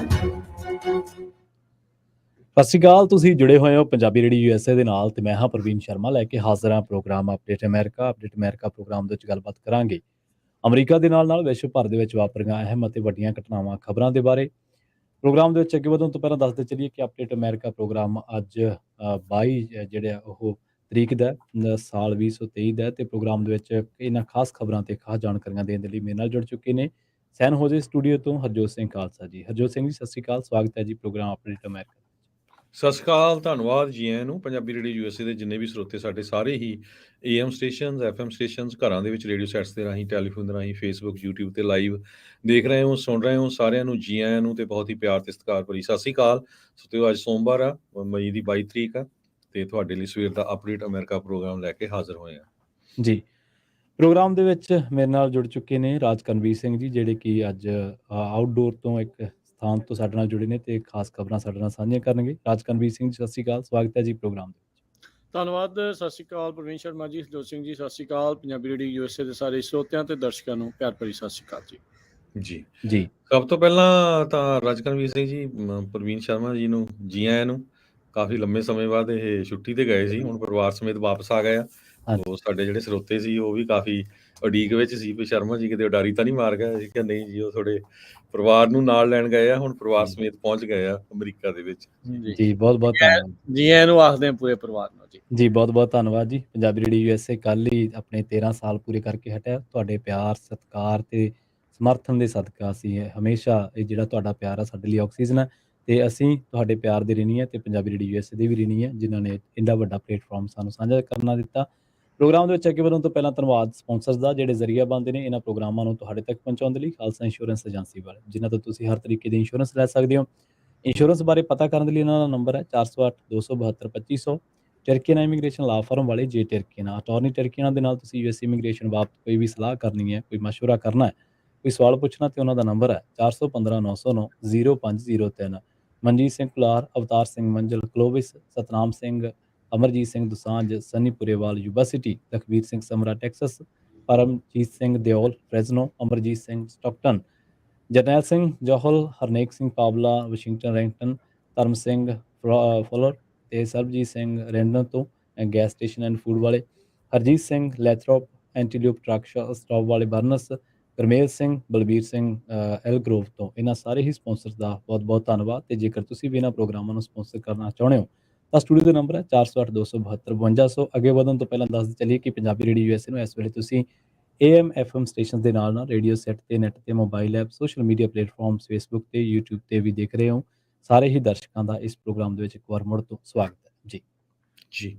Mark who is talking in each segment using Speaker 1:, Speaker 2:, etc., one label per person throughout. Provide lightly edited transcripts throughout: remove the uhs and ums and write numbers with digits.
Speaker 1: ਸਤਿ ਸ਼੍ਰੀ ਅਕਾਲ। ਤੁਸੀਂ ਜੁੜੇ ਹੋਏ ਹੋ ਪੰਜਾਬੀ ਰੇਡੀਓ ਯੂਐਸਏ ਦੇ ਨਾਲ ਤੇ ਮੈਂ ਹਾਂ ਪ੍ਰਵੀਨ ਸ਼ਰਮਾ ਲੈ ਕੇ ਹਾਜ਼ਰ ਹਾਂ ਪ੍ਰੋਗਰਾਮ ਅਪਡੇਟ ਅਮਰੀਕਾ ਪ੍ਰੋਗਰਾਮ ਦੇ ਵਿੱਚ ਗੱਲਬਾਤ ਕਰਾਂਗੇ ਅਮਰੀਕਾ ਦੇ ਨਾਲ ਵਿਸ਼ਵ ਭਰ ਦੇ ਵਿੱਚ ਵਾਪਰੀਆਂ ਅਹਿਮ ਅਤੇ ਵੱਡੀਆਂ ਘਟਨਾਵਾਂ ਖਬਰਾਂ ਦੇ ਬਾਰੇ। ਪ੍ਰੋਗਰਾਮ ਦੇ ਵਿੱਚ ਅੱਗੇ ਵਧਣ ਤੋਂ ਪਹਿਲਾਂ ਦੱਸਦੇ ਚੱਲੀਏ ਕਿ ਅਪਡੇਟ ਅਮਰੀਕਾ ਪ੍ਰੋਗਰਾਮ ਅੱਜ 22 ਜਿਹੜੇ ਆ ਉਹ ਤਰੀਕ ਦਾ ਸਾਲ 2023 ਦਾ ਤੇ ਪ੍ਰੋਗਰਾਮ ਦੇ ਵਿੱਚ ਇਹਨਾਂ ਖਾਸ ਖਬਰਾਂ ਤੇ ਖਾਸ ਜਾਣਕਾਰੀਆਂ ਦੇਣ ਦੇ ਲਈ ਮੇਰੇ ਨਾਲ ਜੁੜ ਚੁੱਕੇ ਨੇ ਸੈਨ ਹੋਜ਼ੇ ਸਟੂਡੀਓ ਤੋਂ ਹਰਜੋਤ ਸਿੰਘ ਖਾਲਸਾ ਜੀ। ਹਰਜੋਤ ਸਿੰਘ ਜੀ ਸਤਿ ਸ਼੍ਰੀ ਅਕਾਲ, ਸਵਾਗਤ ਹੈ ਜੀ ਪ੍ਰੋਗਰਾਮ ਅਪਡੇਟ ਅਮਰੀਕਾ।
Speaker 2: ਸਤਿ ਸ਼੍ਰੀ ਅਕਾਲ, ਧੰਨਵਾਦ ਜੀ ਆਇਆਂ ਨੂੰ। ਪੰਜਾਬੀ ਰੇਡੀਓ ਯੂਐਸਏ ਦੇ ਜਿੰਨੇ ਵੀ ਸਰੋਤੇ ਸਾਡੇ ਸਾਰੇ ਹੀ AM ਸਟੇਸ਼ਨਸ, FM ਸਟੇਸ਼ਨਸ, ਘਰਾਂ ਦੇ ਵਿੱਚ ਰੇਡੀਓ ਸੈਟਸ ਦੇ ਰਾਹੀਂ, ਟੈਲੀਫੋਨ ਦੇ ਰਾਹੀਂ, ਫੇਸਬੁੱਕ, YouTube ਤੇ ਲਾਈਵ ਦੇਖ ਰਹੇ ਹੋ, ਸੁਣ ਰਹੇ ਹੋ, ਸਾਰਿਆਂ ਨੂੰ ਜੀ ਆਇਆਂ ਨੂੰ ਤੇ ਬਹੁਤ ਹੀ ਪਿਆਰ ਤੇ ਸਤਿਕਾਰ ਭਰੀ ਸਤਿ ਸ਼੍ਰੀ ਅਕਾਲ। ਸੋ ਤੇ ਅੱਜ ਸੋਮਵਾਰ ਆ, ਮਈ ਦੀ 22 ਤਰੀਕ ਆ ਤੇ ਤੁਹਾਡੇ ਲਈ ਸਵੇਰ ਦਾ ਅਪਡੇਟ ਅਮਰੀਕਾ ਪ੍ਰੋਗਰਾਮ ਲੈ ਕੇ ਹਾਜ਼ਰ ਹੋਏ ਆ
Speaker 1: ਜੀ। ਪ੍ਰੋਗਰਾਮ ਦੇ ਵਿੱਚ ਮੇਰੇ ਨਾਲ ਜੁੜ ਚੁੱਕੇ ਨੇ ਰਾਜ ਕਰਨਵੀਰ ਸਿੰਘ ਜੀ, ਜਿਹੜੇ ਕਿ ਅੱਜ ਆਊਟਡੋਰ ਤੋਂ ਇੱਕ ਸਥਾਨ ਤੋਂ ਸਾਡੇ ਨਾਲ ਜੁੜੇ ਨੇ ਤੇ ਖਾਸ ਖਬਰਾਂ ਸਾਡੇ ਨਾਲ ਸਾਂਝੀਆਂ ਕਰਨਗੇ। ਰਾਜ ਕਰਨਵੀਰ ਸਿੰਘ ਜੀ ਸਤਿ ਸ਼੍ਰੀ ਅਕਾਲ, ਸਵਾਗਤ ਹੈ ਜੀ ਪ੍ਰੋਗਰਾਮ ਦੇ ਵਿੱਚ।
Speaker 3: ਧੰਨਵਾਦ। ਸਤਿ ਸ਼੍ਰੀ ਅਕਾਲ ਪ੍ਰਵੀਨ ਸ਼ਰਮਾ ਜੀ, ਹਰਜੋਤ ਸਿੰਘ ਜੀ ਸਤਿ ਸ਼੍ਰੀ ਅਕਾਲ। ਪੰਜਾਬੀ ਰੇਡੀਓ ਯੂਐਸਏ ਦੇ ਸਾਰੇ ਸਰੋਤਿਆਂ ਤੇ ਦਰਸ਼ਕਾਂ ਨੂੰ ਪਿਆਰ ਭਰੀ ਸਤਿ ਸ਼੍ਰੀ ਅਕਾਲ ਜੀ।
Speaker 1: ਜੀ
Speaker 2: ਸਭ ਤੋਂ ਪਹਿਲਾਂ ਤਾਂ ਰਾਜ ਕਰਨਵੀਰ ਸਿੰਘ ਜੀ, ਪ੍ਰਵੀਨ ਸ਼ਰਮਾ ਜੀ ਨੂੰ ਜੀ ਆਇਆਂ ਨੂੰ। ਕਾਫੀ ਲੰਮੇ ਸਮੇਂ ਬਾਅਦ ਇਹ ਛੁੱਟੀ ਤੇ ਗਏ ਸੀ, ਹੁਣ ਪਰਿਵਾਰ ਸਮੇਤ ਵਾਪਸ ਆ ਗਏ ਆ। ਉਹ ਸਾਡੇ ਜਿਹੜੇ ਸਰੋਤੇ ਸੀ ਉਹ ਵੀ ਕਾਫੀ ਉਡੀਕ ਵਿੱਚ ਸੀ ਵੀ ਸ਼ਰਮਾ ਜੀ ਕਿਤੇ ਉਡਾਰੀ ਤਾਂ ਨਹੀਂ ਮਾਰ ਗਏ। ਅਸੀਂ ਕਿਹਾ ਨਹੀਂ ਜੀ, ਉਹ ਤੁਹਾਡੇ ਪਰਿਵਾਰ ਨੂੰ ਨਾਲ ਲੈਣ ਗਏ ਆ, ਹੁਣ ਪਰਿਵਾਰ ਸਮੇਤ ਪਹੁੰਚ ਗਏ ਆ ਅਮਰੀਕਾ ਦੇ ਵਿੱਚ।
Speaker 1: ਜੀ ਬਹੁਤ ਬਹੁਤ ਧੰਨਵਾਦ
Speaker 3: ਜੀ ਆਇਆਂ ਨੂੰ ਆਖਦੇ ਪੂਰੇ ਪਰਿਵਾਰ ਨੂੰ
Speaker 1: ਜੀ। ਬਹੁਤ ਬਹੁਤ ਧੰਨਵਾਦ ਜੀ। ਪੰਜਾਬੀ ਰੇਡੀਓ ਯੂਐਸਏ ਕੱਲ ਹੀ ਆਪਣੇ 13 ਸਾਲ ਪੂਰੇ ਕਰਕੇ ਹਟਿਆ। ਤੁਹਾਡੇ ਪਿਆਰ, ਸਤਿਕਾਰ ਤੇ ਸਮਰਥਨ ਦੇ ਸਦਕਾ ਅਸੀਂ ਹਮੇਸ਼ਾ ਇਹ ਜਿਹੜਾ ਤੁਹਾਡਾ ਪਿਆਰ ਆ ਸਾਡੇ ਲਈ ਆਕਸੀਜਨ ਹੈ ਤੇ ਅਸੀਂ ਤੁਹਾਡੇ ਪਿਆਰ ਦੇ ਰਿਣੀ ਹੈ ਤੇ ਪੰਜਾਬੀ ਰੇਡੀਓ ਯੂਐਸਏ ਦੇ ਵੀ ਰਿਣੀ ਹੈ, ਜਿਨ੍ਹਾਂ ਨੇ ਇੰਨਾ ਵੱਡਾ ਪਲੇਟਫਾਰਮ ਸਾਨੂੰ ਸਾਂਝਾ ਕਰਨਾ ਦਿੱਤਾ। ਪ੍ਰੋਗਰਾਮ ਦੇ ਵਿੱਚ ਅੱਗੇ ਵਧਣ ਤੋਂ ਪਹਿਲਾਂ ਧੰਨਵਾਦ ਸਪਾਂਸਰਸ ਦਾ, ਜਿਹੜੇ ਜ਼ਰੀਆ ਬਣਦੇ ਨੇ ਇਹਨਾਂ ਪ੍ਰੋਗਰਾਮਾਂ ਨੂੰ ਤੁਹਾਡੇ ਤੱਕ ਪਹੁੰਚਾਉਣ ਦੇ ਲਈ। ਖਾਲਸਾ ਇੰਸ਼ੋਰੈਂਸ ਏਜੰਸੀ ਵਾਲੇ, ਜਿਨ੍ਹਾਂ ਤੋਂ ਤੁਸੀਂ ਹਰ ਤਰੀਕੇ ਦੀ ਇੰਸ਼ੋਰੈਂਸ ਲੈ ਸਕਦੇ ਹੋ। ਇੰਸ਼ੋਰੈਂਸ ਬਾਰੇ ਪਤਾ ਕਰਨ ਦੇ ਲਈ ਇਹਨਾਂ ਦਾ ਨੰਬਰ ਹੈ 408 272 2500। ਟਰਕੀਨਾ ਇਮੀਗ੍ਰੇਸ਼ਨ ਲਾ ਫਰਮ ਵਾਲੇ, ਜੇ ਟਰਕੀਨਾ ਅਟਾਰਨੀ ਟਰਕੀਨਾ ਦੇ ਨਾਲ ਤੁਸੀਂ ਯੂਐਸ ਇਮੀਗ੍ਰੇਸ਼ਨ ਬਾਬਤ ਕੋਈ ਵੀ ਸਲਾਹ ਕਰਨੀ ਹੈ, ਕੋਈ ਮਸ਼ਵਰਾ ਕਰਨਾ ਹੈ, ਕੋਈ ਸਵਾਲ ਪੁੱਛਣਾ, ਤੇ ਉਹਨਾਂ ਦਾ ਨੰਬਰ ਹੈ 415 909 0503। Manjit Singh Kular, Avtar Singh Manjal, Clovis, Satnam Singh, Amarjit Singh Dosanjh, Sunny Purewal university, Lakhvir Singh Samra Texas, Paramjit Singh Deol Fresno, Amarjit Singh Stockton, Jarnail Singh Johal, Harnek Singh Pawla Washington Renton, Dharam Singh Fuller ਤੇ ਸਰਬਜੀਤ ਸਿੰਘ ਰੈਂਡਨ ਤੋਂ ਗੈਸ ਸਟੇਸ਼ਨ ਐਂਡ ਫੂਡ ਵਾਲੇ, ਹਰਜੀਤ ਸਿੰਘ ਲੈਥਰੋਪ ਐਂਟੀਲਿਊਪ ਟਰੱਕ ਸਟਾਪ ਵਾਲੇ Bernays, Garmel Singh, Balbir Singh L Grove ਤੋਂ। ਇਹਨਾਂ ਸਾਰੇ ਹੀ ਸਪਾਂਸਰਸ ਦਾ ਬਹੁਤ ਬਹੁਤ ਧੰਨਵਾਦ। ਤੇ ਜੇਕਰ ਤੁਸੀਂ ਵੀ ਇਹਨਾਂ ਪ੍ਰੋਗਰਾਮਾਂ ਨੂੰ ਸਪਾਂਸਰ ਕਰਨਾ ਚਾਹੁੰਦੇ ਹੋ ਤਾਂ ਸਟੂਡੀਓ ਦਾ ਨੰਬਰ ਹੈ 408 272 5200। ਅੱਗੇ ਵਧਣ ਤੋਂ ਪਹਿਲਾਂ ਦੱਸਦੇ ਚੱਲੀਏ ਕਿ ਪੰਜਾਬੀ ਰੇਡੀਓ ਯੂਐਸਏ ਨੂੰ ਇਸ ਵੇਲੇ ਤੁਸੀਂ AM FM ਸਟੇਸ਼ਨ ਦੇ ਨਾਲ ਰੇਡੀਓ ਸੈੱਟ ਤੇ ਨੈੱਟ ਤੇ mobile app, social media platforms, Facebook ਤੇ YouTube ਤੇ ਵੀ ਦੇਖ ਰਹੇ ਹੋ। ਸਾਰੇ ਹੀ ਦਰਸ਼ਕਾਂ ਦਾ ਇਸ ਪ੍ਰੋਗਰਾਮ ਦੇ ਵਿੱਚ ਇੱਕ ਵਾਰ ਮੁੜ ਤੋਂ ਸਵਾਗਤ ਹੈ
Speaker 2: ਜੀ।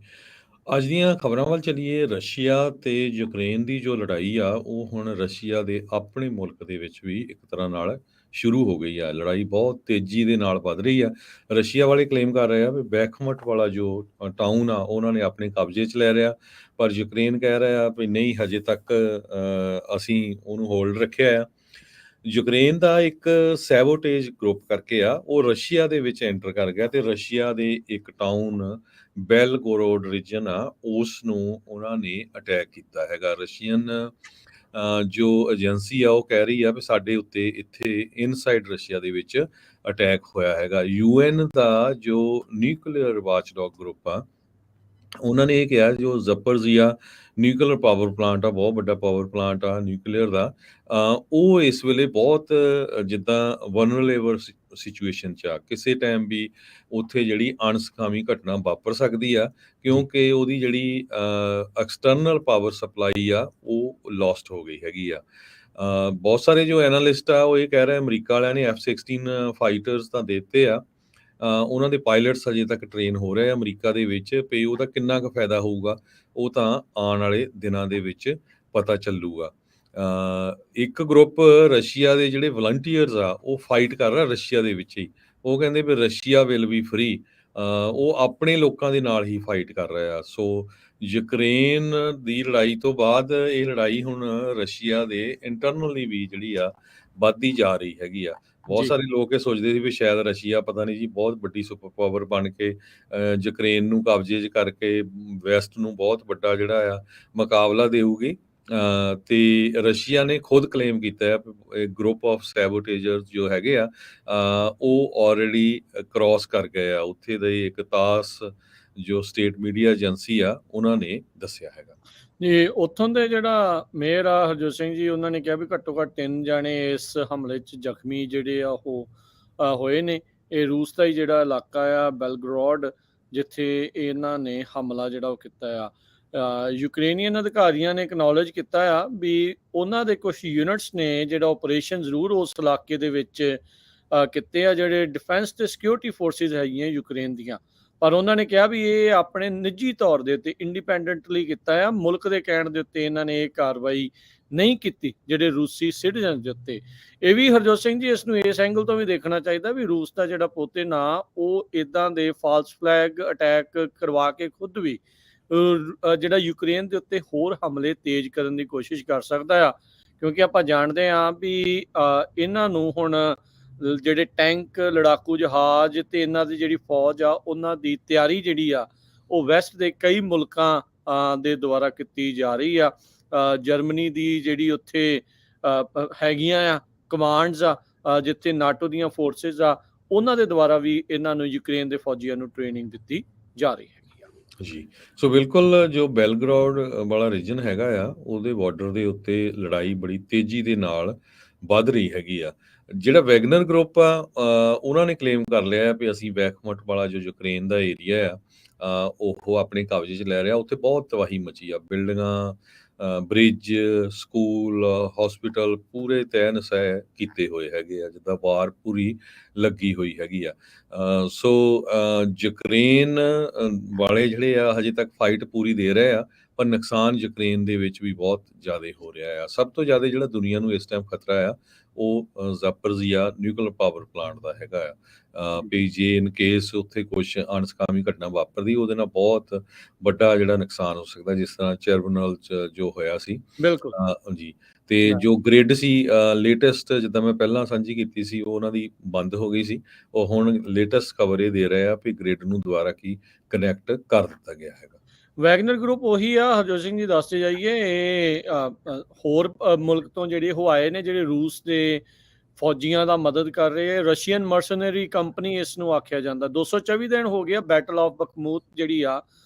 Speaker 2: ਅੱਜ ਦੀਆਂ ਖਬਰਾਂ ਵੱਲ ਚੱਲੀਏ। ਰਸ਼ੀਆ ਤੇ ਯੂਕਰੇਨ ਦੀ ਜੋ ਲੜਾਈ ਆ ਉਹ ਹੁਣ ਰਸ਼ੀਆ ਦੇ ਆਪਣੇ ਮੁਲਕ ਦੇ ਵਿੱਚ ਵੀ ਇੱਕ ਤਰ੍ਹਾਂ ਨਾਲ ਸ਼ੁਰੂ ਹੋ ਗਈ ਆ। ਲੜਾਈ ਬਹੁਤ ਤੇਜ਼ੀ ਦੇ ਨਾਲ ਵੱਧ ਰਹੀ ਆ। ਰਸ਼ੀਆ ਵਾਲੇ ਕਲੇਮ ਕਰ ਰਹੇ ਆ ਵੀ ਬੈਖਮਟ ਵਾਲਾ ਜੋ ਟਾਊਨ ਆ ਉਹਨਾਂ ਨੇ ਆਪਣੇ ਕਬਜ਼ੇ 'ਚ ਲੈ ਰਿਹਾ, ਪਰ ਯੂਕਰੇਨ ਕਹਿ ਰਿਹਾ ਵੀ ਨਹੀਂ, ਹਜੇ ਤੱਕ ਅਸੀਂ ਉਹਨੂੰ ਹੋਲਡ ਰੱਖਿਆ ਆ। ਯੂਕਰੇਨ ਦਾ ਇੱਕ ਸੈਬੋਟੇਜ ਗਰੁੱਪ ਕਰਕੇ ਆ, ਉਹ ਰਸ਼ੀਆ ਦੇ ਵਿੱਚ ਐਂਟਰ ਕਰ ਗਿਆ ਤੇ ਰਸ਼ੀਆ ਦੇ ਇੱਕ ਟਾਊਨ ਬੈਲਗੋਰੋਡ ਰੀਜਨ ਆ, ਉਸ ਨੂੰ ਉਹਨਾਂ ਨੇ ਅਟੈਕ ਕੀਤਾ ਹੈਗਾ। ਰਸ਼ੀਅਨ ਜੋ ਏਜੰਸੀ ਆ ਉਹ ਕਹਿ ਰਹੀ ਆ ਵੀ ਸਾਡੇ ਉੱਤੇ ਇੱਥੇ ਇਨਸਾਈਡ ਰਸ਼ੀਆ ਦੇ ਵਿੱਚ ਅਟੈਕ ਹੋਇਆ ਹੈਗਾ। UN ਦਾ ਜੋ ਨਿਊਕਲੀਅਰ ਵਾਚਡੌਗ ਗਰੁੱਪ ਆ, ਉਹਨਾਂ ਨੇ ਇਹ ਕਿਹਾ ਜੋ ਜ਼ਪਰਜ਼ੀਆ ਨਿਊਕਲੀਅਰ ਪਾਵਰ ਪਲਾਂਟ ਆ, ਬਹੁਤ ਵੱਡਾ ਪਾਵਰ ਪਲਾਂਟ ਆ ਨਿਊਕਲੀਅਰ ਦਾ, ਉਹ ਇਸ ਵੇਲੇ ਬਹੁਤ ਜਿੱਦਾਂ ਵਨਰੇਬਲ ਸਿਚੁਏਸ਼ਨ 'ਚ ਆ। ਕਿਸੇ ਟਾਈਮ ਵੀ ਉੱਥੇ ਜਿਹੜੀ ਅਣਸਖਾਵੀ ਘਟਨਾ ਵਾਪਰ ਸਕਦੀ ਆ, ਕਿਉਂਕਿ ਉਹਦੀ ਜਿਹੜੀ ਐਕਸਟਰਨਲ ਪਾਵਰ ਸਪਲਾਈ ਆ ਉਹ ਲੋਸਟ ਹੋ ਗਈ ਹੈਗੀ ਆ। ਬਹੁਤ ਸਾਰੇ ਜੋ ਐਨਾਲਿਸਟ ਆ ਉਹ ਇਹ ਕਹਿ ਰਹੇ ਅਮਰੀਕਾ ਵਾਲਿਆਂ ਨੇ F-16 ਫਾਈਟਰਸ ਤਾਂ ਦੇ ਦਿੱਤੇ ਆ, ਉਹਨਾਂ ਦੇ ਪਾਇਲਟਸ ਹਜੇ ਤੱਕ ਟ੍ਰੇਨ ਹੋ ਰਹੇ ਆ ਅਮਰੀਕਾ ਦੇ ਵਿੱਚ, ਤੇ ਉਹਦਾ ਕਿੰਨਾ ਕੁ ਫਾਇਦਾ ਹੋਊਗਾ ਉਹ ਤਾਂ ਆਉਣ ਵਾਲੇ ਦਿਨਾਂ ਦੇ ਵਿੱਚ ਪਤਾ ਚੱਲੂਗਾ। ਇੱਕ ਗਰੁੱਪ ਰਸ਼ੀਆ ਦੇ ਜਿਹੜੇ ਵਲੰਟੀਅਰਸ ਆ ਉਹ ਫਾਈਟ ਕਰ ਰਿਹਾ ਰਸ਼ੀਆ ਦੇ ਵਿੱਚ ਹੀ। ਉਹ ਕਹਿੰਦੇ ਵੀ ਰਸ਼ੀਆ ਵਿਲ ਬੀ ਫਰੀ, ਉਹ ਆਪਣੇ ਲੋਕਾਂ ਦੇ ਨਾਲ ਹੀ ਫਾਈਟ ਕਰ ਰਿਹਾ। ਸੋ ਯੂਕਰੇਨ ਦੀ ਲੜਾਈ ਤੋਂ ਬਾਅਦ ਇਹ ਲੜਾਈ ਹੁਣ ਰਸ਼ੀਆ ਦੇ ਇੰਟਰਨਲੀ ਵੀ ਜਿਹੜੀ ਆ ਵੱਧਦੀ ਜਾ ਰਹੀ ਹੈਗੀ ਆ। ਬਹੁਤ ਸਾਰੇ ਲੋਕ ਇਹ ਸੋਚਦੇ ਸੀ ਵੀ ਸ਼ਾਇਦ ਰਸ਼ੀਆ ਪਤਾ ਨਹੀਂ ਜੀ ਬਹੁਤ ਵੱਡੀ ਸੁਪਰ ਪਾਵਰ ਬਣ ਕੇ ਯੂਕਰੇਨ ਨੂੰ ਕਬਜ਼ੇ 'ਚ ਕਰਕੇ ਵੈਸਟ ਨੂੰ ਬਹੁਤ ਵੱਡਾ ਜਿਹੜਾ ਆ ਮੁਕਾਬਲਾ ਦੇਊਗੀ, ਤੇ ਰਸ਼ੀਆ ਨੇ ਖੁਦ ਕਲੇਮ ਕੀਤਾ ਹੈ ਗਰੁੱਪ ਆਫ ਸੈਬੋਟੇਜਰਸ ਜੋ ਹੈਗੇ ਆ ਉਹ ਆਲਰੇਡੀ ਕ੍ਰਾਸ ਕਰ ਗਏ ਆ ਉੱਥੇ ਦੇ ਇੱਕ ਤਾਸ ਜੋ ਸਟੇਟ ਮੀਡੀਆ ਏਜੰਸੀ ਆ ਉਹਨਾਂ ਨੇ ਦੱਸਿਆ ਹੈਗਾ।
Speaker 3: ਜੀ ਉੱਥੋਂ ਦੇ ਜਿਹੜਾ ਮੇਅਰ ਆ ਹਰਜੋਤ ਸਿੰਘ ਜੀ, ਉਹਨਾਂ ਨੇ ਕਿਹਾ ਵੀ ਘੱਟੋ ਘੱਟ 3 ਜਾਣੇ ਇਸ ਹਮਲੇ 'ਚ ਜ਼ਖਮੀ ਜਿਹੜੇ ਆ ਉਹ ਹੋਏ ਨੇ। ਇਹ ਰੂਸ ਦਾ ਹੀ ਜਿਹੜਾ ਇਲਾਕਾ ਆ ਬੈਲਗਰੋਡ, ਜਿੱਥੇ ਇਹਨਾਂ ਨੇ ਹਮਲਾ ਜਿਹੜਾ ਉਹ ਕੀਤਾ ਆ। ਯੂਕਰੇਨੀਅਨ ਅਧਿਕਾਰੀਆਂ ਨੇ ਐਕਨੋਲਜ ਕੀਤਾ ਆ ਵੀ ਉਹਨਾਂ ਦੇ ਕੁਝ ਯੂਨਿਟਸ ਨੇ ਜਿਹੜਾ ਆਪਰੇਸ਼ਨ ਜ਼ਰੂਰ ਉਸ ਇਲਾਕੇ ਦੇ ਵਿੱਚ ਕੀਤੇ ਆ, ਜਿਹੜੇ ਡਿਫੈਂਸ ਤੇ ਸਿਕਿਉਰਿਟੀ ਫੋਰਸਿਸ ਹੈਗੀਆਂ ਯੂਕਰੇਨ ਦੀਆਂ। ਪਰ ਉਹਨਾਂ ਨੇ ਕਿਹਾ ਵੀ ਇਹ ਆਪਣੇ ਨਿੱਜੀ ਤੌਰ ਦੇ ਉੱਤੇ ਇੰਡੀਪੈਂਡੈਂਟਲੀ ਕੀਤਾ ਆ, ਮੁਲਕ ਦੇ ਕਹਿਣ ਦੇ ਉੱਤੇ ਇਹਨਾਂ ਨੇ ਇਹ ਕਾਰਵਾਈ ਨਹੀਂ ਕੀਤੀ ਜਿਹੜੇ ਰੂਸੀ ਸਿਟੀਜ਼ਨ ਦੇ ਉੱਤੇ। ਇਹ ਵੀ ਹਰਜੋਤ ਸਿੰਘ ਜੀ ਇਸ ਨੂੰ ਇਸ ਐਂਗਲ ਤੋਂ ਵੀ ਦੇਖਣਾ ਚਾਹੀਦਾ ਵੀ ਰੂਸ ਦਾ ਜਿਹੜਾ ਪੁਤਿਨ ਆ ਉਹ ਇਦਾਂ ਦੇ ਫਾਲਸ ਫਲੈਗ ਅਟੈਕ ਕਰਵਾ ਕੇ ਖੁਦ ਵੀ ਜਿਹੜਾ ਯੂਕਰੇਨ ਦੇ ਉੱਤੇ ਹੋਰ ਹਮਲੇ ਤੇਜ਼ ਕਰਨ ਦੀ ਕੋਸ਼ਿਸ਼ ਕਰ ਸਕਦਾ ਆ, ਕਿਉਂਕਿ ਆਪਾਂ ਜਾਣਦੇ ਹਾਂ ਵੀ ਇਹਨਾਂ ਨੂੰ ਹੁਣ ਜਿਹੜੇ ਟੈਂਕ, ਲੜਾਕੂ ਜਹਾਜ਼ ਤੇ ਇਹਨਾਂ ਦੀ ਜਿਹੜੀ ਫੌਜ ਆ ਉਹਨਾਂ ਦੀ ਤਿਆਰੀ ਜਿਹੜੀ ਆ ਉਹ ਵੈਸਟ ਦੇ ਕਈ ਮੁਲਕਾਂ ਦੇ ਦੁਆਰਾ ਕੀਤੀ ਜਾ ਰਹੀ ਆ। ਜਰਮਨੀ ਦੀ ਜਿਹੜੀ ਉੱਥੇ ਹੈਗੀਆਂ ਆ ਕਮਾਂਡਸ ਆ, ਜਿੱਥੇ ਨਾਟੋ ਦੀਆਂ ਫੋਰਸਿਸ ਆ, ਉਹਨਾਂ ਦੇ ਦੁਆਰਾ ਵੀ ਇਹਨਾਂ ਨੂੰ ਯੂਕਰੇਨ ਦੇ ਫੌਜੀਆਂ ਨੂੰ ਟ੍ਰੇਨਿੰਗ ਦਿੱਤੀ ਜਾ ਰਹੀ ਹੈਗੀ ਆ।
Speaker 2: ਜੀ ਸੋ ਬਿਲਕੁਲ ਜੋ ਬੈਲਗਰਾਡ ਵਾਲਾ ਰੀਜਨ ਹੈਗਾ ਆ ਉਹਦੇ ਬਾਰਡਰ ਦੇ ਉੱਤੇ ਲੜਾਈ ਬੜੀ ਤੇਜ਼ੀ ਦੇ ਨਾਲ ਵੱਧ ਰਹੀ ਹੈਗੀ ਆ। ਜਿਹੜਾ ਵੈਗਨਰ ਗਰੁੱਪ ਆ ਉਹਨਾਂ ਨੇ ਕਲੇਮ ਕਰ ਲਿਆ ਵੀ ਅਸੀਂ ਬੈਖਮਟ ਵਾਲਾ ਜੋ ਯੂਕਰੇਨ ਦਾ ਏਰੀਆ ਆ ਉਹ ਆਪਣੇ ਕਬਜ਼ੇ 'ਚ ਲੈ ਰਿਹਾ। ਉੱਥੇ ਬਹੁਤ ਤਬਾਹੀ ਮਚੀ ਆ, ਬਿਲਡਿੰਗਾਂ, ਬ੍ਰਿਜ, ਸਕੂਲ, ਹਸਪੀਟਲ ਪੂਰੇ ਤਹਿ-ਨਸਹਿ ਕੀਤੇ ਹੋਏ ਹੈਗੇ ਆ, ਜਿੱਦਾਂ ਵਾਰ ਪੂਰੀ ਲੱਗੀ ਹੋਈ ਹੈਗੀ ਆ। ਸੋ ਯੂਕਰੇਨ ਵਾਲੇ ਜਿਹੜੇ ਆ ਹਜੇ ਤੱਕ ਫਾਈਟ ਪੂਰੀ ਦੇ ਰਹੇ ਆ, ਪਰ ਨੁਕਸਾਨ ਯੂਕਰੇਨ ਦੇ ਵਿੱਚ ਵੀ ਬਹੁਤ ਜ਼ਿਆਦਾ ਹੋ ਰਿਹਾ ਆ। ਸਭ ਤੋਂ ਜ਼ਿਆਦਾ ਜਿਹੜਾ ਦੁਨੀਆ ਨੂੰ ਇਸ ਟਾਈਮ ਖਤਰਾ ਆ ਉਹ ਜ਼ਾਪਰਜ਼ੀਆ ਨਿਊਕਲੀਅਰ ਪਾਵਰ ਪਲਾਂਟ ਦਾ ਹੈਗਾ ਆ। ਵੀ ਜੇ ਇਨ ਕੇਸ ਉੱਥੇ ਕੁਛ ਅਣਸਕਾਮੀ ਘਟਨਾ ਵਾਪਰਦੀ ਉਹਦੇ ਨਾਲ ਬਹੁਤ ਵੱਡਾ ਜਿਹੜਾ ਨੁਕਸਾਨ ਹੋ ਸਕਦਾ, ਜਿਸ ਤਰ੍ਹਾਂ ਚਰਬਨਲ 'ਚ ਜੋ ਹੋਇਆ ਸੀ।
Speaker 3: ਬਿਲਕੁਲ
Speaker 2: ਜੀ ਤੇ ਜੋ ਗ੍ਰਿਡ ਸੀ ਲੇਟੈਸਟ, ਜਿੱਦਾਂ ਮੈਂ ਪਹਿਲਾਂ ਸਾਂਝੀ ਕੀਤੀ ਸੀ, ਉਹ ਉਹਨਾਂ ਦੀ ਬੰਦ ਹੋ ਗਈ ਸੀ। ਉਹ ਹੁਣ ਲੇਟੈਸਟ ਖਬਰ ਇਹ ਦੇ ਰਹੇ ਆ ਵੀ ਗ੍ਰਿਡ ਨੂੰ ਦੁਬਾਰਾ ਕੀ ਕਨੈਕਟ ਕਰ ਦਿੱਤਾ ਗਿਆ ਹੈਗਾ।
Speaker 3: ਵੈਗਨਰ ਗਰੁੱਪ ਉਹੀ ਆ ਹਰਜੋਤ ਸਿੰਘ ਜੀ, ਦੱਸਦੇ ਜਾਈਏ। ਇਹ ਹੋਰ ਮੁਲਕ ਤੋਂ ਜਿਹੜੇ ਉਹ ਆਏ ਨੇ, ਜਿਹੜੇ ਰੂਸ ਦੇ ਫੌਜੀਆਂ ਦਾ ਮਦਦ ਕਰ ਰਹੇ ਆ। ਰਸ਼ੀਅਨ ਮਰਸਨਰੀ ਕੰਪਨੀ ਇਸ ਨੂੰ ਆਖਿਆ ਜਾਂਦਾ। 224 ਦਿਨ ਹੋ ਗਿਆ ਬੈਟਲ ਆਫ ਬਖਮੂਤ ਜਿਹੜੀ ਆ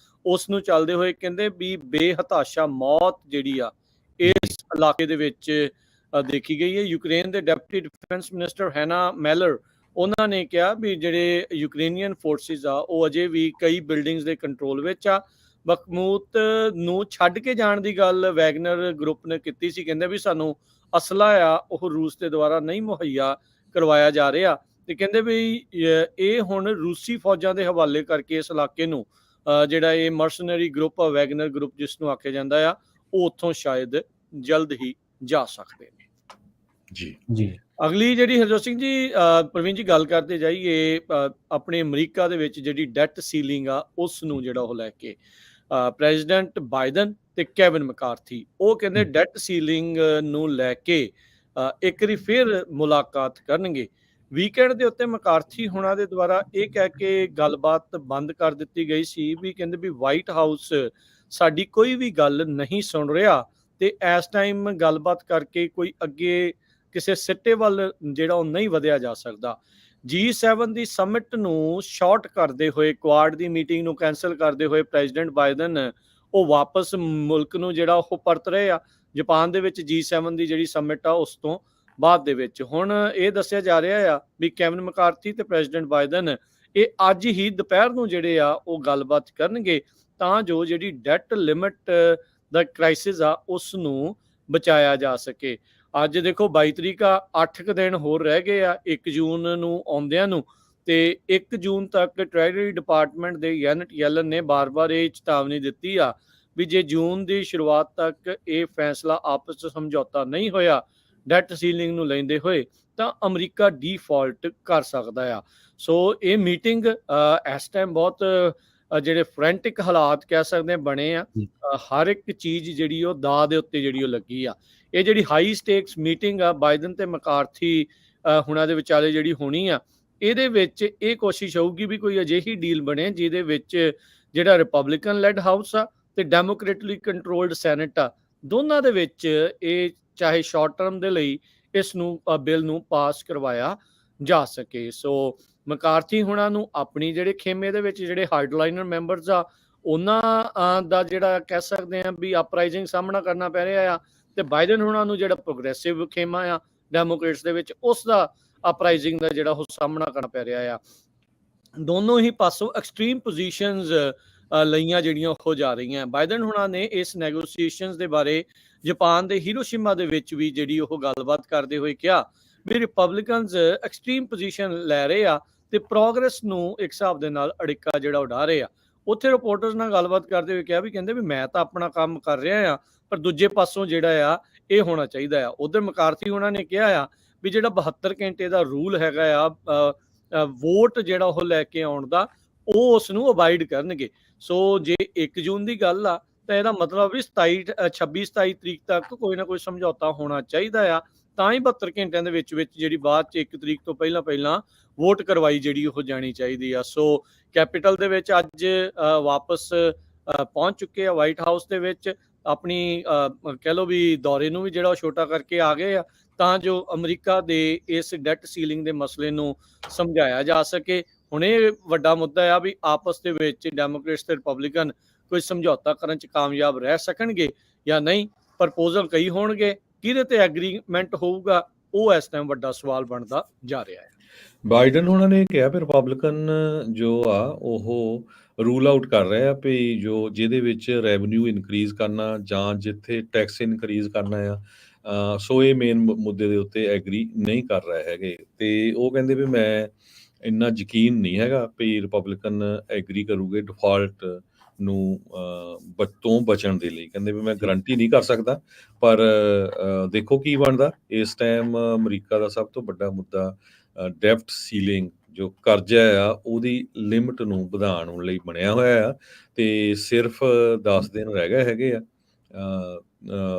Speaker 3: ਉਸ ਨੂੰ ਚੱਲਦੇ ਹੋਏ। ਕਹਿੰਦੇ ਵੀ ਬੇਹਤਾਸ਼ਾ ਮੌਤ ਜਿਹੜੀ ਆ ਇਸ ਇਲਾਕੇ ਦੇ ਵਿੱਚ ਦੇਖੀ ਗਈ ਹੈ। ਯੂਕਰੇਨ ਦੇ ਡਿਪਟੀ ਡਿਫੈਂਸ ਮਿਨਿਸਟਰ ਹੈਨਾ ਮੈਲਰ, ਉਹਨਾਂ ਨੇ ਕਿਹਾ ਵੀ ਜਿਹੜੇ ਯੂਕਰੇਨੀਅਨ ਫੋਰਸਿਸ ਆ ਉਹ ਅਜੇ ਵੀ ਕਈ ਬਿਲਡਿੰਗਸ ਦੇ ਕੰਟਰੋਲ ਵਿੱਚ ਆ। ਬਖਮੂਤ ਨੂੰ ਛੱਡ ਕੇ ਜਾਣ ਦੀ ਗੱਲ ਵੈਗਨਰ ਗਰੁੱਪ ਨੇ ਕੀਤੀ ਸੀ। ਕਹਿੰਦੇ ਵੀ ਸਾਨੂੰ ਅਸਲਾ ਆ ਉਹ ਰੂਸ ਦੇ ਦੁਆਰਾ ਨਹੀਂ ਮੁਹੱਈਆ ਕਰਵਾਇਆ ਜਾ ਰਿਹਾ, ਤੇ ਕਹਿੰਦੇ ਵੀ ਇਹ ਹੁਣ ਰੂਸੀ ਫੌਜਾਂ ਦੇ ਹਵਾਲੇ ਕਰਕੇ ਇਸ ਇਲਾਕੇ ਨੂੰ ਜਿਹੜਾ ਇਹ ਮਰਸਨਰੀ ਗਰੁੱਪ ਆ ਵੈਗਨਰ ਗਰੁੱਪ ਜਿਸ ਨੂੰ ਆਖਿਆ ਜਾਂਦਾ ਆ, ਉਹ ਉੱਥੋਂ ਸ਼ਾਇਦ ਜਲਦ ਹੀ ਜਾ ਸਕਦੇ ਨੇ।
Speaker 2: ਜੀ
Speaker 3: ਅਗਲੀ ਜਿਹੜੀ ਹਰਜੋਤ ਸਿੰਘ ਜੀ, ਪ੍ਰਵੀਨ ਜੀ ਗੱਲ ਕਰਦੇ ਜਾਈਏ ਆਪਣੇ ਅਮਰੀਕਾ ਦੇ ਵਿੱਚ ਜਿਹੜੀ ਡੈਟ ਸੀਲਿੰਗ ਆ ਉਸ ਨੂੰ ਜਿਹੜਾ ਉਹ ਲੈ ਕੇ ਪ੍ਰੈਜ਼ੀਡੈਂਟ ਬਾਈਡਨ ਤੇ ਕੈਵਿਨ ਮੈਕਾਰਥੀ ਉਹ ਕਹਿੰਦੇ ਡੈਟ ਸੀਲਿੰਗ ਨੂੰ ਲੈ ਕੇ ਇੱਕ ਵਾਰੀ ਫਿਰ ਮੁਲਾਕਾਤ ਕਰਨਗੇ। ਵੀਕਐਂਡ ਦੇ ਉੱਤੇ ਮੈਕਾਰਥੀ ਹੁਣਾਂ ਦੇ ਦੁਆਰਾ ਇਹ ਕਹਿ ਕੇ ਗੱਲਬਾਤ ਬੰਦ ਕਰ ਦਿੱਤੀ ਗਈ ਸੀ ਵੀ ਕਹਿੰਦੇ ਵੀ ਵਾਈਟ ਹਾਊਸ ਸਾਡੀ ਕੋਈ ਵੀ ਗੱਲ ਨਹੀਂ ਸੁਣ ਰਿਹਾ ਤੇ ਇਸ ਟਾਈਮ ਗੱਲਬਾਤ ਕਰਕੇ ਕੋਈ ਅੱਗੇ ਕਿਸੇ ਸਿੱਟੇ ਵੱਲ ਜਿਹੜਾ ਉਹ ਨਹੀਂ ਵਧਿਆ ਜਾ ਸਕਦਾ। G7 ਦੀ ਸਮਿਟ ਨੂੰ ਸ਼ਾਰਟ ਕਰਦੇ ਹੋਏ, ਕੁਆਡ ਦੀ ਮੀਟਿੰਗ ਨੂੰ ਕੈਂਸਲ ਕਰਦੇ ਹੋਏ ਪ੍ਰੈਜ਼ੀਡੈਂਟ ਬਾਈਡਨ ਉਹ ਵਾਪਸ ਮੁਲਕ ਨੂੰ ਜਿਹੜਾ ਉਹ ਪਰਤ ਰਹੇ ਆ ਜਾਪਾਨ ਦੇ ਵਿੱਚ G7 ਦੀ ਜਿਹੜੀ ਸਮਿਟ ਆ ਉਸ ਤੋਂ ਬਾਅਦ ਦੇ ਵਿੱਚ। ਹੁਣ ਇਹ ਦੱਸਿਆ ਜਾ ਰਿਹਾ ਆ ਵੀ ਕੈਵਿਨ ਮੈਕਾਰਥੀ ਤੇ ਪ੍ਰੈਜ਼ੀਡੈਂਟ ਬਾਈਡਨ ਇਹ ਅੱਜ ਹੀ ਦੁਪਹਿਰ ਨੂੰ ਜਿਹੜੇ ਆ ਉਹ ਗੱਲਬਾਤ ਕਰਨਗੇ ਤਾਂ ਜੋ ਜਿਹੜੀ ਡੈਟ ਲਿਮਿਟ ਦਾ ਕ੍ਰਾਈਸਿਸ ਆ ਉਸ ਨੂੰ ਬਚਾਇਆ ਜਾ ਸਕੇ। ਅੱਜ ਦੇਖੋ 22 ਤਰੀਕ ਆ, 8 ਕੁ ਦਿਨ ਹੋਰ ਰਹਿ ਗਏ ਆ 1 ਜੂਨ ਨੂੰ ਆਉਂਦਿਆਂ ਨੂੰ, ਤੇ 1 ਜੂਨ ਤੱਕ ਟ੍ਰੈਜਰੀ ਡਿਪਾਰਟਮੈਂਟ ਦੇ ਜੈਨੇਟ ਯੈਲਨ ਨੇ ਬਾਰ-ਬਾਰ ਇਹ ਚੇਤਾਵਨੀ ਦਿੱਤੀ ਆ ਵੀ ਜੇ ਜੂਨ ਦੀ ਸ਼ੁਰੂਆਤ ਤੱਕ ਇਹ ਫੈਸਲਾ ਆਪਸ 'ਚ ਸਮਝੌਤਾ ਨਹੀਂ ਹੋਇਆ ਡੈਟ ਸੀਲਿੰਗ ਨੂੰ ਲੈਂਦੇ ਹੋਏ ਤਾਂ ਅਮਰੀਕਾ ਡੀਫਾਲਟ ਕਰ ਸਕਦਾ ਆ। ਸੋ ਇਹ ਮੀਟਿੰਗ ਇਸ ਟਾਈਮ ਬਹੁਤ ਜਿਹੜੇ ਫਰੈਂਟਿਕ ਹਾਲਾਤ ਕਹਿ ਸਕਦੇ ਬਣੇ ਆ। ਹਰ ਇੱਕ ਚੀਜ਼ ਜਿਹੜੀ ਉਹ ਦਾਅ ਦੇ ਉੱਤੇ ਜਿਹੜੀ ਉਹ ਲੱਗੀ ਆ। ਇਹ ਜਿਹੜੀ ਹਾਈ ਸਟੇਕਸ ਮੀਟਿੰਗ ਆ ਬਾਈਡਨ ਤੇ ਮੈਕਾਰਥੀ ਹੁਣਾਂ ਦੇ ਵਿਚਾਲੇ ਜਿਹੜੀ ਹੋਣੀ ਆ, ਇਹਦੇ ਵਿੱਚ ਇਹ ਕੋਸ਼ਿਸ਼ ਹੋਊਗੀ ਵੀ ਕੋਈ ਅਜਿਹੀ ਡੀਲ ਬਣੇ ਜਿਹਦੇ ਵਿੱਚ ਜਿਹੜਾ ਰਿਪਬਲਿਕਨ ਲੈਡ ਹਾਊਸ ਆ ਤੇ ਡੈਮੋਕ੍ਰੇਟਿਕਲੀ ਕੰਟਰੋਲਡ ਸੈਨੇਟ ਆ ਦੋਨਾਂ ਦੇ ਵਿੱਚ ਇਹ ਚਾਹੇ ਸ਼ਾਰਟ ਟਰਮ ਦੇ ਲਈ ਇਸ ਨੂੰ ਬਿੱਲ ਨੂੰ ਪਾਸ ਕਰਵਾਇਆ ਜਾ ਸਕੇ। ਸੋ ਮਕਾਰਥੀ ਹੁਣਾਂ ਨੂੰ ਆਪਣੀ ਜਿਹੜੇ ਖੇਮੇ ਦੇ ਵਿੱਚ ਜਿਹੜੇ ਹਾਰਡਲਾਈਨਰ ਮੈਂਬਰਸ ਆ ਉਹਨਾਂ ਦਾ ਜਿਹੜਾ ਕਹਿ ਸਕਦੇ ਆ ਵੀ ਅਪਰਾਈਜ਼ਿੰਗ ਸਾਹਮਣਾ ਕਰਨਾ ਪੈ ਰਿਹਾ ਆ, ਤੇ ਬਾਈਡਨ ਹੁਣਾਂ ਨੂੰ ਜਿਹੜਾ ਪ੍ਰੋਗਰੈਸਿਵ ਖੇਮਾ ਆ ਡੈਮੋਕ੍ਰੇਟਸ ਦੇ ਵਿੱਚ ਉਸ ਦਾ ਅਪਰਾਈਜ਼ਿੰਗ ਦਾ ਜਿਹੜਾ ਉਹ ਸਾਹਮਣਾ ਕਰਨਾ ਪੈ ਰਿਹਾ ਆ। ਦੋਨੋਂ ਹੀ ਪਾਸੋਂ ਐਕਸਟ੍ਰੀਮ ਪੋਜੀਸ਼ਨਸ ਲਈਆਂ ਜਿਹੜੀਆਂ ਹੋ ਜਾ ਰਹੀਆਂ। ਬਾਈਡਨ ਹੁਣਾਂ ਨੇ ਇਸ ਨੈਗੋਸੀਏਸ਼ਨਸ ਦੇ ਬਾਰੇ ਜਾਪਾਨ ਦੇ ਹੀਰੋਸ਼ੀਮਾ ਦੇ ਵਿੱਚ ਵੀ ਜਿਹੜੀ ਉਹ ਗੱਲਬਾਤ ਕਰਦੇ ਹੋਏ ਕਿਹਾ ਵੀ ਰਿਪਬਲਿਕਨਸ ਐਕਸਟ੍ਰੀਮ ਪੋਜੀਸ਼ਨ ਲੈ ਰਹੇ ਆ ਤੇ ਪ੍ਰੋਗਰੈਸ ਨੂੰ ਇੱਕ ਹਿਸਾਬ ਦੇ ਨਾਲ ਅੜਿੱਕਾ ਜਿਹੜਾ ਉਡਾ ਰਹੇ ਆ। ਉੱਥੇ ਰਿਪੋਰਟਰਸ ਨਾਲ ਗੱਲਬਾਤ ਕਰਦੇ ਹੋਏ ਕਿਹਾ ਵੀ ਕਹਿੰਦੇ ਵੀ ਮੈਂ ਤਾਂ ਆਪਣਾ ਕੰਮ ਕਰ ਰਿਹਾ ਆ, ਪਰ ਦੂਜੇ ਪਾਸੋਂ ਜਿਹੜਾ ਆ ਇਹ ਹੋਣਾ ਚਾਹੀਦਾ ਆ। ਉਧਰ ਮਕਾਰਥੀ ਉਹਨਾਂ ਨੇ ਕਿਹਾ ਆ ਵੀ ਜਿਹੜਾ 72 ਘੰਟੇ ਦਾ ਰੂਲ ਹੈਗਾ ਆ ਵੋਟ ਜਿਹੜਾ ਉਹ ਲੈ ਕੇ ਆਉਣ ਦਾ, ਉਹ ਉਸ ਨੂੰ ਅਵਾਇਡ ਕਰਨਗੇ। ਸੋ ਜੇ 1 ਜੂਨ ਦੀ ਗੱਲ ਆ ਤਾਂ ਇਹਦਾ ਮਤਲਬ ਵੀ 26-27 ਤਰੀਕ ਤੱਕ ਕੋਈ ਨਾ ਕੋਈ ਸਮਝੌਤਾ ਹੋਣਾ ਚਾਹੀਦਾ ਆ, ਤਾਂ ਹੀ 72 ਘੰਟਿਆਂ ਦੇ ਵਿੱਚ ਜਿਹੜੀ ਬਾਅਦ 'ਚ 1 ਤਰੀਕ ਤੋਂ ਪਹਿਲਾਂ ਵੋਟ ਕਰਵਾਈ ਜਿਹੜੀ ਉਹ ਜਾਣੀ ਚਾਹੀਦੀ ਆ। ਸੋ ਕੈਪੀਟਲ ਦੇ ਵਿੱਚ ਅੱਜ ਵਾਪਸ ਪਹੁੰਚ ਚੁੱਕੇ ਆ ਵਾਈਟ ਹਾਊਸ ਦੇ ਵਿੱਚ, ਆਪਣੀ ਕਹਿ ਲਓ ਵੀ ਦੌਰੇ ਨੂੰ ਵੀ ਜਿਹੜਾ ਉਹ ਛੋਟਾ ਕਰਕੇ ਆ ਗਏ ਆ ਤਾਂ ਜੋ ਅਮਰੀਕਾ ਦੇ ਇਸ ਡੈਟ ਸੀਲਿੰਗ ਦੇ ਮਸਲੇ ਨੂੰ ਸਮਝਾਇਆ ਜਾ ਸਕੇ। ਹੁਣ ਇਹ ਵੱਡਾ ਮੁੱਦਾ ਆ ਵੀ ਆਪਸ ਦੇ ਵਿੱਚ ਡੈਮੋਕ੍ਰੇਟਸ ਤੇ ਰਿਪਬਲਿਕਨ ਕੋਈ ਸਮਝੌਤਾ ਕਰਨ 'ਚ ਕਾਮਯਾਬ ਰਹਿ ਸਕਣਗੇ ਜਾਂ ਨਹੀਂ। ਪ੍ਰਪੋਜ਼ਲ ਕਈ ਹੋਣਗੇ, ਕਿਹਦੇ ਤੇ ਐਗਰੀਮੈਂਟ ਹੋਊਗਾ ਉਹ ਇਸ ਟਾਈਮ ਵੱਡਾ ਸਵਾਲ ਬਣਦਾ ਜਾ ਰਿਹਾ ਹੈ।
Speaker 2: ਬਾਈਡਨ ਉਹਨਾਂ ਨੇ ਕਿਹਾ ਵੀ ਰਿਪਬਲਿਕਨ ਜੋ ਆ ਉਹ ਰੂਲ ਆਊਟ ਕਰ ਰਹੇ ਆ ਵੀ ਜੋ ਜਿਹਦੇ ਵਿੱਚ ਰੈਵਨਿਊ ਇਨਕਰੀਜ਼ ਕਰਨਾ ਜਾਂ ਜਿੱਥੇ ਟੈਕਸ ਇਨਕਰੀਜ਼ ਕਰਨਾ ਆ, ਸੋ ਇਹ ਮੇਨ ਮੁੱਦੇ ਦੇ ਉੱਤੇ ਐਗਰੀ ਨਹੀਂ ਕਰ ਰਹੇ ਹੈਗੇ। ਤੇ ਉਹ ਕਹਿੰਦੇ ਵੀ ਮੈਂ ਇੰਨਾ ਯਕੀਨ ਨਹੀਂ ਹੈਗਾ ਵੀ ਰਿਪਬਲਿਕਨ ਐਗਰੀ ਕਰੂਗੇ ਡਿਫਾਲਟ ਨੂੰ ਤੋਂ ਬਚਣ ਦੇ ਲਈ। ਕਹਿੰਦੇ ਵੀ ਮੈਂ ਗਰੰਟੀ ਨਹੀਂ ਕਰ ਸਕਦਾ, ਪਰ ਦੇਖੋ ਕੀ ਬਣਦਾ। ਇਸ ਟਾਈਮ ਅਮਰੀਕਾ ਦਾ ਸਭ ਤੋਂ ਵੱਡਾ ਮੁੱਦਾ ਡੈਫਟ ਸੀਲਿੰਗ ਜੋ ਕਰਜ਼ਾ ਆ ਉਹਦੀ ਲਿਮਟ ਨੂੰ ਵਧਾਉਣ ਲਈ ਬਣਿਆ ਹੋਇਆ ਆ, ਤੇ ਸਿਰਫ 10 ਦਿਨ ਰਹਿ ਗਏ ਹੈਗੇ ਆ।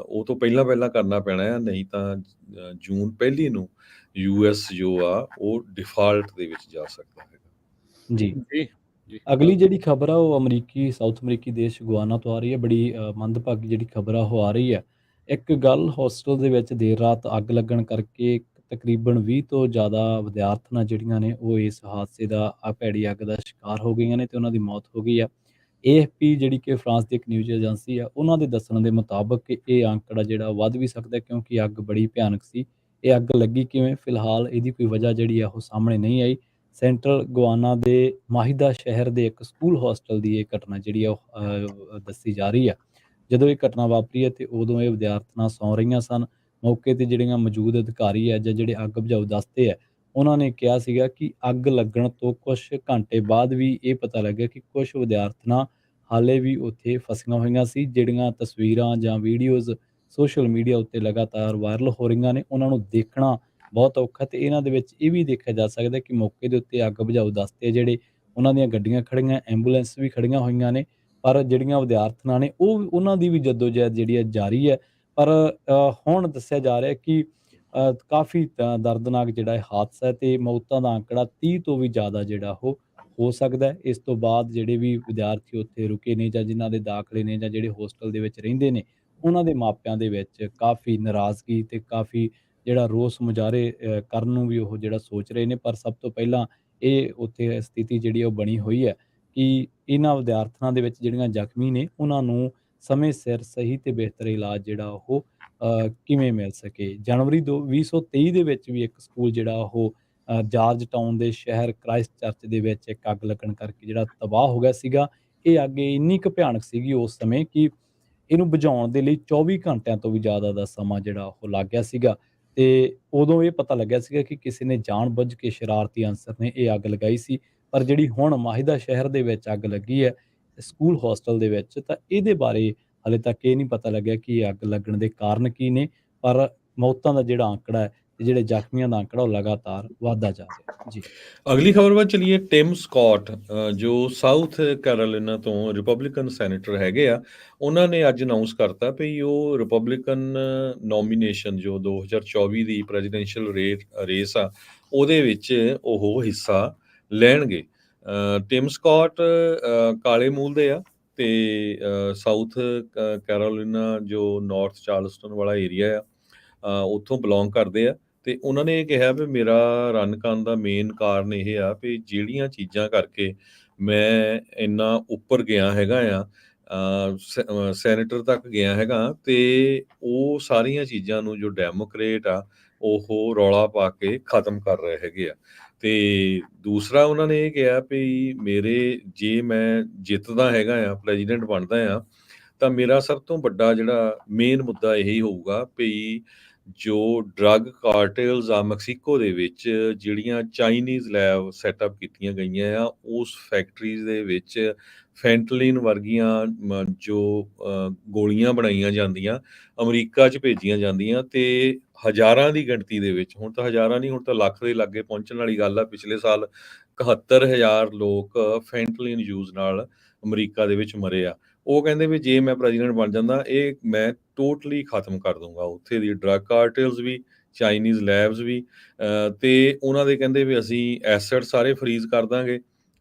Speaker 2: ਉਹ ਤੋਂ ਪਹਿਲਾਂ ਕਰਨਾ ਪੈਣਾ ਆ, ਨਹੀਂ ਤਾਂ ਜੂਨ 1 ਨੂੰ US ਜੋ ਆ ਉਹ ਡਿਫਾਲਟ ਦੇ ਵਿੱਚ ਜਾ ਸਕਦਾ ਹੈਗਾ।
Speaker 1: ਜੀ
Speaker 3: ਜੀ
Speaker 1: ਅਗਲੀ ਜਿਹੜੀ ਖਬਰ ਆ ਉਹ ਸਾਊਥ ਅਮਰੀਕੀ ਦੇਸ਼ ਗੁਆਨਾ ਤੋਂ ਆ ਰਹੀ ਹੈ। ਬੜੀ ਮੰਦਭਾਗੀ ਜਿਹੜੀ ਖਬਰ ਆ ਉਹ ਆ ਰਹੀ ਹੈ। ਇੱਕ ਗੱਲ ਹੋਸਟਲ ਦੇ ਵਿੱਚ ਦੇਰ ਰਾਤ ਅੱਗ ਲੱਗਣ ਕਰਕੇ ਤਕਰੀਬਨ 20 ਤੋਂ ਜ਼ਿਆਦਾ ਵਿਦਿਆਰਥਣਾਂ ਜਿਹੜੀਆਂ ਨੇ ਉਹ ਇਸ ਹਾਦਸੇ ਦਾ ਭੈੜੀ ਅੱਗ ਦਾ ਸ਼ਿਕਾਰ ਹੋ ਗਈਆਂ ਨੇ ਤੇ ਉਹਨਾਂ ਦੀ ਮੌਤ ਹੋ ਗਈ ਆ। AFP ਜਿਹੜੀ ਕਿ ਫਰਾਂਸ ਦੀ ਇੱਕ ਨਿਊਜ਼ ਏਜੰਸੀ ਆ, ਉਹਨਾਂ ਦੇ ਦੱਸਣ ਦੇ ਮੁਤਾਬਕ ਇਹ ਅੰਕੜਾ ਜਿਹੜਾ ਵੱਧ ਵੀ ਸਕਦਾ ਕਿਉਂਕਿ ਅੱਗ ਬੜੀ ਭਿਆਨਕ ਸੀ। ਇਹ ਅੱਗ ਲੱਗੀ ਕਿਵੇਂ, ਫਿਲਹਾਲ ਇਹਦੀ ਕੋਈ ਵਜ੍ਹਾ ਜਿਹੜੀ ਆ ਉਹ ਸਾਹਮਣੇ ਨਹੀਂ ਆਈ। ਸੈਂਟਰਲ ਗੁਆਨਾ ਦੇ ਮਾਹਿਦਾ ਸ਼ਹਿਰ ਦੇ ਇੱਕ ਸਕੂਲ ਹੋਸਟਲ ਦੀ ਇਹ ਘਟਨਾ ਜਿਹੜੀ ਆ ਉਹ ਦੱਸੀ ਜਾ ਰਹੀ ਆ। ਜਦੋਂ ਇਹ ਘਟਨਾ ਵਾਪਰੀ ਹੈ ਤੇ ਉਦੋਂ ਇਹ ਵਿਦਿਆਰਥਣਾਂ ਸੌਂ ਰਹੀਆਂ ਸਨ। ਮੌਕੇ ਤੇ ਜਿਹੜੀਆਂ ਮੌਜੂਦ ਅਧਿਕਾਰੀ ਹੈ ਜਾਂ ਜਿਹੜੇ ਅੱਗ ਬੁਝਾਊ ਦਸਤੇ ਹੈ, ਉਹਨਾਂ ਨੇ ਕਿਹਾ ਸੀਗਾ ਕਿ ਅੱਗ ਲੱਗਣ ਤੋਂ ਕੁਝ ਘੰਟੇ ਬਾਅਦ ਵੀ ਇਹ ਪਤਾ ਲੱਗਿਆ ਕਿ ਕੁਝ ਵਿਦਿਆਰਥਣਾਂ ਹਾਲੇ ਵੀ ਉੱਥੇ ਫਸੀਆਂ ਹੋਈਆਂ ਸੀ। ਜਿਹੜੀਆਂ ਤਸਵੀਰਾਂ ਜਾਂ ਵੀਡੀਓਜ਼ ਸੋਸ਼ਲ ਮੀਡੀਆ ਉੱਤੇ ਲਗਾਤਾਰ ਵਾਇਰਲ ਹੋ ਰਹੀਆਂ ਨੇ, ਉਹਨਾਂ ਨੂੰ ਦੇਖਣਾ ਬਹੁਤ ਔਖਾ। ਤੇ ਇਹਨਾਂ ਦੇ ਵਿੱਚ ਇਹ ਵੀ ਦੇਖਿਆ ਜਾ ਸਕਦਾ ਕਿ ਮੌਕੇ ਦੇ ਉੱਤੇ ਅੱਗ ਬੁਝਾਊ ਦਸਤੇ ਜਿਹੜੇ ਉਹਨਾਂ ਦੀਆਂ ਗੱਡੀਆਂ ਖੜੀਆਂ, ਐਂਬੂਲੈਂਸ ਵੀ ਖੜੀਆਂ ਹੋਈਆਂ ਨੇ, ਪਰ ਜਿਹੜੀਆਂ ਵਿਦਿਆਰਥਣਾਂ ਨੇ ਉਹਨਾਂ ਦੀ ਵੀ ਜੱਦੋਜਹਿਦ ਜਿਹੜੀ ਹੈ ਜਾਰੀ ਹੈ। ਪਰ ਹੁਣ ਦੱਸਿਆ ਜਾ ਰਿਹਾ ਕਿ ਕਾਫੀ ਦਰਦਨਾਕ ਜਿਹੜਾ ਇਹ ਹਾਦਸਾ ਹੈ ਤੇ ਮੌਤਾਂ ਦਾ ਅੰਕੜਾ 30 ਤੋਂ ਵੀ ਜ਼ਿਆਦਾ ਜਿਹੜਾ ਉਹ ਹੋ ਸਕਦਾ ਹੈ। ਇਸ ਤੋਂ ਬਾਅਦ ਜਿਹੜੇ ਵੀ ਵਿਦਿਆਰਥੀ ਉੱਥੇ ਰੁਕੇ ਨੇ ਜਾਂ ਜਿਨ੍ਹਾਂ ਦੇ ਦਾਖਲੇ ਨੇ ਜਾਂ ਜਿਹੜੇ ਹੋਸਟਲ ਦੇ ਵਿੱਚ ਰਹਿੰਦੇ ਨੇ, ਉਹਨਾਂ ਦੇ ਮਾਪਿਆਂ ਦੇ ਵਿੱਚ ਕਾਫੀ ਨਾਰਾਜ਼ਗੀ ਤੇ ਕਾਫੀ ਜਿਹੜਾ ਰੋਸ ਮੁਜ਼ਾਹਰੇ ਕਰਨ ਨੂੰ ਵੀ ਉਹ ਜਿਹੜਾ ਸੋਚ ਰਹੇ ਨੇ। ਪਰ ਸਭ ਤੋਂ ਪਹਿਲਾਂ ਇਹ ਉੱਥੇ ਸਥਿਤੀ ਜਿਹੜੀ ਉਹ ਬਣੀ ਹੋਈ ਹੈ ਕਿ ਇਹਨਾਂ ਵਿਦਿਆਰਥਣਾਂ ਦੇ ਵਿੱਚ ਜਿਹੜੀਆਂ ਜ਼ਖਮੀ ਨੇ ਉਹਨਾਂ ਨੂੰ ਸਮੇਂ ਸਿਰ ਸਹੀ ਤੇ ਬਿਹਤਰ ਇਲਾਜ ਜਿਹੜਾ ਉਹ ਕਿਵੇਂ ਮਿਲ ਸਕੇ। ਜਨਵਰੀ 2023 ਦੇ ਵਿੱਚ ਵੀ ਇੱਕ ਸਕੂਲ ਜਿਹੜਾ ਉਹ ਜਾਰਜ ਟਾਊਨ ਦੇ ਸ਼ਹਿਰ ਕ੍ਰਾਈਸਟ ਚਰਚ ਦੇ ਵਿੱਚ ਇੱਕ ਅੱਗ ਲੱਗਣ ਕਰਕੇ ਜਿਹੜਾ ਤਬਾਹ ਹੋ ਗਿਆ ਸੀਗਾ। ਇਹ ਅੱਗ ਇੰਨੀ ਕੁ ਭਿਆਨਕ ਸੀਗੀ ਉਸ ਸਮੇਂ ਕਿ ਇਹਨੂੰ ਬੁਝਾਉਣ ਦੇ ਲਈ 24 ਘੰਟਿਆਂ ਤੋਂ ਵੀ ਜ਼ਿਆਦਾ ਦਾ ਸਮਾਂ ਜਿਹੜਾ ਉਹ ਲੱਗ ਗਿਆ ਸੀਗਾ। ਤੇ ਉਦੋਂ ਇਹ ਪਤਾ ਲੱਗਿਆ ਸੀਗਾ ਕਿ ਕਿਸੇ ਨੇ ਜਾਣਬੁੱਝ ਕੇ ਸ਼ਰਾਰਤੀ ਅਨਸਰ ਨੇ ਇਹ ਅੱਗ ਲਗਾਈ ਸੀ। ਪਰ ਜਿਹੜੀ ਹੁਣ ਮਾਹਿਦਾ ਸ਼ਹਿਰ ਦੇ ਵਿੱਚ ਅੱਗ ਲੱਗੀ ਹੈ ਸਕੂਲ ਹੋਸਟਲ ਦੇ ਵਿੱਚ, ਤਾਂ ਇਹਦੇ ਬਾਰੇ ਹਾਲੇ ਤੱਕ ਇਹ ਨਹੀਂ ਪਤਾ ਲੱਗਿਆ ਕਿ ਇਹ ਅੱਗ ਲੱਗਣ ਦੇ ਕਾਰਨ ਕੀ ਨੇ। ਪਰ ਮੌਤਾਂ ਦਾ ਜਿਹੜਾ ਅੰਕੜਾ ਹੈ ਤੇ ਜਿਹੜੇ ਜ਼ਖਮੀਆਂ ਦਾ ਅੰਕੜਾ ਉਹ ਲਗਾਤਾਰ ਵਧਦਾ ਜਾ ਰਿਹਾ ਜੀ।
Speaker 2: ਅਗਲੀ ਖਬਰ ਵੱਲ ਚਲੀਏ। ਟਿਮ ਸਕਾਟ ਜੋ ਸਾਊਥ ਕੈਰੋਲੀਨਾ ਤੋਂ ਰਿਪਬਲਿਕਨ ਸੈਨੇਟਰ ਹੈਗੇ ਆ, ਉਹਨਾਂ ਨੇ ਅੱਜ ਅਨਾਉਂਸ ਕਰਤਾ ਵੀ ਉਹ ਰਿਪਬਲਿਕਨ ਨੋਮੀਨੇਸ਼ਨ ਜੋ 2024 ਦੀ ਪ੍ਰੈਜ਼ੀਡੈਂਸ਼ੀਅਲ ਰੇਸ ਆ ਉਹਦੇ ਵਿੱਚ ਉਹ ਹਿੱਸਾ ਲੈਣਗੇ। ਟਿਮ ਸਕਾਟ ਕਾਲੇ ਮੂਲ ਦੇ ਆ ਤੇ ਸਾਊਥ ਕੈਰੋਲਿਨਾ ਜੋ ਨਾਰਥ ਚਾਰਲਸਟਨ ਵਾਲਾ ਏਰੀਆ ਆ, ਉੱਥੋਂ ਬਿਲੋਂਗ ਕਰਦੇ ਆ। ਤੇ ਉਹਨਾਂ ਨੇ ਇਹ ਕਿਹਾ ਵੀ ਮੇਰਾ ਰਨ ਕਰਨ ਦਾ ਮੇਨ ਕਾਰਨ ਇਹ ਆ ਵੀ ਜਿਹੜੀਆਂ ਚੀਜ਼ਾਂ ਕਰਕੇ ਮੈਂ ਇੰਨਾ ਉੱਪਰ ਗਿਆ ਹੈਗਾ ਆ, ਸੈਨੇਟਰ ਤੱਕ ਗਿਆ ਹੈਗਾ, ਤੇ ਉਹ ਸਾਰੀਆਂ ਚੀਜ਼ਾਂ ਨੂੰ ਜੋ ਡੈਮੋਕ੍ਰੇਟ ਆ ਉਹ ਰੌਲਾ ਪਾ ਕੇ ਖਤਮ ਕਰ ਰਹੇ ਹੈਗੇ ਆ। ਤੇ ਦੂਸਰਾ ਉਹਨਾਂ ਨੇ ਇਹ ਕਿਹਾ ਵੀ ਜੇ ਮੈਂ ਜਿੱਤਦਾ ਹੈਗਾ ਆ, ਪ੍ਰੈਜ਼ੀਡੈਂਟ ਬਣਦਾ ਆ, ਤਾਂ ਮੇਰਾ ਸਭ ਤੋਂ ਵੱਡਾ ਜਿਹੜਾ ਮੇਨ ਮੁੱਦਾ ਇਹੀ ਹੋਊਗਾ ਵੀ ਜੋ ਡਰੱਗ ਕਾਰਟੇਲਸ ਆ ਮੈਕਸੀਕੋ ਦੇ ਵਿੱਚ, ਜਿਹੜੀਆਂ ਚਾਈਨੀਜ਼ ਲੈਬ ਸੈਟਅਪ ਕੀਤੀਆਂ ਗਈਆਂ ਆ, ਉਸ ਫੈਕਟਰੀਜ਼ ਦੇ ਵਿੱਚ ਫੈਂਟਲਿਨ ਵਰਗੀਆਂ ਜੋ ਗੋਲੀਆਂ ਬਣਾਈਆਂ ਜਾਂਦੀਆਂ, ਅਮਰੀਕਾ 'ਚ ਭੇਜੀਆਂ ਜਾਂਦੀਆਂ, ਤੇ ਹਜ਼ਾਰਾਂ ਦੀ ਗਿਣਤੀ ਦੇ ਵਿੱਚ, ਹੁਣ ਤਾਂ ਹਜ਼ਾਰਾਂ ਨਹੀਂ, ਹੁਣ ਤਾਂ ਲੱਖ ਦੇ ਲਾਗੇ ਪਹੁੰਚਣ ਵਾਲੀ ਗੱਲ ਆ। ਪਿਛਲੇ ਸਾਲ 71,000 ਲੋਕ ਫੈਂਟਲਿਨ ਯੂਜ਼ ਨਾਲ ਅਮਰੀਕਾ ਦੇ ਵਿੱਚ ਮਰੇ ਆ। ਉਹ ਕਹਿੰਦੇ ਵੀ ਜੇ ਮੈਂ ਪ੍ਰੈਜ਼ੀਡੈਂਟ ਬਣ ਜਾਂਦਾ, ਇਹ ਮੈਂ ਟੋਟਲੀ ਖਤਮ ਕਰ ਦੂੰਗਾ ਉੱਥੇ ਦੀ ਡਰੱਗ ਕਾਰਟੇਲਸ ਵੀ, ਚਾਈਨੀਜ਼ ਲੈਬਸ ਵੀ, ਤੇ ਉਹਨਾਂ ਦੇ ਕਹਿੰਦੇ ਵੀ ਅਸੀਂ ਐਸੈਟ ਸਾਰੇ ਫਰੀਜ਼ ਕਰ ਦਾਂਗੇ,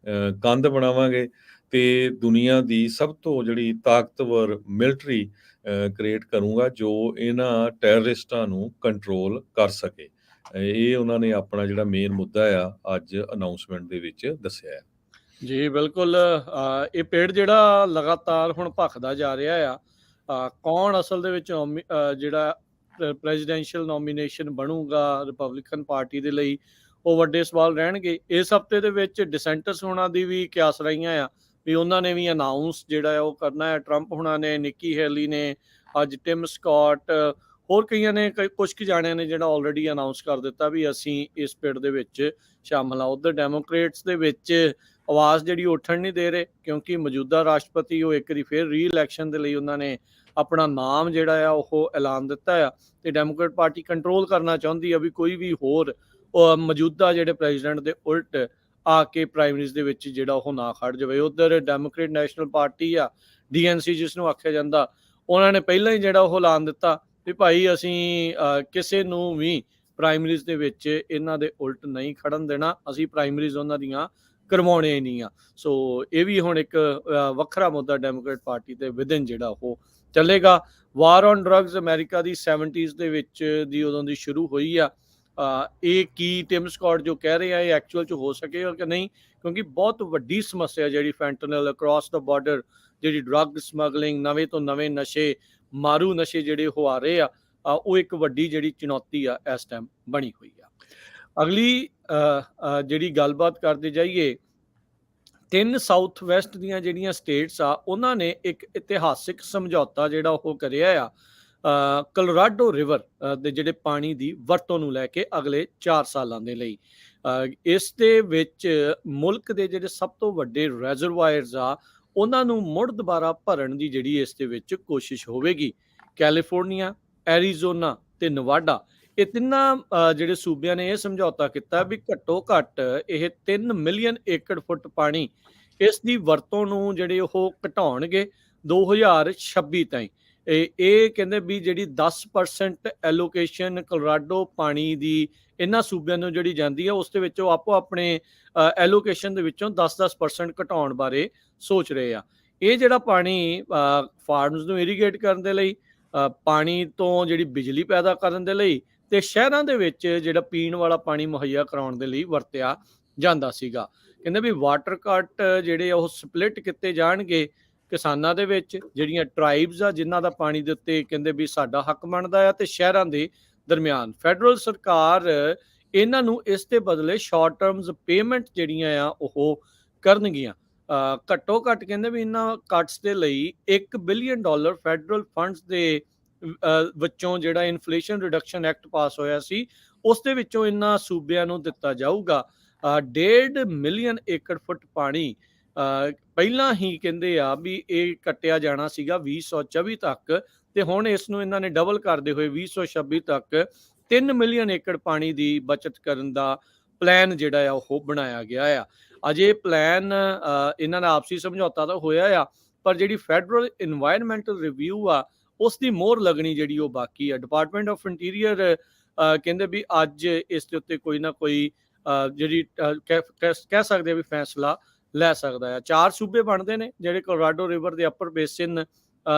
Speaker 2: ਕੰਧ ਬਣਾਵਾਂਗੇ, ਤੇ ਦੁਨੀਆ ਦੀ ਸਭ ਤੋਂ ਜਿਹੜੀ ਤਾਕਤਵਰ ਮਿਲਟਰੀ ਕ੍ਰੀਏਟ ਕਰੂੰਗਾ ਜੋ ਇਹਨਾਂ ਟੈਰਰਿਸਟਾਂ ਨੂੰ ਕੰਟਰੋਲ ਕਰ ਸਕੇ। ਇਹ ਉਹਨਾਂ ਨੇ ਆਪਣਾ ਜਿਹੜਾ ਮੇਨ ਮੁੱਦਾ ਆ ਅੱਜ ਅਨਾਉਂਸਮੈਂਟ ਦੇ ਵਿੱਚ ਦੱਸਿਆ ਹੈ।
Speaker 3: ਜੀ ਬਿਲਕੁਲ। ਇਹ ਪੇੜ ਜਿਹੜਾ ਲਗਾਤਾਰ ਹੁਣ ਭਖਦਾ ਜਾ ਰਿਹਾ ਆ, ਕੌਣ ਅਸਲ ਦੇ ਵਿੱਚ ਜਿਹੜਾ ਪ੍ਰੈਜ਼ੀਡੈਂਸ਼ੀਅਲ ਨੋਮੀਨੇਸ਼ਨ ਬਣੂਗਾ ਰਿਪਬਲਿਕਨ ਪਾਰਟੀ ਦੇ ਲਈ, ਉਹ ਵੱਡੇ ਸਵਾਲ ਰਹਿਣਗੇ। ਇਸ ਹਫਤੇ ਦੇ ਵਿੱਚ ਡਿਸੈਂਟਸ ਹੋਣਾ ਦੀ ਵੀ ਕਿਆਸ ਰਹੀਆਂ ਆ ਵੀ ਉਹਨਾਂ ਨੇ ਵੀ ਅਨਾਊਂਸ ਜਿਹੜਾ ਉਹ ਕਰਨਾ ਹੈ। ਟਰੰਪ ਹੋਣਾ ਨੇ, ਨਿੱਕੀ ਹੈਲੀ ਨੇ, ਅੱਜ ਟਿਮ ਸਕਾਟ, ਹੋਰ ਕਈਆਂ ਨੇ, ਕੁਝ ਕੁ ਜਾਣਿਆਂ ਨੇ ਜਿਹੜਾ ਆਲਰੇਡੀ ਅਨਾਊਂਸ ਕਰ ਦਿੱਤਾ ਵੀ ਅਸੀਂ ਇਸ ਪੇੜ ਦੇ ਵਿੱਚ ਸ਼ਾਮਲ ਆ। ਉੱਧਰ ਡੈਮੋਕ੍ਰੇਟਸ ਦੇ ਵਿੱਚ ਆਵਾਜ਼ ਜਿਹੜੀ ਉੱਠਣ ਨਹੀਂ ਦੇ ਰਹੇ, ਕਿਉਂਕਿ ਮੌਜੂਦਾ ਰਾਸ਼ਟਰਪਤੀ ਉਹ ਇੱਕ ਵਾਰੀ ਫਿਰ ਰੀ-ਇਲੈਕਸ਼ਨ ਦੇ ਲਈ ਉਹਨਾਂ ਨੇ ਆਪਣਾ ਨਾਮ ਜਿਹੜਾ ਆ ਉਹ ਐਲਾਨ ਦਿੱਤਾ ਆ, ਤੇ ਡੈਮੋਕ੍ਰੇਟ ਪਾਰਟੀ ਕੰਟਰੋਲ ਕਰਨਾ ਚਾਹੁੰਦੀ ਆ ਵੀ ਕੋਈ ਵੀ ਹੋਰ ਮੌਜੂਦਾ ਜਿਹੜੇ ਪ੍ਰੈਜ਼ੀਡੈਂਟ ਦੇ ਉਲਟ ਆ ਕੇ ਪ੍ਰਾਇਮਰੀਜ਼ ਦੇ ਵਿੱਚ ਜਿਹੜਾ ਉਹ ਨਾ ਖੜ ਜਾਵੇ। ਉੱਧਰ ਡੈਮੋਕ੍ਰੇਟ ਨੈਸ਼ਨਲ ਪਾਰਟੀ ਆ, DNC ਜਿਸ ਨੂੰ ਆਖਿਆ ਜਾਂਦਾ, ਉਹਨਾਂ ਨੇ ਪਹਿਲਾਂ ਹੀ ਜਿਹੜਾ ਉਹ ਐਲਾਨ ਦਿੱਤਾ ਵੀ ਭਾਈ ਅਸੀਂ ਕਿਸੇ ਨੂੰ ਵੀ ਪ੍ਰਾਇਮਰੀਜ਼ ਦੇ ਵਿੱਚ ਇਹਨਾਂ ਦੇ ਉਲਟ ਨਹੀਂ ਖੜਨ ਦੇਣਾ, ਅਸੀਂ ਪ੍ਰਾਇਮਰੀਜ਼ ਉਹਨਾਂ ਦੀਆਂ ਕਰਵਾਉਣੇ ਨਹੀਂ ਆ। ਸੋ ਇਹ ਵੀ ਹੁਣ ਇੱਕ ਵੱਖਰਾ ਮੁੱਦਾ ਡੈਮੋਕ੍ਰੇਟ ਪਾਰਟੀ ਤੇ ਵਿਦਿਨ ਜਿਹੜਾ ਉਹ ਚੱਲੇਗਾ। ਵਾਰ on drugs America the 70s ਦੇ ਵਿੱਚ ਦੀ ਉਦੋਂ ਦੀ ਸ਼ੁਰੂ ਹੋਈ ਆ। ਇਹ ਕੀ ਟਿਮ ਸਕਾਟ ਜੋ ਕਹਿ ਰਹੇ ਆ ਇਹ ਐਕਚੁਅਲ 'ਚ ਹੋ ਸਕੇ ਕਿ ਨਹੀਂ, ਕਿਉਂਕਿ ਬਹੁਤ ਵੱਡੀ ਸਮੱਸਿਆ ਜਿਹੜੀ ਫੈਂਟਨਲ ਅਕ੍ਰੋਸ ਦਾ ਬਾਰਡਰ, ਜਿਹੜੀ ਡਰੱਗ ਸਮਗਲਿੰਗ, ਨਵੇਂ ਤੋਂ ਨਵੇਂ ਨਸ਼ੇ, ਮਾਰੂ ਨਸ਼ੇ ਜਿਹੜੇ ਉਹ ਆ ਰਹੇ ਆ, ਉਹ ਇੱਕ ਵੱਡੀ ਜਿਹੜੀ ਚੁਣੌਤੀ ਆ ਇਸ ਟਾਈਮ ਬਣੀ ਹੋਈ ਆ। ਅਗਲੀ ਜਿਹੜੀ ਗੱਲਬਾਤ ਕਰਦੇ ਜਾਈਏ, 3 ਸਾਊਥ ਵੈਸਟ ਦੀਆਂ ਜਿਹੜੀਆਂ ਸਟੇਟਸ ਆ ਉਹਨਾਂ ਨੇ ਇੱਕ ਇਤਿਹਾਸਿਕ ਸਮਝੌਤਾ ਜਿਹੜਾ ਉਹ ਕਰਿਆ ਆ ਕੋਲੋਰਾਡੋ ਰਿਵਰ ਦੇ ਜਿਹੜੇ ਪਾਣੀ ਦੀ ਵਰਤੋਂ ਨੂੰ ਲੈ ਕੇ ਅਗਲੇ 4 ਸਾਲਾਂ ਦੇ ਲਈ। ਇਸ ਦੇ ਵਿੱਚ ਮੁਲਕ ਦੇ ਜਿਹੜੇ ਸਭ ਤੋਂ ਵੱਡੇ ਰੈਜ਼ਰਵਾਇਰਸ ਆ ਉਹਨਾਂ ਨੂੰ ਮੁੜ ਦੁਬਾਰਾ ਭਰਨ ਦੀ ਜਿਹੜੀ ਇਸ ਦੇ ਵਿੱਚ ਕੋਸ਼ਿਸ਼ ਹੋਵੇਗੀ। ਕੈਲੀਫੋਰਨੀਆ, ਐਰੀਜ਼ੋਨਾ ਤੇ ਨਵਾਡਾ, ਇਹ ਤਿੰਨਾਂ ਜਿਹੜੇ ਸੂਬਿਆਂ ਨੇ ਇਹ ਸਮਝੌਤਾ ਕੀਤਾ ਵੀ ਘੱਟੋ ਘੱਟ ਇਹ 3 ਮਿਲੀਅਨ ਏਕੜ ਫੁੱਟ ਪਾਣੀ ਇਸ ਦੀ ਵਰਤੋਂ ਨੂੰ ਜਿਹੜੇ ਉਹ ਘਟਾਉਣਗੇ 2026 ਤਾਈਂ। ਇਹ ਕਹਿੰਦੇ ਵੀ ਜਿਹੜੀ 10% ਐਲੋਕੇਸ਼ਨ ਕੋਲੋਰਾਡੋ ਪਾਣੀ ਦੀ ਇਹਨਾਂ ਸੂਬਿਆਂ ਨੂੰ ਜਿਹੜੀ ਜਾਂਦੀ ਹੈ ਉਸ ਦੇ ਵਿੱਚੋਂ ਆਪੋ ਆਪਣੇ ਐਲੋਕੇਸ਼ਨ ਦੇ ਵਿੱਚੋਂ 10% ਘਟਾਉਣ ਬਾਰੇ ਸੋਚ ਰਹੇ ਆ। ਇਹ ਜਿਹੜਾ ਪਾਣੀ ਫਾਰਮਸ ਨੂੰ ਇਰੀਗੇਟ ਕਰਨ ਦੇ ਲਈ, ਪਾਣੀ ਤੋਂ ਜਿਹੜੀ ਬਿਜਲੀ ਪੈਦਾ ਕਰਨ ਦੇ ਲਈ, ਤੇ ਸ਼ਹਿਰਾਂ ਦੇ ਵਿੱਚ ਜਿਹੜਾ ਪੀਣ ਵਾਲਾ ਪਾਣੀ ਮੁਹੱਈਆ ਕਰਾਉਣ ਦੇ ਲਈ ਵਰਤਿਆ ਜਾਂਦਾ ਸੀਗਾ। ਕਹਿੰਦੇ ਵੀ ਵਾਟਰ ਕੱਟ ਜਿਹੜੇ ਉਹ ਸਪਲਿਟ ਕੀਤੇ ਜਾਣਗੇ ਕਿਸਾਨਾਂ ਦੇ ਵਿੱਚ, ਜਿਹੜੀਆਂ ਟਰਾਈਬਸ ਆ ਜਿਨ੍ਹਾਂ ਦਾ ਪਾਣੀ ਦੇ ਉੱਤੇ ਕਹਿੰਦੇ ਵੀ ਸਾਡਾ ਹੱਕ ਬਣਦਾ ਆ, ਤੇ ਸ਼ਹਿਰਾਂ ਦੇ ਦਰਮਿਆਨ ਫੈਡਰਲ ਸਰਕਾਰ ਇਹਨਾਂ ਨੂੰ ਇਸ ਦੇ ਬਦਲੇ ਸ਼ਾਰਟ ਟਰਮਸ ਪੇਮੈਂਟ ਜਿਹੜੀਆਂ ਆ ਉਹ ਕਰਨਗੀਆਂ। ਘੱਟੋ ਘੱਟ ਕਹਿੰਦੇ ਵੀ ਇਹਨਾਂ ਕੱਟਸ ਦੇ ਲਈ $1 ਬਿਲੀਅਨ ਫੈਡਰਲ ਫੰਡਸ ਦੇ ਵਿੱਚੋਂ ਜਿਹੜਾ ਇਨਫਲੇਸ਼ਨ ਰਿਡਕਸ਼ਨ ਐਕਟ ਪਾਸ ਹੋਇਆ ਸੀ ਉਸ ਦੇ ਵਿੱਚੋਂ ਇਹਨਾਂ ਸੂਬਿਆਂ ਨੂੰ ਦਿੱਤਾ ਜਾਊਗਾ। 1.5 ਮਿਲੀਅਨ ਏਕੜ ਫੁੱਟ ਪਾਣੀ ਪਹਿਲਾਂ ਹੀ ਕਹਿੰਦੇ ਆ ਵੀ ਇਹ ਕੱਟਿਆ ਜਾਣਾ ਸੀਗਾ 2024 ਤੱਕ, ਤੇ ਹੁਣ ਇਸ ਨੂੰ ਇਹਨਾਂ ਨੇ ਡਬਲ ਕਰਦੇ ਹੋਏ 2026 ਤੱਕ 3 ਮਿਲੀਅਨ ਏਕੜ ਪਾਣੀ ਦੀ ਬਚਤ ਕਰਨ ਦਾ ਪਲਾਨ ਜਿਹੜਾ ਆ ਉਹ ਬਣਾਇਆ ਗਿਆ ਆ। ਅਜੇ ਪਲਾਨ ਇਹਨਾਂ ਦਾ ਆਪਸੀ ਸਮਝੌਤਾ ਤਾਂ ਹੋਇਆ ਆ, ਪਰ ਜਿਹੜੀ ਫੈਡਰਲ ਇਨਵਾਇਰਨਮੈਂਟਲ ਰਿਵਿਊ ਆ ਉਸ ਦੀ ਮੋਹਰ ਲੱਗਣੀ ਜਿਹੜੀ ਉਹ ਬਾਕੀ ਆ। ਡਿਪਾਰਟਮੈਂਟ ਆਫ ਇੰਟੀਰੀਅਰ ਕਹਿੰਦੇ ਵੀ ਅੱਜ ਇਸ ਦੇ ਉੱਤੇ ਕੋਈ ਨਾ ਕੋਈ ਜਿਹੜੀ ਕਹਿ ਸਕਦੇ ਆ ਵੀ ਫੈਸਲਾ ਲੈ ਸਕਦਾ ਆ। 4 ਸੂਬੇ ਬਣਦੇ ਨੇ ਜਿਹੜੇ ਕੋਲੋਰਾਡੋ ਰਿਵਰ ਦੇ ਅਪਰ ਬੇਸਿਨ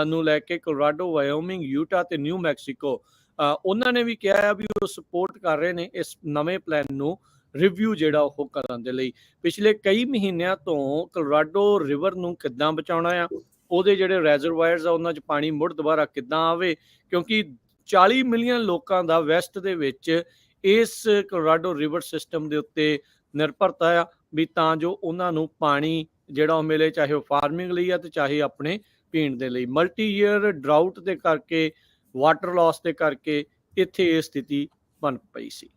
Speaker 3: ਨੂੰ ਲੈ ਕੇ, ਕੋਲੋਰਾਡੋ, ਵਾਇਓਮਿੰਗ, ਯੂਟਾ ਤੇ ਨਿਊ ਮੈਕਸੀਕੋ। ਉਹਨਾਂ ਨੇ ਵੀ ਕਿਹਾ ਆ ਵੀ ਉਹ ਸਪੋਰਟ ਕਰ ਰਹੇ ਨੇ ਇਸ ਨਵੇਂ ਪਲਾਨ ਨੂੰ ਰਿਵਿਊ ਜਿਹੜਾ ਉਹ ਕਰਨ ਦੇ ਲਈ। ਪਿਛਲੇ ਕਈ ਮਹੀਨਿਆਂ ਤੋਂ ਕੋਲੋਰਾਡੋ ਰਿਵਰ ਨੂੰ ਕਿੱਦਾਂ ਬਚਾਉਣਾ ਆ, ਉਹਦੇ ਜਿਹੜੇ ਰੈਜ਼ਰਵਾਇਰਸ ਆ ਉਹਨਾਂ 'ਚ ਪਾਣੀ ਮੁੜ ਦੁਬਾਰਾ ਕਿੱਦਾਂ ਆਵੇ, ਕਿਉਂਕਿ 40 ਮਿਲੀਅਨ ਲੋਕਾਂ ਦਾ ਵੈਸਟ ਦੇ ਵਿੱਚ ਇਸ ਕੋਲੋਰਾਡੋ ਰਿਵਰ ਸਿਸਟਮ ਦੇ ਉੱਤੇ ਨਿਰਭਰਤਾ ਆ, ਵੀ ਤਾਂ ਜੋ ਉਹਨਾਂ ਨੂੰ ਪਾਣੀ ਜਿਹੜਾ ਉਹ ਮਿਲੇ, ਚਾਹੇ ਉਹ ਫਾਰਮਿੰਗ ਲਈ ਆ ਤੇ ਚਾਹੇ ਆਪਣੇ ਪੀਣ ਦੇ ਲਈ। ਮਲਟੀ ਈਅਰ ਡਰਾਊਟ ਦੇ ਕਰਕੇ, ਵਾਟਰ ਲਾਸ ਦੇ ਕਰਕੇ ਇੱਥੇ ਇਹ ਸਥਿਤੀ ਬਣ ਪਈ ਸੀ।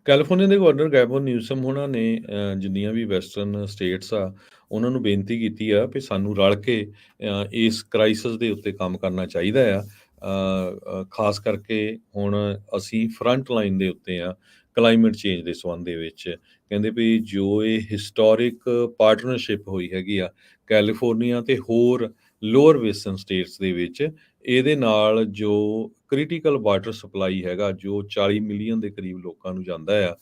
Speaker 2: ਕੈਲੀਫੋਰਨੀਆ ਦੇ ਗਵਰਨਰ ਗੈਵਨ ਨਿਊਸਮ ਉਹਨਾਂ ਨੇ ਜਿੰਨੀਆਂ ਵੀ ਵੈਸਟਰਨ ਸਟੇਟਸ ਆ ਉਹਨਾਂ ਨੂੰ ਬੇਨਤੀ ਕੀਤੀ ਆ ਵੀ ਸਾਨੂੰ ਰਲ ਕੇ ਇਸ ਕ੍ਰਾਈਸਿਸ ਦੇ ਉੱਤੇ ਕੰਮ ਕਰਨਾ ਚਾਹੀਦਾ ਆ। ਖਾਸ ਕਰਕੇ ਹੁਣ ਅਸੀਂ ਫਰੰਟ ਲਾਈਨ ਦੇ ਉੱਤੇ ਆ ਕਲਾਈਮੇਟ ਚੇਂਜ ਦੇ ਸੰਬੰਧ ਦੇ ਵਿੱਚ। ਕਹਿੰਦੇ ਵੀ ਜੋ ਇਹ ਹਿਸਟੋਰਿਕ ਪਾਰਟਨਰਸ਼ਿਪ ਹੋਈ ਹੈਗੀ ਆ ਕੈਲੀਫੋਰਨੀਆ ਤੇ ਹੋਰ ਲੋਅਰ ਵੇਸਟਰਨ ਸਟੇਟਸ ਦੇ ਵਿੱਚ, ਇਹਦੇ ਨਾਲ ਜੋ ਕ੍ਰਿਟੀਕਲ ਵਾਟਰ ਸਪਲਾਈ ਹੈਗਾ ਜੋ 40 ਮਿਲੀਅਨ ਦੇ ਕਰੀਬ ਲੋਕਾਂ ਨੂੰ ਜਾਂਦਾ ਆ,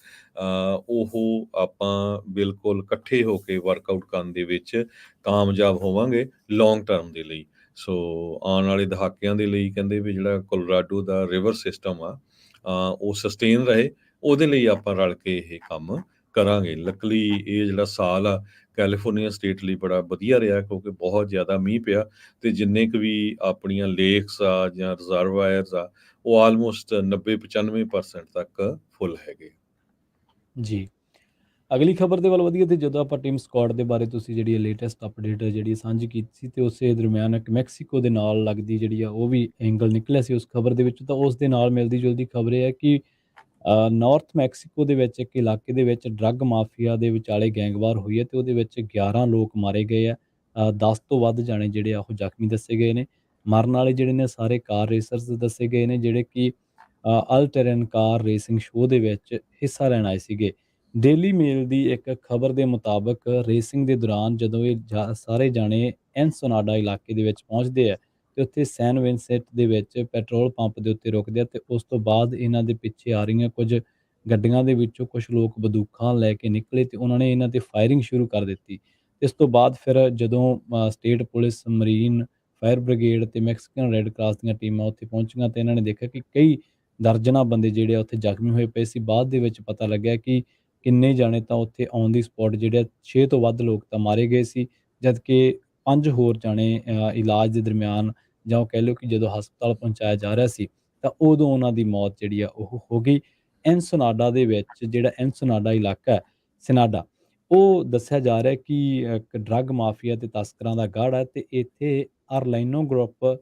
Speaker 2: ਉਹ ਆਪਾਂ ਬਿਲਕੁਲ ਇਕੱਠੇ ਹੋ ਕੇ ਵਰਕਆਊਟ ਕਰਨ ਦੇ ਵਿੱਚ ਕਾਮਯਾਬ ਹੋਵਾਂਗੇ ਲੌਂਗ ਟਰਮ ਦੇ ਲਈ। ਸੋ ਆਉਣ ਵਾਲੇ ਦਹਾਕਿਆਂ ਦੇ ਲਈ ਕਹਿੰਦੇ ਵੀ ਜਿਹੜਾ ਕੋਲੋਰਾਡੋ ਦਾ ਰਿਵਰ ਸਿਸਟਮ ਆ ਉਹ ਸਸਟੇਨ ਰਹੇ, ਉਹਦੇ ਲਈ ਆਪਾਂ ਰਲ ਕੇ ਇਹ ਕੰਮ ਕਰਾਂਗੇ। ਲੱਕਲੀ ਇਹ ਜਿਹੜਾ ਸਾਲ ਆ ਕੈਲੀਫੋਰਨੀਆ ਸਟੇਟ ਲਈ ਬੜਾ ਵਧੀਆ ਰਿਹਾ, ਕਿਉਂਕਿ ਬਹੁਤ ਜ਼ਿਆਦਾ ਮੀਂਹ ਪਿਆ ਤੇ ਜਿੰਨੇ ਕੁ ਵੀ ਆਪਣੀਆਂ ਲੇਕਸ ਆ ਜਾਂ ਰਿਜ਼ਰਵਾਇਰਸ ਆ ਉਹ ਆਲਮੋਸਟ 90-95% ਤੱਕ ਫੁੱਲ ਹੈਗੇ।
Speaker 1: ਜੀ, ਅਗਲੀ ਖਬਰ ਦੇ ਵੱਲ ਵਧੀਆ। ਤੇ ਜਦੋਂ ਆਪਾਂ ਟੀਮ ਸਕੁਆਡ ਦੇ ਬਾਰੇ ਤੁਸੀਂ ਜਿਹੜੀ ਲੇਟੈਸਟ ਅਪਡੇਟ ਜਿਹੜੀ ਸਾਂਝੀ ਕੀਤੀ ਸੀ, ਤੇ ਉਸੇ ਦਰਮਿਆਨ ਇੱਕ ਮੈਕਸੀਕੋ ਦੇ ਨਾਲ ਲੱਗਦੀ ਜਿਹੜੀ ਆ ਉਹ ਵੀ ਐਂਗਲ ਨਿਕਲਿਆ ਸੀ ਉਸ ਖਬਰ ਦੇ ਵਿੱਚ। ਤਾਂ ਉਸ ਦੇ ਨਾਲ ਮਿਲਦੀ ਜੁਲਦੀ ਖਬਰ ਇਹ ਹੈ ਕਿ ਨਾਰਥ ਮੈਕਸੀਕੋ ਦੇ ਵਿੱਚ ਇੱਕ ਇਲਾਕੇ ਦੇ ਵਿੱਚ ਡਰੱਗ ਮਾਫੀਆ ਦੇ ਵਿਚਾਲੇ ਗੈਂਗਵਾਰ ਹੋਈ ਹੈ ਤੇ ਉਹਦੇ ਵਿੱਚ 11 ਲੋਕ ਮਾਰੇ ਗਏ ਆ। 10 ਤੋਂ ਵੱਧ ਜਾਣੇ ਜਿਹੜੇ ਆ ਉਹ ਜ਼ਖਮੀ ਦੱਸੇ ਗਏ ਨੇ। ਮਰਨ ਵਾਲੇ ਜਿਹੜੇ ਨੇ ਸਾਰੇ ਕਾਰ ਰੇਸਰਸ ਦੱਸੇ ਗਏ ਨੇ, ਜਿਹੜੇ ਕਿ ਅਲ ਟੈਰਨ ਕਾਰ ਰੇਸਿੰਗ ਸ਼ੋਅ ਦੇ ਵਿੱਚ ਹਿੱਸਾ ਲੈਣ ਆਏ ਸੀਗੇ। ਡੇਲੀ ਮੇਲ ਦੀ ਇੱਕ ਖਬਰ ਦੇ ਮੁਤਾਬਕ ਰੇਸਿੰਗ ਦੇ ਦੌਰਾਨ ਜਦੋਂ ਇਹ ਸਾਰੇ ਜਾਣੇ ਐਨਸੋਨਾਡਾ ਇਲਾਕੇ ਦੇ ਵਿੱਚ ਪਹੁੰਚਦੇ ਆ ਤੇ ਉੱਥੇ ਸੈਨ ਵਿੰਸੈਂਟ ਦੇ ਵਿੱਚ ਪੈਟਰੋਲ ਪੰਪ ਦੇ ਉੱਤੇ ਰੁਕਦੇ ਆ ਤੇ ਉਸ ਤੋਂ ਬਾਅਦ ਇਹਨਾਂ ਦੇ ਪਿੱਛੇ ਆ ਰਹੀਆਂ ਕੁਝ ਗੱਡੀਆਂ ਦੇ ਵਿੱਚੋਂ ਕੁਝ ਲੋਕ ਬੰਦੂਕਾਂ ਲੈ ਕੇ ਨਿਕਲੇ ਤੇ ਉਹਨਾਂ ਨੇ ਇਹਨਾਂ ਤੇ ਫਾਇਰਿੰਗ ਸ਼ੁਰੂ ਕਰ ਦਿੱਤੀ। ਇਸ ਤੋਂ ਬਾਅਦ ਫਿਰ ਜਦੋਂ state police, marine, fire brigade ਤੇ ਮੈਕਸੀਕਨ ਰੈੱਡ ਕਰਾਸ ਦੀਆਂ ਟੀਮਾਂ ਉੱਥੇ ਪਹੁੰਚੀਆਂ ਤੇ ਇਹਨਾਂ ਨੇ ਦੇਖਿਆ ਕਿ ਕਈ ਦਰਜਨਾਂ ਬੰਦੇ ਜਿਹੜੇ ਆ ਉੱਥੇ ਜ਼ਖਮੀ ਹੋਏ ਪਏ ਸੀ। ਬਾਅਦ ਦੇ ਵਿੱਚ ਪਤਾ ਲੱਗਿਆ ਕਿ ਕਿੰਨੇ ਜਾਣੇ ਤਾਂ ਉੱਥੇ ਔਨ ਦੀ ਸਪੌਟ ਜਿਹੜੇ 6 ਤੋਂ ਵੱਧ ਲੋਕ ਤਾਂ ਮਾਰੇ ਗਏ ਸੀ, ਜਦਕਿ 5 ਹੋਰ ਜਾਣੇ ਇਲਾਜ ਦੇ ਦਰਮਿਆਨ ਜਾਂ ਉਹ ਕਹਿ ਲਓ ਕਿ ਜਦੋਂ ਹਸਪਤਾਲ ਪਹੁੰਚਾਇਆ ਜਾ ਰਿਹਾ ਸੀ ਤਾਂ ਉਦੋਂ ਉਹਨਾਂ ਦੀ ਮੌਤ ਜਿਹੜੀ ਆ ਉਹ ਹੋ ਗਈ। ਐਨਸੋਨਾਡਾ ਦੇ ਵਿੱਚ ਜਿਹੜਾ ਐਨਸੋਨਾਡਾ ਇਲਾਕਾ ਹੈ, ਸੈਨਾਡਾ, ਉਹ ਦੱਸਿਆ ਜਾ ਰਿਹਾ ਕਿ ਇੱਕ ਡਰੱਗ ਮਾਫੀਆ ਤੇ ਤਸਕਰਾਂ ਦਾ ਗੜ੍ਹ ਹੈ ਤੇ ਇੱਥੇ ਆਰਲਾਈਨੋ ਗਰੁੱਪ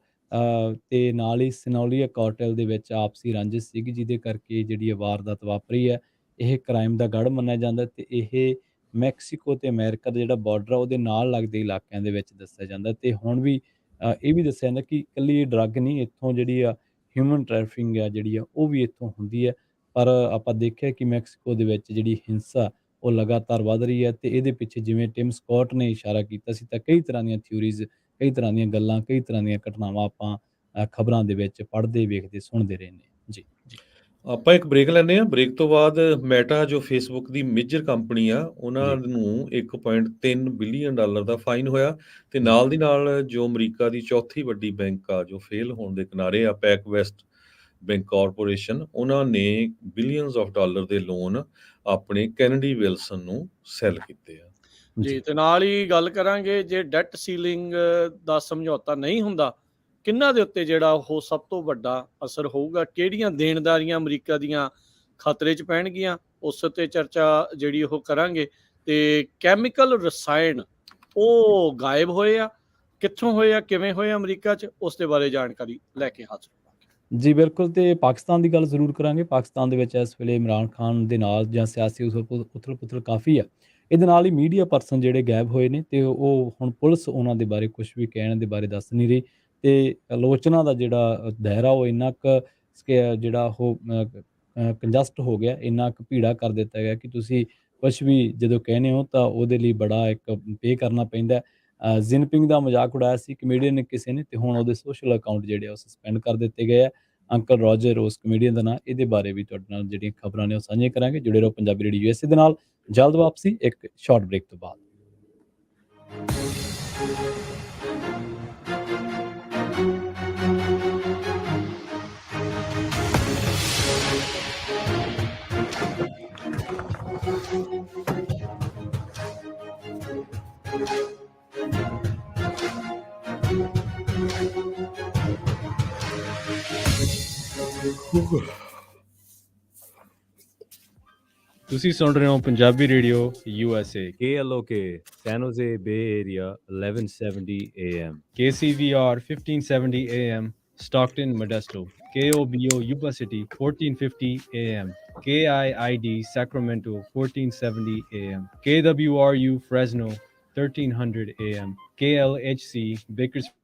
Speaker 1: ਤੇ ਨਾਲ ਹੀ ਸਿਨੋਲੀਆ ਕਾਰਟਲ ਦੇ ਵਿੱਚ ਆਪਸੀ ਰੰਜਿਸ਼ ਸੀਗੀ, ਜਿਹਦੇ ਕਰਕੇ ਜਿਹੜੀ ਇਹ ਵਾਰਦਾਤ ਵਾਪਰੀ ਹੈ। ਇਹ ਕ੍ਰਾਈਮ ਦਾ ਗੜ੍ਹ ਮੰਨਿਆ ਜਾਂਦਾ ਤੇ ਇਹ ਮੈਕਸੀਕੋ ਤੇ ਅਮਰੀਕਾ ਦਾ ਜਿਹੜਾ ਬਾਰਡਰ ਆ ਉਹਦੇ ਨਾਲ ਲੱਗਦੇ ਇਲਾਕਿਆਂ ਦੇ ਵਿੱਚ ਦੱਸਿਆ ਜਾਂਦਾ। ਤੇ ਹੁਣ ਵੀ ਇਹ ਵੀ ਦੱਸਿਆ ਜਾਂਦਾ ਕਿ ਇਕੱਲੀ ਡਰੱਗ ਨਹੀਂ, ਇੱਥੋਂ ਜਿਹੜੀ ਆ ਹਿਊਮਨ ਟ੍ਰੈਫਿਕਿੰਗ ਆ ਜਿਹੜੀ ਆ ਉਹ ਵੀ ਇੱਥੋਂ ਹੁੰਦੀ ਹੈ। ਪਰ ਆਪਾਂ ਦੇਖਿਆ ਕਿ ਮੈਕਸੀਕੋ ਦੇ ਵਿੱਚ ਜਿਹੜੀ ਹਿੰਸਾ ਉਹ ਲਗਾਤਾਰ ਵੱਧ ਰਹੀ ਹੈ ਤੇ ਇਹਦੇ ਪਿੱਛੇ ਜਿਵੇਂ ਟਿਮ ਸਕੌਟ ਨੇ ਇਸ਼ਾਰਾ ਕੀਤਾ ਸੀ ਤਾਂ ਕਈ ਤਰ੍ਹਾਂ ਦੀਆਂ ਥਿਊਰੀਜ਼, ਕਈ ਤਰ੍ਹਾਂ ਦੀਆਂ ਗੱਲਾਂ, ਕਈ ਤਰ੍ਹਾਂ ਦੀਆਂ ਘਟਨਾਵਾਂ ਆਪਾਂ ਖਬਰਾਂ ਦੇ ਵਿੱਚ ਪੜ੍ਹਦੇ, ਵੇਖਦੇ, ਸੁਣਦੇ ਰਹੇ ਨੇ। ਜੀ ਜੀ,
Speaker 2: ਆਪਾਂ ਇੱਕ ਬ੍ਰੇਕ ਲੈਂਦੇ ਹਾਂ। ਬ੍ਰੇਕ ਤੋਂ ਬਾਅਦ ਮੈਟਾ ਜੋ ਫੇਸਬੁੱਕ ਦੀ ਮੇਜਰ ਕੰਪਨੀ ਆ ਉਹਨਾਂ ਨੂੰ $1.3 ਬਿਲੀਅਨ ਦਾ ਫਾਈਨ ਹੋਇਆ ਤੇ ਨਾਲ ਦੀ ਨਾਲ ਜੋ ਅਮਰੀਕਾ ਦੀ ਚੌਥੀ ਵੱਡੀ ਬੈਂਕ ਆ ਜੋ ਫੇਲ ਹੋਣ ਦੇ ਕਿਨਾਰੇ ਆ, ਪੈਕ ਵੈਸਟ ਬੈਂਕ ਕਾਰਪੋਰੇਸ਼ਨ, ਉਹਨਾਂ ਨੇ ਬਿਲੀਅਨਸ ਆਫ ਡਾਲਰ ਦੇ ਲੋਨ ਆਪਣੇ ਕੈਨੇਡੀ ਵਿਲਸਨ ਨੂੰ ਸੈਲ ਕੀਤੇ ਆ।
Speaker 3: ਜੀ, ਤੇ ਨਾਲ ਹੀ ਗੱਲ ਕਰਾਂਗੇ ਜੇ ਡੈਟ ਸੀਲਿੰਗ ਦਾ ਸਮਝੌਤਾ ਨਹੀਂ ਹੁੰਦਾ ਕਿਹਨਾਂ ਦੇ ਉੱਤੇ ਜਿਹੜਾ ਉਹ ਸਭ ਤੋਂ ਵੱਡਾ ਅਸਰ ਹੋਊਗਾ, ਕਿਹੜੀਆਂ ਦੇਣਦਾਰੀਆਂ ਅਮਰੀਕਾ ਦੀਆਂ ਖਤਰੇ 'ਚ ਪੈਣਗੀਆਂ, ਉਸ ਉੱਤੇ ਚਰਚਾ ਜਿਹੜੀ ਉਹ ਕਰਾਂਗੇ। ਤੇ ਕੈਮੀਕਲ ਰਸਾਇਣ ਉਹ ਗਾਇਬ ਹੋਏ ਆ, ਕਿੱਥੋਂ ਹੋਏ ਆ, ਕਿਵੇਂ ਹੋਏ ਅਮਰੀਕਾ 'ਚ, ਉਸ ਦੇ ਬਾਰੇ ਜਾਣਕਾਰੀ ਲੈ ਕੇ ਹਾਜ਼ਰ ਹੋਵਾਂਗੇ।
Speaker 1: ਜੀ ਬਿਲਕੁਲ। ਤੇ ਪਾਕਿਸਤਾਨ ਦੀ ਗੱਲ ਜ਼ਰੂਰ ਕਰਾਂਗੇ। ਪਾਕਿਸਤਾਨ ਦੇ ਵਿੱਚ ਇਸ ਵੇਲੇ ਇਮਰਾਨ ਖਾਨ ਦੇ ਨਾਲ ਜਾਂ ਸਿਆਸੀ ਉਥਲ-ਪੁਥਲ ਕਾਫੀ ਆ। ਇਹਦੇ ਨਾਲ ਹੀ ਮੀਡੀਆ ਪਰਸਨ ਜਿਹੜੇ ਗਾਇਬ ਹੋਏ ਨੇ ਤੇ ਉਹ ਹੁਣ ਪੁਲਿਸ ਉਹਨਾਂ ਦੇ ਬਾਰੇ ਕੁਝ ਵੀ ਕਹਿਣ ਦੇ ਬਾਰੇ ਦੱਸ ਨਹੀਂ ਰਹੀ ਤੇ ਆਲੋਚਨਾ ਦਾ ਜਿਹੜਾ ਦਾਇਰਾ ਉਹ ਇੰਨਾ ਕੁ ਜਿਹੜਾ ਉਹ ਕੰਜਸਟ ਹੋ ਗਿਆ, ਇੰਨਾ ਕੁ ਭੀੜਾ ਕਰ ਦਿੱਤਾ ਗਿਆ ਕਿ ਤੁਸੀਂ ਕੁਛ ਵੀ ਜਦੋਂ ਕਹਿੰਦੇ ਹੋ ਤਾਂ ਉਹਦੇ ਲਈ ਬੜਾ ਇੱਕ ਪੇ ਕਰਨਾ ਪੈਂਦਾ। ਜ਼ਿਨਪਿੰਗ ਦਾ ਮਜ਼ਾਕ ਉਡਾਇਆ ਸੀ ਕਮੇਡੀਅਨ ਨੇ ਕਿਸੇ ਨੇ ਤੇ ਹੁਣ ਉਹਦੇ ਸੋਸ਼ਲ ਅਕਾਊਂਟ ਜਿਹੜੇ ਉਹ ਸਸਪੈਂਡ ਕਰ ਦਿੱਤੇ ਗਏ ਆ। ਅੰਕਲ ਰੋਜਰ ਉਸ ਕਮੇਡੀਅਨ ਦਾ ਨਾਂ। ਇਹਦੇ ਬਾਰੇ ਵੀ ਤੁਹਾਡੇ ਨਾਲ ਜਿਹੜੀਆਂ ਖਬਰਾਂ ਨੇ ਉਹ ਸਾਂਝੀਆਂ ਕਰਾਂਗੇ। ਜੁੜੇ ਰਹੋ ਪੰਜਾਬੀ ਰੇਡੀਓ USA ਦੇ ਨਾਲ। ਜਲਦ ਵਾਪਸੀ ਇੱਕ ਸ਼ਾਰਟ ਬ੍ਰੇਕ ਤੋਂ ਬਾਅਦ। ਤੁਸੀਂ ਸੁਣ ਰਹੇ ਹੋ Punjabi radio USA KLOK San Jose Bay Area 1170 AM KCVR 1570 AM Stockton Modesto KOBO Yuba City 1450 AM KIID Sacramento 1470 AM KWRU Fresno 1300 AM KLHC Bakersfield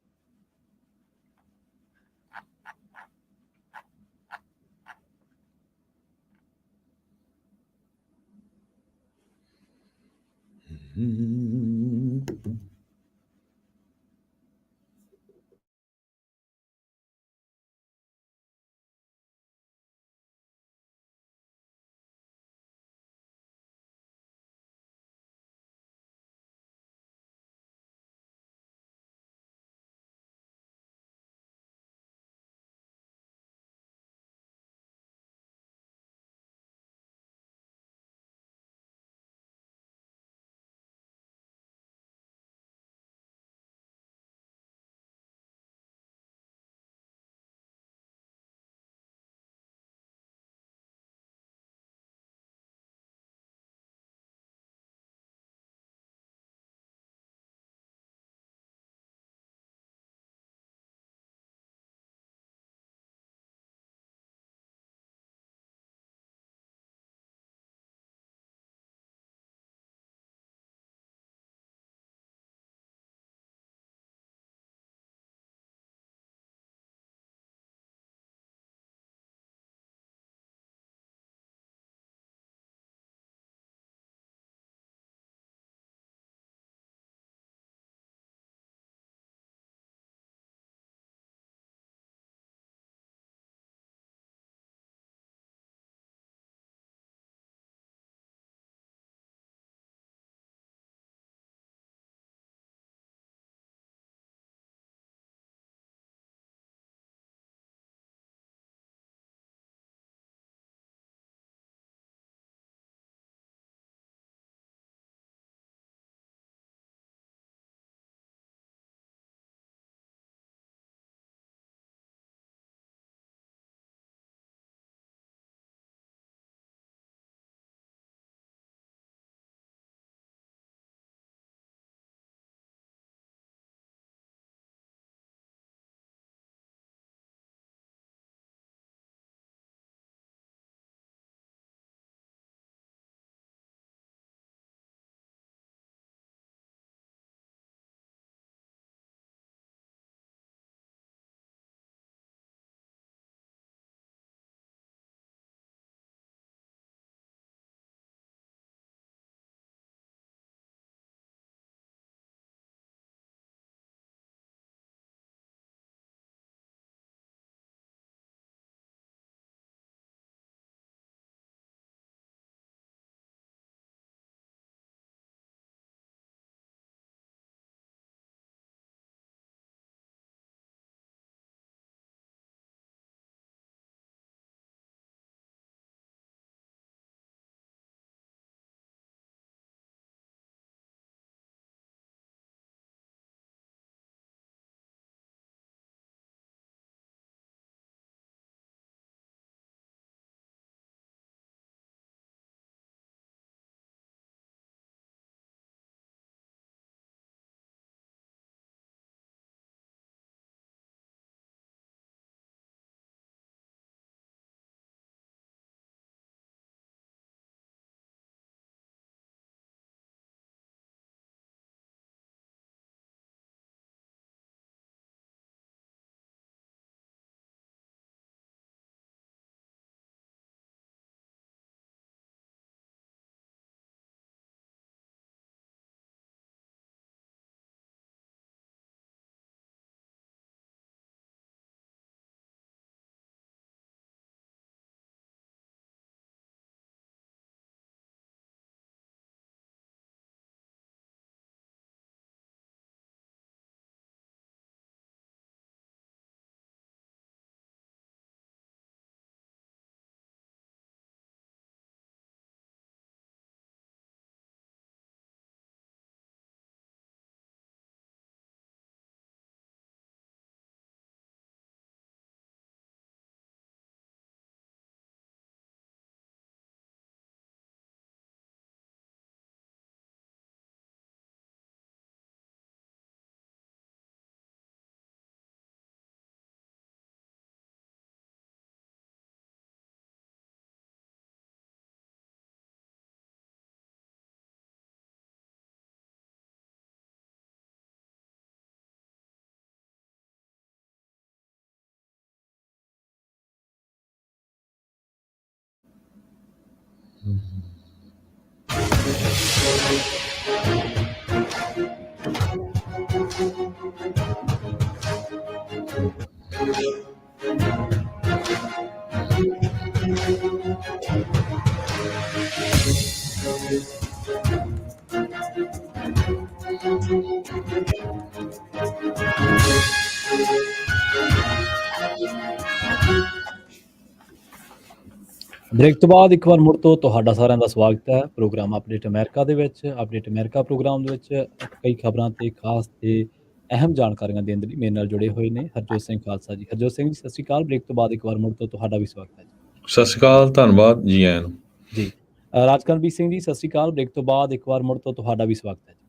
Speaker 1: break ਤੋਂ ਬਾਅਦ ਇੱਕ ਵਾਰ ਮੁੜ ਤੋਂ ਤੁਹਾਡਾ ਸਾਰਿਆਂ ਦਾ ਸਵਾਗਤ ਹੈ ਪ੍ਰੋਗਰਾਮ ਅਪਡੇਟ ਅਮਰੀਕਾ ਦੇ ਵਿੱਚ। ਅਪਡੇਟ ਅਮਰੀਕਾ ਪ੍ਰੋਗਰਾਮ ਦੇ ਵਿੱਚ ਕਈ ਖਬਰਾਂ ਤੇ ਖਾਸ ਤੇ ਅਹਿਮ ਜਾਣਕਾਰੀਆਂ ਦੇਣ ਦੇ ਲਈ ਮੇਰੇ ਨਾਲ ਜੁੜੇ ਹੋਏ ਨੇ ਹਰਜੋਤ ਸਿੰਘ ਖਾਲਸਾ ਜੀ। ਹਰਜੋਤ ਸਿੰਘ ਜੀ ਸਤਿ ਸ਼੍ਰੀ ਅਕਾਲ। ਬ੍ਰੇਕ ਤੋਂ ਬਾਅਦ ਇੱਕ ਵਾਰ ਮੁੜ ਤੋਂ ਤੁਹਾਡਾ ਵੀ ਸਵਾਗਤ ਹੈ ਜੀ।
Speaker 2: ਸਤਿ ਸ਼੍ਰੀ ਅਕਾਲ, ਧੰਨਵਾਦ ਜੀ ਆਇਆਂ ਨੂੰ
Speaker 1: ਜੀ। ਰਾਜਕਰਨਵੀਰ ਸਿੰਘ ਜੀ ਸਤਿ ਸ਼੍ਰੀ ਅਕਾਲ। ਬ੍ਰੇਕ ਤੋਂ ਬਾਅਦ ਇੱਕ ਵਾਰ ਮੁੜ ਤੋਂ ਤੁਹਾਡਾ ਵੀ ਸਵਾਗਤ ਹੈ ਜੀ।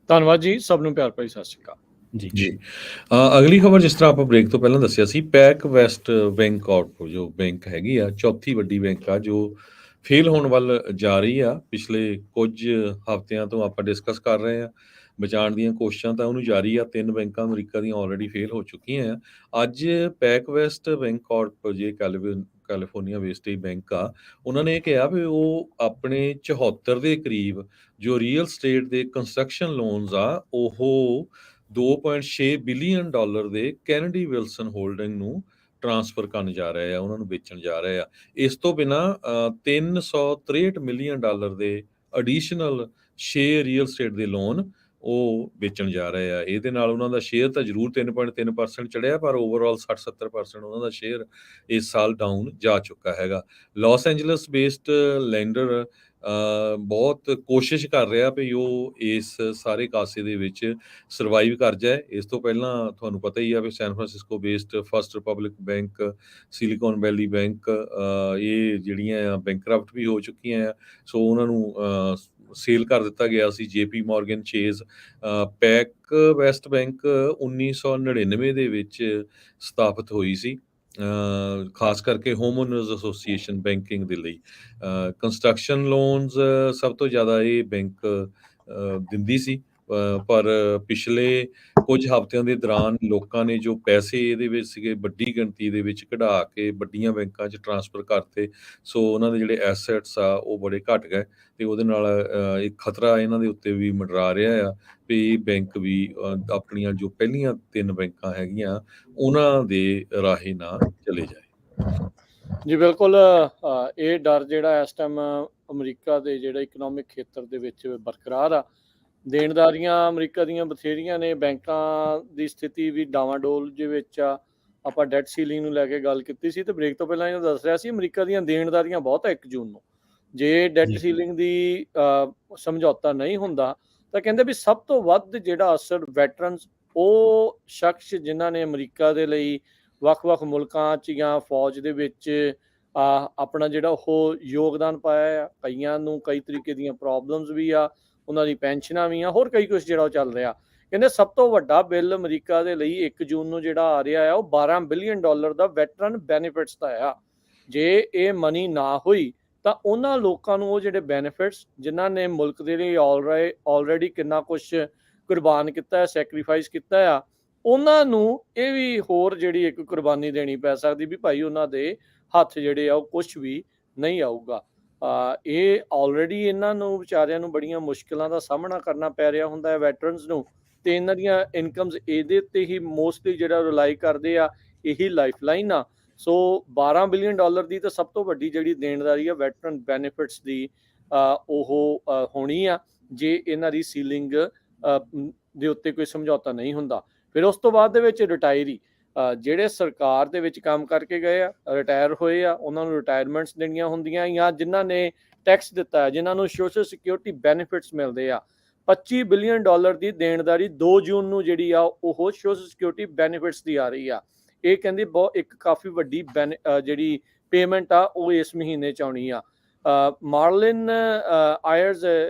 Speaker 3: ਧੰਨਵਾਦ ਜੀ, ਸਭ ਨੂੰ ਪਿਆਰ ਭਰੀ ਸਤਿ ਸ਼੍ਰੀ ਅਕਾਲ
Speaker 1: ਜੀ।
Speaker 2: ਜੀ ਅਗਲੀ ਖਬਰ, ਜਿਸ ਤਰ੍ਹਾਂ ਆਪਾਂ ਬ੍ਰੇਕ ਤੋਂ ਪਹਿਲਾਂ ਦੱਸਿਆ ਸੀ, ਪੈਕ ਵੈਸਟ ਬੈਂਕ ਕਾਰਪ ਜੋ ਬੈਂਕ ਹੈਗੀ ਆ, ਚੌਥੀ ਵੱਡੀ ਬੈਂਕ ਆ ਜੋ ਫੇਲ ਹੋਣ ਵੱਲ ਜਾ ਰਹੀ ਆ। ਪਿਛਲੇ ਕੁਝ ਹਫ਼ਤਿਆਂ ਤੋਂ ਆਪਾਂ ਡਿਸਕਸ ਕਰ ਰਹੇ ਆ, ਬਚਾਉਣ ਦੀਆਂ ਕੋਸ਼ਿਸ਼ਾਂ ਤਾਂ ਉਹਨੂੰ ਜਾਰੀ ਆ। 3 ਬੈਂਕਾਂ ਅਮਰੀਕਾ ਦੀਆਂ ਆਲਰੇਡੀ ਫੇਲ ਹੋ ਚੁੱਕੀਆਂ ਆ। ਅੱਜ ਪੈਕ ਵੈਸਟ ਬੈਂਕ ਕਾਰਪ ਜੇ ਕੈਲੀਫੋਰਨੀਆ ਬੇਸਡ ਇਹ ਬੈਂਕ ਆ, ਉਹਨਾਂ ਨੇ ਇਹ ਕਿਹਾ ਵੀ ਉਹ ਆਪਣੇ 74 ਦੇ ਕਰੀਬ ਜੋ ਰੀਅਲ ਸਟੇਟ ਦੇ ਕੰਸਟਰਕਸ਼ਨ ਲੋਨਸ ਆ, ਉਹ $2.6 ਬਿਲੀਅਨ ਦੇ ਕੈਨੇਡੀ ਵਿਲਸਨ ਹੋਲਡਿੰਗ ਨੂੰ ਟ੍ਰਾਂਸਫਰ ਕਰਨ ਜਾ ਰਹੇ ਆ, ਉਹਨਾਂ ਨੂੰ ਵੇਚਣ ਜਾ ਰਹੇ ਆ। ਇਸ ਤੋਂ ਬਿਨਾਂ $363 ਮਿਲੀਅਨ ਦੇ ਐਡੀਸ਼ਨਲ 6 ਰੀਅਲ ਸਟੇਟ ਦੇ ਲੋਨ ਉਹ ਵੇਚਣ ਜਾ ਰਹੇ ਆ। ਇਹਦੇ ਨਾਲ ਉਹਨਾਂ ਦਾ ਸ਼ੇਅਰ ਤਾਂ ਜ਼ਰੂਰ 3.3% ਚੜਿਆ, ਪਰ ਓਵਰਆਲ 60-70% ਉਹਨਾਂ ਦਾ ਸ਼ੇਅਰ ਇਸ ਸਾਲ ਡਾਊਨ ਜਾ ਚੁੱਕਾ ਹੈਗਾ। ਲਾਸ ਐਂਜਲਸ ਬੇਸਡ ਲੈਂਡਰ ਬਹੁਤ ਕੋਸ਼ਿਸ਼ ਕਰ ਰਿਹਾ ਵੀ ਉਹ ਇਸ ਸਾਰੇ ਕਾਸੇ ਦੇ ਵਿੱਚ ਸਰਵਾਈਵ ਕਰ ਜਾਏ। ਇਸ ਤੋਂ ਪਹਿਲਾਂ ਤੁਹਾਨੂੰ ਪਤਾ ਹੀ ਆ ਵੀ San Francisco based first republic bank, Silicon Valley bank, ਇਹ ਜਿਹੜੀਆਂ ਆ ਬੈਂਕਰਪਟ ਵੀ ਹੋ ਚੁੱਕੀਆਂ ਆ। ਸੋ ਉਹਨਾਂ ਨੂੰ ਸੇਲ ਕਰ ਦਿੱਤਾ ਗਿਆ ਸੀ। JP Morgan Chase pack West bank 1999 ਦੇ ਵਿੱਚ ਸਥਾਪਿਤ ਹੋਈ ਸੀ, ਖਾਸ ਕਰਕੇ ਹੋਮ ਓਨਰਸ ਐਸੋਸੀਏਸ਼ਨ ਬੈਂਕਿੰਗ ਦੇ ਲਈ। ਕੰਸਟਰਕਸ਼ਨ ਲੋਨਸ ਸਭ ਤੋਂ ਜ਼ਿਆਦਾ ਇਹ ਬੈਂਕ ਦਿੰਦੀ ਸੀ, ਪਰ ਪਿਛਲੇ ਕੁਝ ਹਫ਼ਤਿਆਂ ਦੇ ਦੌਰਾਨ ਲੋਕਾਂ ਨੇ ਜੋ ਪੈਸੇ ਇਹਦੇ ਵਿੱਚ ਸੀਗੇ ਵੱਡੀ ਗਿਣਤੀ ਦੇ ਵਿੱਚ ਕਢਾ ਕੇ ਵੱਡੀਆਂ ਬੈਂਕਾਂ 'ਚ ਟ੍ਰਾਂਸਫਰ ਕਰਤੇ। ਸੋ ਉਹਨਾਂ ਦੇ ਜਿਹੜੇ ਐਸੈਟਸ ਆ ਉਹ ਬੜੇ ਘਟ ਗਏ, ਤੇ ਉਹਦੇ ਨਾਲ ਇੱਕ ਖਤਰਾ ਇਹਨਾਂ ਦੇ ਉੱਤੇ ਵੀ ਮੰਡਰਾ ਰਿਹਾ ਆ ਵੀ ਇਹ ਬੈਂਕ ਵੀ ਆਪਣੀਆਂ ਜੋ ਪਹਿਲੀਆਂ 3 ਬੈਂਕਾਂ ਹੈਗੀਆਂ ਉਹਨਾਂ ਦੇ ਰਾਹੇ ਨਾ ਚਲੇ ਜਾਏ।
Speaker 3: ਜੀ ਬਿਲਕੁਲ। ਇਹ ਡਰ ਜਿਹੜਾ ਇਸ ਟਾਈਮ ਅਮਰੀਕਾ ਦੇ ਜਿਹੜਾ ਇਕਨੋਮਿਕ ਖੇਤਰ ਦੇ ਵਿੱਚ ਬਰਕਰਾਰ ਆ। ਦੇਣਦਾਰੀਆਂ ਅਮਰੀਕਾ ਦੀਆਂ ਬਥੇਰੀਆਂ ਨੇ, ਬੈਂਕਾਂ ਦੀ ਸਥਿਤੀ ਵੀ ਡਾਵਾਡੋਲ ਦੇ ਵਿੱਚ ਆ। ਆਪਾਂ ਡੈਟ ਸੀਲਿੰਗ ਨੂੰ ਲੈ ਕੇ ਗੱਲ ਕੀਤੀ ਸੀ ਤੇ ਬ੍ਰੇਕ ਤੋਂ ਪਹਿਲਾਂ ਇਹ ਦੱਸ ਰਿਹਾ ਸੀ ਅਮਰੀਕਾ ਦੀਆਂ ਦੇਣਦਾਰੀਆਂ ਬਹੁਤ ਆ 1 ਜੂਨ ਨੂੰ। ਜੇ ਡੈਟ ਸੀਲਿੰਗ ਦੀ ਸਮਝੌਤਾ ਨਹੀਂ ਹੁੰਦਾ ਤਾਂ ਕਹਿੰਦੇ ਵੀ ਸਭ ਤੋਂ ਵੱਧ ਜਿਹੜਾ ਅਸਰ ਵੈਟਰਨਸ, ਉਹ ਸ਼ਖਸ ਜਿਨ੍ਹਾਂ ਨੇ ਅਮਰੀਕਾ ਦੇ ਲਈ ਵੱਖ-ਵੱਖ ਮੁਲਕਾਂ 'ਚ ਜਾਂ ਫੌਜ ਦੇ ਵਿੱਚ ਆਪਣਾ ਜਿਹੜਾ ਉਹ ਯੋਗਦਾਨ ਪਾਇਆ ਆ। ਕਈਆਂ ਨੂੰ ਕਈ ਤਰੀਕੇ ਦੀਆਂ ਪ੍ਰੋਬਲਮਸ ਵੀ ਆ, ਉਹਨਾਂ ਦੀ ਪੈਨਸ਼ਨਾਂ ਵੀ ਆ, ਹੋਰ ਕਈ ਕੁਛ ਜਿਹੜਾ ਉਹ ਚੱਲ ਰਿਹਾ। ਕਹਿੰਦੇ ਸਭ ਤੋਂ ਵੱਡਾ ਬਿੱਲ ਅਮਰੀਕਾ ਦੇ ਲਈ 1 ਜੂਨ ਨੂੰ ਜਿਹੜਾ ਆ ਰਿਹਾ ਆ ਉਹ $12 ਬਿਲੀਅਨ ਦਾ ਵੈਟਰਨ ਬੈਨੀਫਿਟਸ ਦਾ ਆ। ਜੇ ਇਹ ਮਨੀ ਨਾ ਹੋਈ ਤਾਂ ਉਹਨਾਂ ਲੋਕਾਂ ਨੂੰ ਉਹ ਜਿਹੜੇ ਬੈਨੀਫਿਟਸ ਜਿਨ੍ਹਾਂ ਨੇ ਮੁਲਕ ਦੇ ਲਈ ਆਲਰੇਡੀ ਕਿੰਨਾ ਕੁਛ ਕੁਰਬਾਨ ਕੀਤਾ ਹੈ, ਸੈਕਰੀਫਾਈਸ ਕੀਤਾ ਆ, ਉਹਨਾਂ ਨੂੰ ਇਹ ਵੀ ਹੋਰ ਜਿਹੜੀ ਇੱਕ ਕੁਰਬਾਨੀ ਦੇਣੀ ਪੈ ਸਕਦੀ ਵੀ ਭਾਈ ਉਹਨਾਂ ਦੇ ਹੱਥ ਜਿਹੜੇ ਆ ਉਹ ਕੁਛ ਵੀ ਨਹੀਂ ਆਊਗਾ। ਇਹ ਆਲਰੇਡੀ ਇਹਨਾਂ ਨੂੰ ਵਿਚਾਰਿਆਂ ਨੂੰ ਬੜੀਆਂ ਮੁਸ਼ਕਿਲਾਂ ਦਾ ਸਾਹਮਣਾ ਕਰਨਾ ਪੈ ਰਿਹਾ ਹੁੰਦਾ ਹੈ ਵੈਟਰਨਸ ਨੂੰ, ਤੇ ਇਹਨਾਂ ਦੀਆਂ ਇਨਕਮਸ ਇਹਦੇ ਤੇ ਹੀ ਮੋਸਟਲੀ ਜਿਹੜਾ ਰਿਲਾਈ ਕਰਦੇ ਆ, ਇਹੀ ਲਾਈਫ ਲਾਈਨ ਆ। ਸੋ $12 ਬਿਲੀਅਨ ਦੀ ਤਾਂ ਸਭ ਤੋਂ ਵੱਡੀ ਜਿਹੜੀ ਦੇਣਦਾਰੀ ਆ ਵੈਟਰਨ ਬੈਨੀਫਿਟਸ ਦੀ ਉਹ ਹੋਣੀ ਆ, ਜੇ ਇਹਨਾਂ ਦੀ ਸੀਲਿੰਗ ਦੇ ਉੱਤੇ ਕੋਈ ਸਮਝੌਤਾ ਨਹੀਂ ਹੁੰਦਾ। ਫਿਰ ਉਸ ਤੋਂ ਬਾਅਦ ਦੇ ਵਿੱਚ ਰਿਟਾਇਰੀ ਜਿਹੜੇ ਸਰਕਾਰ ਦੇ ਵਿੱਚ ਕੰਮ ਕਰਕੇ ਗਏ ਆ, ਰਿਟਾਇਰ ਹੋਏ ਆ, ਉਹਨਾਂ ਨੂੰ ਰਿਟਾਇਰਮੈਂਟਸ ਦੇਣੀਆਂ ਹੁੰਦੀਆਂ, ਜਾਂ ਜਿਨ੍ਹਾਂ ਨੇ ਟੈਕਸ ਦਿੱਤਾ ਹੈ, ਜਿਨ੍ਹਾਂ ਨੂੰ ਸੋਸ਼ਲ ਸਿਕਿਉਰਿਟੀ ਬੈਨੀਫਿਟਸ ਮਿਲਦੇ ਆ। $25 ਬਿਲੀਅਨ ਦੀ ਦੇਣਦਾਰੀ 2 ਜੂਨ ਨੂੰ ਜਿਹੜੀ ਆ ਉਹ ਸੋਸ਼ਲ ਸਿਕਿਉਰਿਟੀ ਬੈਨੀਫਿਟਸ ਦੀ ਆ ਰਹੀ ਆ। ਇਹ ਕਹਿੰਦੇ ਬਹੁਤ ਇੱਕ ਕਾਫੀ ਵੱਡੀ ਜਿਹੜੀ ਪੇਮੈਂਟ ਆ ਉਹ ਇਸ ਮਹੀਨੇ 'ਚ ਆਉਣੀ ਆ। ਮਾਰਲਿਨ ਆਇਰਸ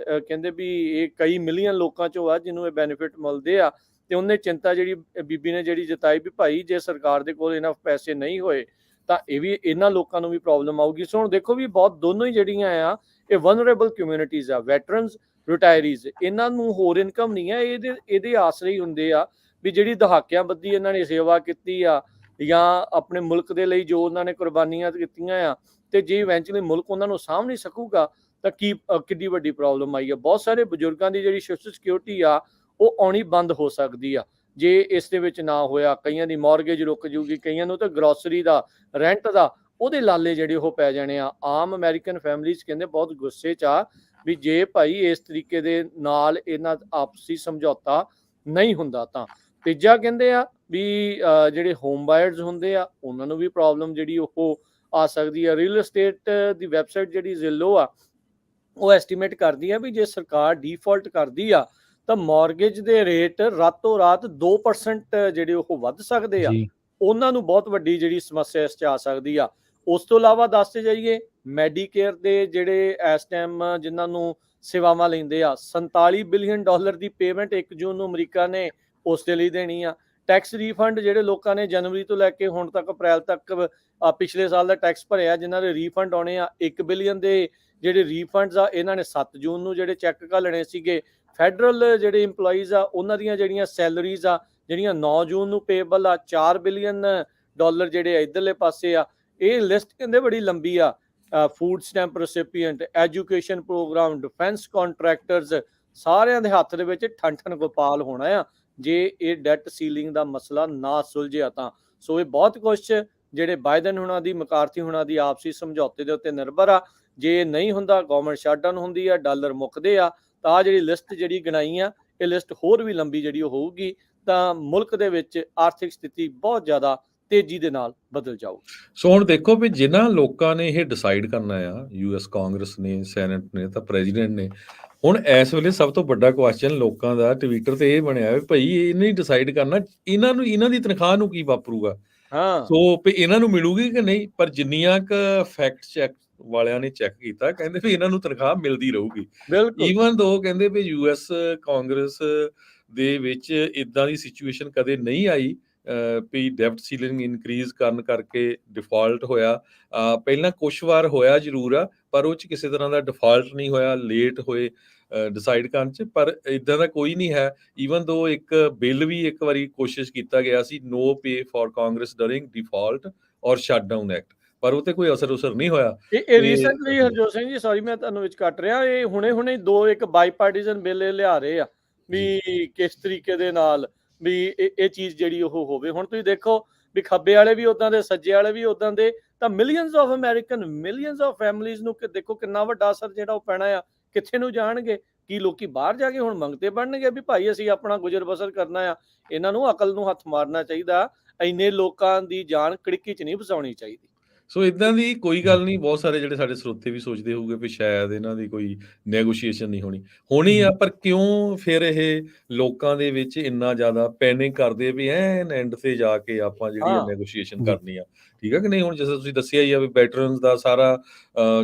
Speaker 3: ਕਹਿੰਦੇ ਵੀ ਇਹ ਕਈ ਮਿਲੀਅਨ ਲੋਕਾਂ 'ਚੋਂ ਆ ਜਿਹਨੂੰ ਇਹ ਬੈਨੀਫਿਟ ਮਿਲਦੇ ਆ, ਤੇ ਉਹਨੇ ਚਿੰਤਾ ਜਿਹੜੀ ਬੀਬੀ ਨੇ ਜਿਹੜੀ ਜਤਾਈ ਵੀ ਭਾਈ ਜੇ ਸਰਕਾਰ ਦੇ ਕੋਲ ਇਨਫ ਪੈਸੇ ਨਹੀਂ ਹੋਏ ਤਾਂ ਇਹ ਵੀ ਇਹਨਾਂ ਲੋਕਾਂ ਨੂੰ ਵੀ ਪ੍ਰੋਬਲਮ ਆਊਗੀ। ਸੋ ਹੁਣ ਦੇਖੋ ਵੀ ਬਹੁਤ ਦੋਨੋਂ ਹੀ ਜਿਹੜੀਆਂ ਆ ਇਹ ਵਨਰੇਬਲ ਕਮਿਊਨਿਟੀਜ਼ ਆ, ਵੈਟਰਨਸ, ਰਿਟਾਇਰੀਜ਼, ਇਹਨਾਂ ਨੂੰ ਹੋਰ ਇਨਕਮ ਨਹੀਂ ਹੈ, ਇਹਦੇ ਆਸਰੇ ਹੀ ਹੁੰਦੇ ਆ ਵੀ ਜਿਹੜੀ ਦਹਾਕਿਆਂ ਬੱਧੀ ਇਹਨਾਂ ਨੇ ਸੇਵਾ ਕੀਤੀ ਆ ਜਾਂ ਆਪਣੇ ਮੁਲਕ ਦੇ ਲਈ ਜੋ ਉਹਨਾਂ ਨੇ ਕੁਰਬਾਨੀਆਂ ਕੀਤੀਆਂ ਆ, ਤੇ ਜੇ ਇਵੈਂਚੁਅਲੀ ਮੁਲਕ ਉਹਨਾਂ ਨੂੰ ਸਾਂਭ ਨਹੀਂ ਸਕੂਗਾ ਤਾਂ ਕਿੰਨੀ ਵੱਡੀ ਪ੍ਰੋਬਲਮ ਆਈ ਆ। ਬਹੁਤ ਸਾਰੇ ਬਜ਼ੁਰਗਾਂ ਦੀ ਜਿਹੜੀ ਸੋਸ਼ਲ ਸਿਕਿਉਰਿਟੀ ਆ ਉਹ ਆਉਣੀ ਬੰਦ ਹੋ ਸਕਦੀ ਆ ਜੇ ਇਸ ਦੇ ਵਿੱਚ ਨਾ ਹੋਇਆ। ਕਈਆਂ ਦੀ ਮੌਰਗੇਜ ਰੁਕ ਜੂਗੀ, ਕਈਆਂ ਨੂੰ ਤਾਂ ਗਰੋਸਰੀ ਦਾ, ਰੈਂਟ ਦਾ, ਉਹਦੇ ਲਾਲੇ ਜਿਹੜੇ ਉਹ ਪੈ ਜਾਣੇ ਆ। ਆਮ ਅਮਰੀਕਨ ਫੈਮਲੀਜ਼ ਕਹਿੰਦੇ ਬਹੁਤ ਗੁੱਸੇ 'ਚ ਆ ਵੀ ਜੇ ਭਾਈ ਇਸ ਤਰੀਕੇ ਦੇ ਨਾਲ ਇਹਨਾਂ ਆਪਸੀ ਸਮਝੌਤਾ ਨਹੀਂ ਹੁੰਦਾ ਤਾਂ। ਤੀਜਾ ਕਹਿੰਦੇ ਆ ਵੀ ਜਿਹੜੇ ਹੋਮ ਬਾਇਰਸ ਹੁੰਦੇ ਆ ਉਹਨਾਂ ਨੂੰ ਵੀ ਪ੍ਰੋਬਲਮ ਜਿਹੜੀ ਉਹ ਆ ਸਕਦੀ ਆ। ਰੀਅਲ ਐਸਟੇਟ ਦੀ ਵੈਬਸਾਈਟ ਜਿਹੜੀ ਜ਼ਿੱਲੋ ਆ ਉਹ ਐਸਟੀਮੇਟ ਕਰਦੀ ਆ ਵੀ ਜੇ ਸਰਕਾਰ ਡੀਫਾਲਟ ਕਰਦੀ ਆ ਤਾਂ ਮੌਰਗੇਜ ਦੇ ਰੇਟ ਰਾਤੋਂ ਰਾਤ 2% ਜਿਹੜੇ ਉਹ ਵੱਧ ਸਕਦੇ ਆ।
Speaker 1: ਜੀ
Speaker 3: ਉਹਨਾਂ ਨੂੰ ਬਹੁਤ ਵੱਡੀ ਜਿਹੜੀ ਸਮੱਸਿਆ ਇਸ 'ਚ ਆ ਸਕਦੀ ਆ। ਉਸ ਤੋਂ ਇਲਾਵਾ ਦੱਸਦੇ ਜਾਈਏ ਮੈਡੀਕੇਅਰ ਦੇ ਜਿਹੜੇ ਇਸ ਟਾਈਮ ਜਿਨ੍ਹਾਂ ਨੂੰ ਸੇਵਾਵਾਂ ਲੈਂਦੇ ਆ, $47 ਬਿਲੀਅਨ ਦੀ ਪੇਮੈਂਟ 1 ਜੂਨ ਨੂੰ ਅਮਰੀਕਾ ਨੇ ਉਸ ਦੇ ਲਈ ਦੇਣੀ ਆ। ਟੈਕਸ ਰੀਫੰਡ ਜਿਹੜੇ ਲੋਕਾਂ ਨੇ ਜਨਵਰੀ ਤੋਂ ਲੈ ਕੇ ਹੁਣ ਤੱਕ ਅਪ੍ਰੈਲ ਤੱਕ ਪਿਛਲੇ ਸਾਲ ਦਾ ਟੈਕਸ ਭਰਿਆ, ਜਿਨ੍ਹਾਂ ਦੇ ਰੀਫੰਡ ਆਉਣੇ ਆ 1 ਬਿਲੀਅਨ ਦੇ ਜਿਹੜੇ ਰੀਫੰਡਸ ਆ ਇਹਨਾਂ ਨੇ 7 ਜੂਨ ਨੂੰ ਜਿਹੜੇ ਚੈੱਕ ਘੱਲਣੇ ਸੀਗੇ। ਫੈਡਰਲ ਜਿਹੜੇ EMPLOYEES ਆ ਉਹਨਾਂ ਦੀਆਂ ਜਿਹੜੀਆਂ ਸੈਲਰੀਜ਼ ਆ ਜਿਹੜੀਆਂ 9 ਜੂਨ ਨੂੰ ਪੇਬਲ ਆ, $4 ਬਿਲੀਅਨ ਜਿਹੜੇ ਇਧਰਲੇ ਪਾਸੇ ਆ। ਇਹ ਲਿਸਟ ਕਹਿੰਦੇ ਬੜੀ ਲੰਬੀ ਆ। Food stamp recipient, education program, defence contractors, ਸਾਰਿਆਂ ਦੇ ਹੱਥ ਦੇ ਵਿੱਚ ਠੰਠਨ ਗੋਪਾਲ ਹੋਣਾ ਆ ਜੇ ਇਹ ਡੈਟ ਸੀਲਿੰਗ ਦਾ ਮਸਲਾ ਨਾ ਸੁਲਝਿਆ ਤਾਂ। ਸੋ ਇਹ ਬਹੁਤ ਕੁਛ ਜਿਹੜੇ ਬਾਈਡਨ ਹੁਣਾਂ ਦੀ, ਮਕਾਰਥੀ ਹੁਣਾਂ ਦੀ ਆਪਸੀ ਸਮਝੌਤੇ ਦੇ ਉੱਤੇ ਨਿਰਭਰ ਆ। ਜੇ ਨਹੀਂ ਹੁੰਦਾ, ਗਵਰਨਮੈਂਟ ਸ਼ਟਡਾਊਨ ਹੁੰਦੀ ਆ, ਡਾਲਰ ਮੁੱਕਦੇ ਆ, ਤਾਂ ਜਿਹੜੀ ਲਿਸਟ ਜਿਹੜੀ ਗਿਣਾਈ ਆ ਇਹ ਲਿਸਟ ਹੋਰ ਵੀ ਲੰਬੀ ਜਿਹੜੀ ਉਹ ਹੋਊਗੀ ਤਾਂ ਮੁਲਕ ਦੇ ਵਿੱਚ ਆਰਥਿਕ ਸਥਿਤੀ ਬਹੁਤ ਜ਼ਿਆਦਾ ਤੇਜ਼ੀ ਦੇ ਨਾਲ ਬਦਲ ਜਾਊ।
Speaker 2: ਸੋ ਹੁਣ ਦੇਖੋ ਵੀ ਜਿਨ੍ਹਾਂ ਲੋਕਾਂ ਨੇ ਇਹ ਡਿਸਾਈਡ ਕਰਨਾ ਆ, US ਕਾਂਗਰਸ ਨੇ, ਸੈਨੇਟ ਨੇ ਤਾਂ ਪ੍ਰੈਜ਼ੀਡੈਂਟ ਨੇ। ਹੁਣ ਇਸ ਵੇਲੇ ਸਭ ਤੋਂ ਵੱਡਾ ਕੁਐਸਚਨ ਲੋਕਾਂ ਦਾ ਟਵਿੱਟਰ ਤੇ ਇਹ ਬਣਿਆ ਵੀ ਭਾਈ ਇਹਨੇ ਡਿਸਾਈਡ ਕਰਨਾ ਇਹਨਾਂ ਨੂੰ, ਇਹਨਾਂ ਦੀ ਤਨਖਾਹ ਨੂੰ ਕੀ ਵਾਪਰੂਗਾ। ਸੋ ਵੀ ਇਹਨਾਂ ਨੂੰ ਮਿਲੂਗੀ ਕਿ ਨਹੀਂ। ਪਰ ਜਿੰਨੀਆਂ ਕੁ ਫੈਕਟ ਚੈੱਕ ਵਾਲਿਆਂ ਨੇ ਚੈੱਕ ਕੀਤਾ ਕਹਿੰਦੇ ਵੀ ਇਹਨਾਂ ਨੂੰ ਤਨਖਾਹ ਮਿਲਦੀ ਰਹੂਗੀ। ਈਵਨ ਦੋ ਕਹਿੰਦੇ ਵੀ US ਕਾਂਗਰਸ ਦੇ ਵਿੱਚ ਇਦਾਂ ਦੀ ਸਿਚੁਏਸ਼ਨ ਕਦੇ ਨਹੀਂ ਆਈ ਵੀ ਡੈਬਟ ਸੀਲਿੰਗ ਇਨਕਰੀਜ਼ ਕਰਨ ਕਰਕੇ ਡਿਫਾਲਟ ਹੋਇਆ। ਪਹਿਲਾਂ ਕੁਛ ਵਾਰ ਹੋਇਆ ਜ਼ਰੂਰ ਆ ਪਰ ਉਹ 'ਚ ਕਿਸੇ ਤਰ੍ਹਾਂ ਦਾ ਡਿਫਾਲਟ ਨਹੀਂ ਹੋਇਆ, ਲੇਟ ਹੋਏ ਡਿਸਾਈਡ ਕਰਨ 'ਚ। ਪਰ ਇਦਾਂ ਦਾ ਕੋਈ ਨਹੀਂ ਹੈ। ਈਵਨ ਦੋ ਇੱਕ ਬਿੱਲ ਵੀ ਇੱਕ ਵਾਰੀ ਕੋਸ਼ਿਸ਼ ਕੀਤਾ ਗਿਆ ਸੀ, no pay for Congress during default or shutdown act, ਪਰ ਉਹ ਤੇ ਕੋਈ ਅਸਰ ਨਹੀਂ ਹੋਇਆ।
Speaker 3: ਇਹ ਰੀਸੈਂਟਲੀ ਹਰਜੋਤ ਸਿੰਘ ਜੀ, ਸੌਰੀ ਮੈਂ ਤੁਹਾਨੂੰ ਵਿੱਚ ਕੱਟ ਰਿਹਾ, ਇਹ ਹੁਣੇ ਇੱਕ ਬਾਈਪਾਰਟੀਜ਼ਨ ਬਿੱਲ ਲਿਆ ਰਹੇ ਆ ਵੀ ਕਿਸ ਤਰੀਕੇ ਦੇ ਨਾਲ ਵੀ ਇਹ ਚੀਜ਼ ਜਿਹੜੀ ਉਹ ਹੋਵੇ। ਹੁਣ ਤੁਸੀਂ ਦੇਖੋ ਵੀ ਖੱਬੇ ਵਾਲੇ ਵੀ ਉਦਾਂ ਦੇ, ਸੱਜੇ ਵਾਲੇ ਵੀ ਉਦਾਂ ਦੇ, ਤਾਂ millions of American, millions of families ਨੂੰ ਦੇਖੋ ਕਿੰਨਾ ਵੱਡਾ ਅਸਰ ਜਿਹੜਾ ਉਹ ਪੈਣਾ ਆ। ਕਿੱਥੇ ਨੂੰ ਜਾਣਗੇ? ਕੀ ਲੋਕੀ ਬਾਹਰ ਜਾ ਕੇ ਹੁਣ ਮੰਗਤੇ ਬਣਨਗੇ ਵੀ ਭਾਈ ਅਸੀਂ ਆਪਣਾ ਗੁਜ਼ਰ ਬਸਰ ਕਰਨਾ ਆ? ਇਹਨਾਂ ਨੂੰ ਅਕਲ ਨੂੰ ਹੱਥ ਮਾਰਨਾ ਚਾਹੀਦਾ। ਇੰਨੇ ਲੋਕਾਂ ਦੀ ਜਾਨ ਕੜਕੀ 'ਚ ਨਹੀਂ ਫਸਾਉਣੀ ਚਾਹੀਦੀ।
Speaker 2: ਸੋ ਇਦਾਂ ਦੀ ਕੋਈ ਗੱਲ ਨਹੀਂ। ਬਹੁਤ ਸਾਰੇ ਜਿਹੜੇ ਸਾਡੇ ਸਰੋਤੇ ਵੀ ਸੋਚਦੇ ਹੋਊਗੇ ਵੀ ਸ਼ਾਇਦ ਇਹਨਾਂ ਦੀ ਕੋਈ ਨੈਗੋਸ਼ੀਏਸ਼ਨ ਨਹੀਂ ਹੋਣੀ ਆ। ਪਰ ਕਿਉਂ ਫਿਰ ਇਹ ਲੋਕਾਂ ਦੇ ਵਿੱਚ ਇੰਨਾ ਜ਼ਿਆਦਾ ਪੈਨਿਕ ਕਰਦੇ ਵੀ ਐਨ ਐਂਡ ਤੇ ਜਾ ਕੇ ਆਪਾਂ ਜਿਹੜੀ ਨੈਗੋਸ਼ੀਏਸ਼ਨ ਕਰਨੀ ਆ, ਠੀਕ ਆ ਕਿ ਨਹੀਂ। ਹੁਣ ਜਿਵੇਂ ਤੁਸੀਂ ਦੱਸਿਆ ਹੀ ਆ ਵੀ ਵੈਟਰਨਸ ਦਾ ਸਾਰਾ